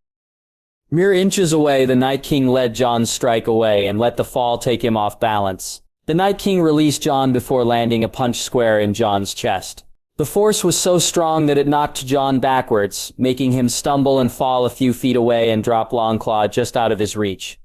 Mere inches away, the Night King led Jon's strike away and let the fall take him off balance. The Night King released Jon before landing a punch square in Jon's chest. The force was so strong that it knocked Jon backwards, making him stumble and fall a few feet away and drop Longclaw just out of his reach.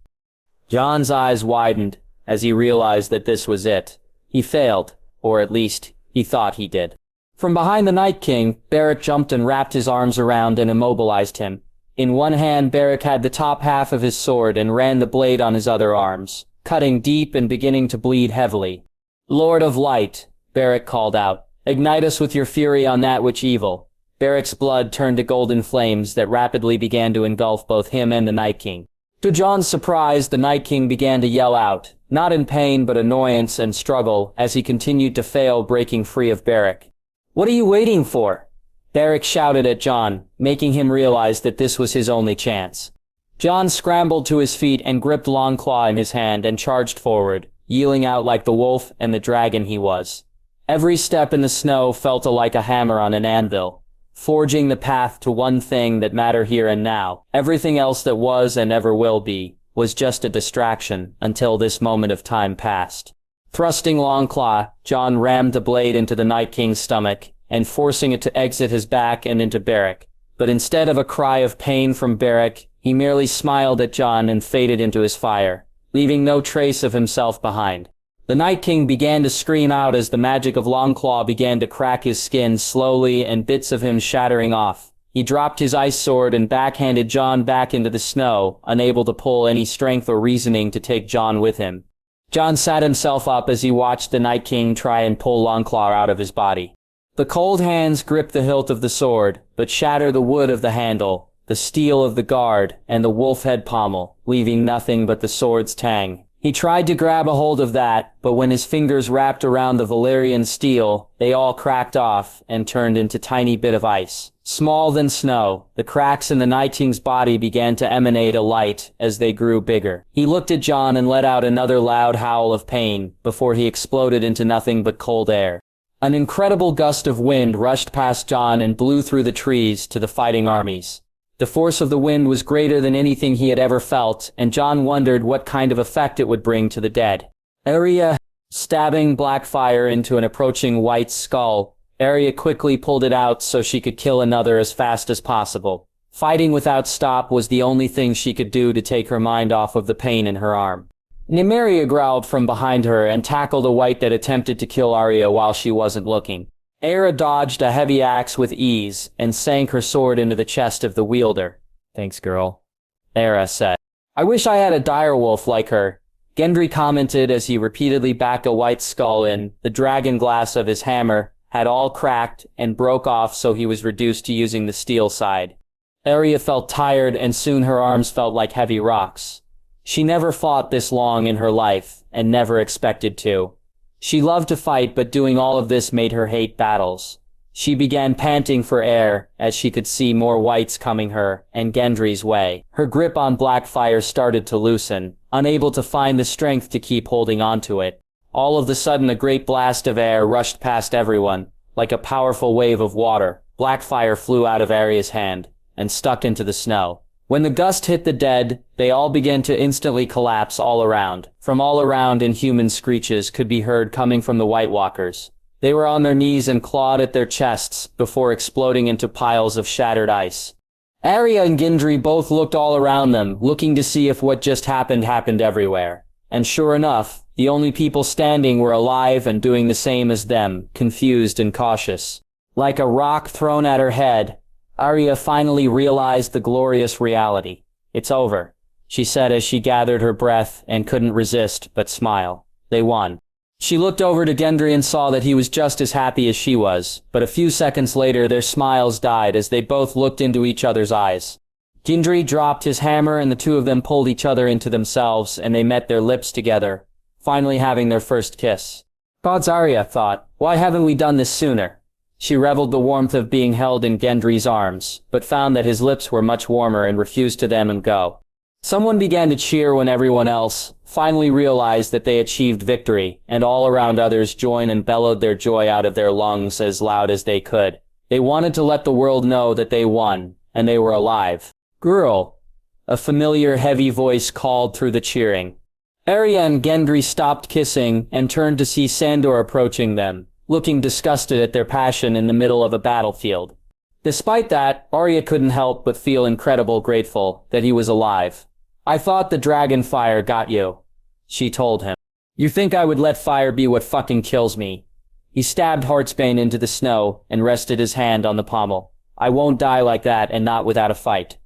Jon's eyes widened as he realized that this was it. He failed, or at least, he thought he did. From behind the Night King, Beric jumped and wrapped his arms around and immobilized him. In one hand, Beric had the top half of his sword and ran the blade on his other arms, cutting deep and beginning to bleed heavily. "Lord of Light," Beric called out, "ignite us with your fury on that which evil." Beric's blood turned to golden flames that rapidly began to engulf both him and the Night King. To Jon's surprise, the Night King began to yell out, not in pain but annoyance and struggle, as he continued to fail, breaking free of Beric. "What are you waiting for?" Beric shouted at Jon, making him realize that this was his only chance. Jon scrambled to his feet and gripped Longclaw in his hand and charged forward, yelling out like the wolf and the dragon he was. Every step in the snow felt like a hammer on an anvil, forging the path to one thing that mattered here and now. Everything else that was and ever will be was just a distraction until this moment of time passed. Thrusting Longclaw, Jon rammed the blade into the Night King's stomach, and forcing it to exit his back and into Beric. But instead of a cry of pain from Beric, he merely smiled at Jon and faded into his fire, leaving no trace of himself behind. The Night King began to scream out as the magic of Longclaw began to crack his skin slowly and bits of him shattering off. He dropped his ice sword and backhanded Jon back into the snow, unable to pull any strength or reasoning to take Jon with him. Jon sat himself up as he watched the Night King try and pull Longclaw out of his body. The cold hands gripped the hilt of the sword, but shattered the wood of the handle, the steel of the guard, and the wolf head pommel, leaving nothing but the sword's tang. He tried to grab a hold of that, but when his fingers wrapped around the Valyrian steel, they all cracked off and turned into tiny bit of ice. Small than snow, the cracks in the Night King's body began to emanate a light as they grew bigger. He looked at Jon and let out another loud howl of pain before he exploded into nothing but cold air. An incredible gust of wind rushed past Jon and blew through the trees to the fighting armies. The force of the wind was greater than anything he had ever felt, and Jon wondered what kind of effect it would bring to the dead. Arya, stabbing black fire into an approaching white skull, Arya quickly pulled it out so she could kill another as fast as possible. Fighting without stop was the only thing she could do to take her mind off of the pain in her arm. Nymeria growled from behind her and tackled a wight that attempted to kill Arya while she wasn't looking. Aera dodged a heavy axe with ease and sank her sword into the chest of the wielder. "Thanks, girl," Aera said. I wish I had a direwolf like her, Gendry commented as he repeatedly backed a white skull in. The dragon glass of his hammer had all cracked and broke off, so he was reduced to using the steel side. Arya felt tired, and soon her arms felt like heavy rocks. She never fought this long in her life, and never expected to. She loved to fight, but doing all of this made her hate battles. She began panting for air as she could see more whites coming her and Gendry's way. Her grip on Blackfyre started to loosen, unable to find the strength to keep holding onto it. All of a sudden, a great blast of air rushed past everyone, like a powerful wave of water. Blackfyre flew out of Arya's hand and stuck into the snow. When the gust hit the dead, they all began to instantly collapse all around. From all around, inhuman screeches could be heard coming from the White Walkers. They were on their knees and clawed at their chests before exploding into piles of shattered ice. Arya and Gendry both looked all around them, looking to see if what just happened everywhere. And sure enough, the only people standing were alive and doing the same as them, confused and cautious. Like a rock thrown at her head, Arya finally realized the glorious reality. It's over, she said as she gathered her breath and couldn't resist but smile. They won. She looked over to Gendry and saw that he was just as happy as she was, but a few seconds later their smiles died as they both looked into each other's eyes. Gendry dropped his hammer and the two of them pulled each other into themselves, and they met their lips together, finally having their first kiss. Gods, Arya thought, why haven't we done this sooner? She reveled the warmth of being held in Gendry's arms, but found that his lips were much warmer and refused to let him go. Someone began to cheer when everyone else finally realized that they achieved victory, and all around others joined and bellowed their joy out of their lungs as loud as they could. They wanted to let the world know that they won, and they were alive. Girl, a familiar heavy voice called through the cheering. Arya and Gendry stopped kissing and turned to see Sandor approaching them, looking disgusted at their passion in the middle of a battlefield. Despite that, Arya couldn't help but feel incredibly grateful that he was alive. I thought the dragon fire got you, she told him. You think I would let fire be what fucking kills me? He stabbed Heartsbane into the snow and rested his hand on the pommel. I won't die like that, and not without a fight.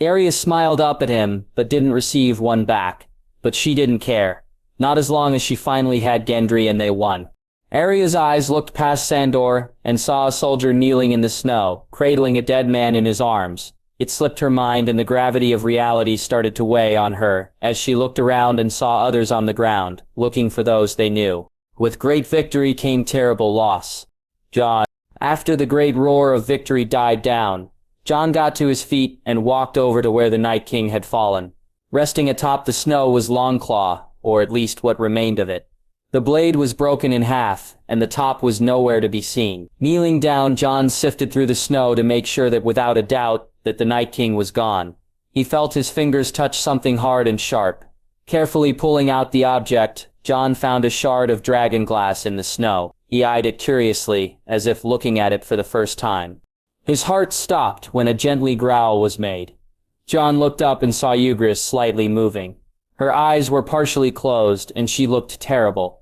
Arya smiled up at him, but didn't receive one back. But she didn't care. Not as long as she finally had Gendry and they won. Arya's eyes looked past Sandor and saw a soldier kneeling in the snow, cradling a dead man in his arms. It slipped her mind, and the gravity of reality started to weigh on her as she looked around and saw others on the ground, looking for those they knew. With great victory came terrible loss. Jon. After the great roar of victory died down, Jon got to his feet and walked over to where the Night King had fallen. Resting atop the snow was Longclaw, or at least what remained of it. The blade was broken in half, and the top was nowhere to be seen. Kneeling down, Jon sifted through the snow to make sure that without a doubt that the Night King was gone. He felt his fingers touch something hard and sharp. Carefully pulling out the object, Jon found a shard of dragon glass in the snow. He eyed it curiously, as if looking at it for the first time. His heart stopped when a gently growl was made. Jon looked up and saw Ygritte slightly moving. Her eyes were partially closed, and she looked terrible.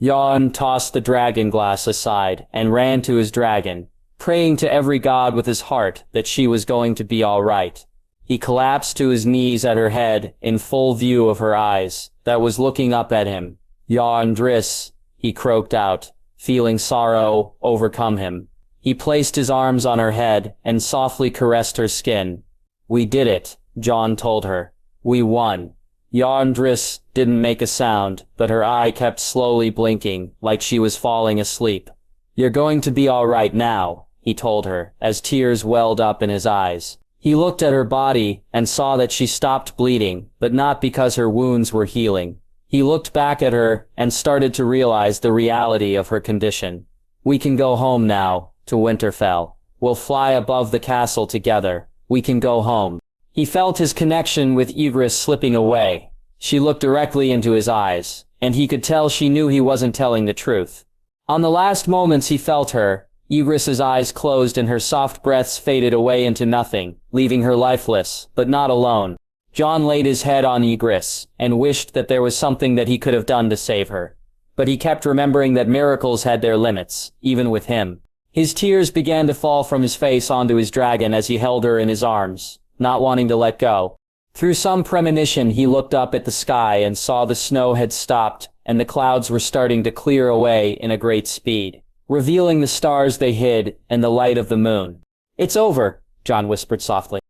Jon tossed the dragon glass aside and ran to his dragon, praying to every god with his heart that she was going to be all right. He collapsed to his knees at her head, in full view of her eyes, that was looking up at him. Yandris, he croaked out, feeling sorrow overcome him. He placed his arms on her head and softly caressed her skin. We did it, Jon told her. We won. Yandris didn't make a sound, but her eye kept slowly blinking, like she was falling asleep. You're going to be all right now, he told her, as tears welled up in his eyes. He looked at her body and saw that she stopped bleeding, but not because her wounds were healing. He looked back at her and started to realize the reality of her condition. We can go home now, to Winterfell. We'll fly above the castle together. We can go home. He felt his connection with Ygritte slipping away. She looked directly into his eyes, and he could tell she knew he wasn't telling the truth. On the last moments he felt her, Ygritte's eyes closed and her soft breaths faded away into nothing, leaving her lifeless, but not alone. Jon laid his head on Ygritte, and wished that there was something that he could have done to save her. But he kept remembering that miracles had their limits, even with him. His tears began to fall from his face onto his dragon as he held her in his arms, not wanting to let go. Through some premonition, he looked up at the sky and saw the snow had stopped and the clouds were starting to clear away in a great speed, revealing the stars they hid and the light of the moon. "It's over," Jon whispered softly.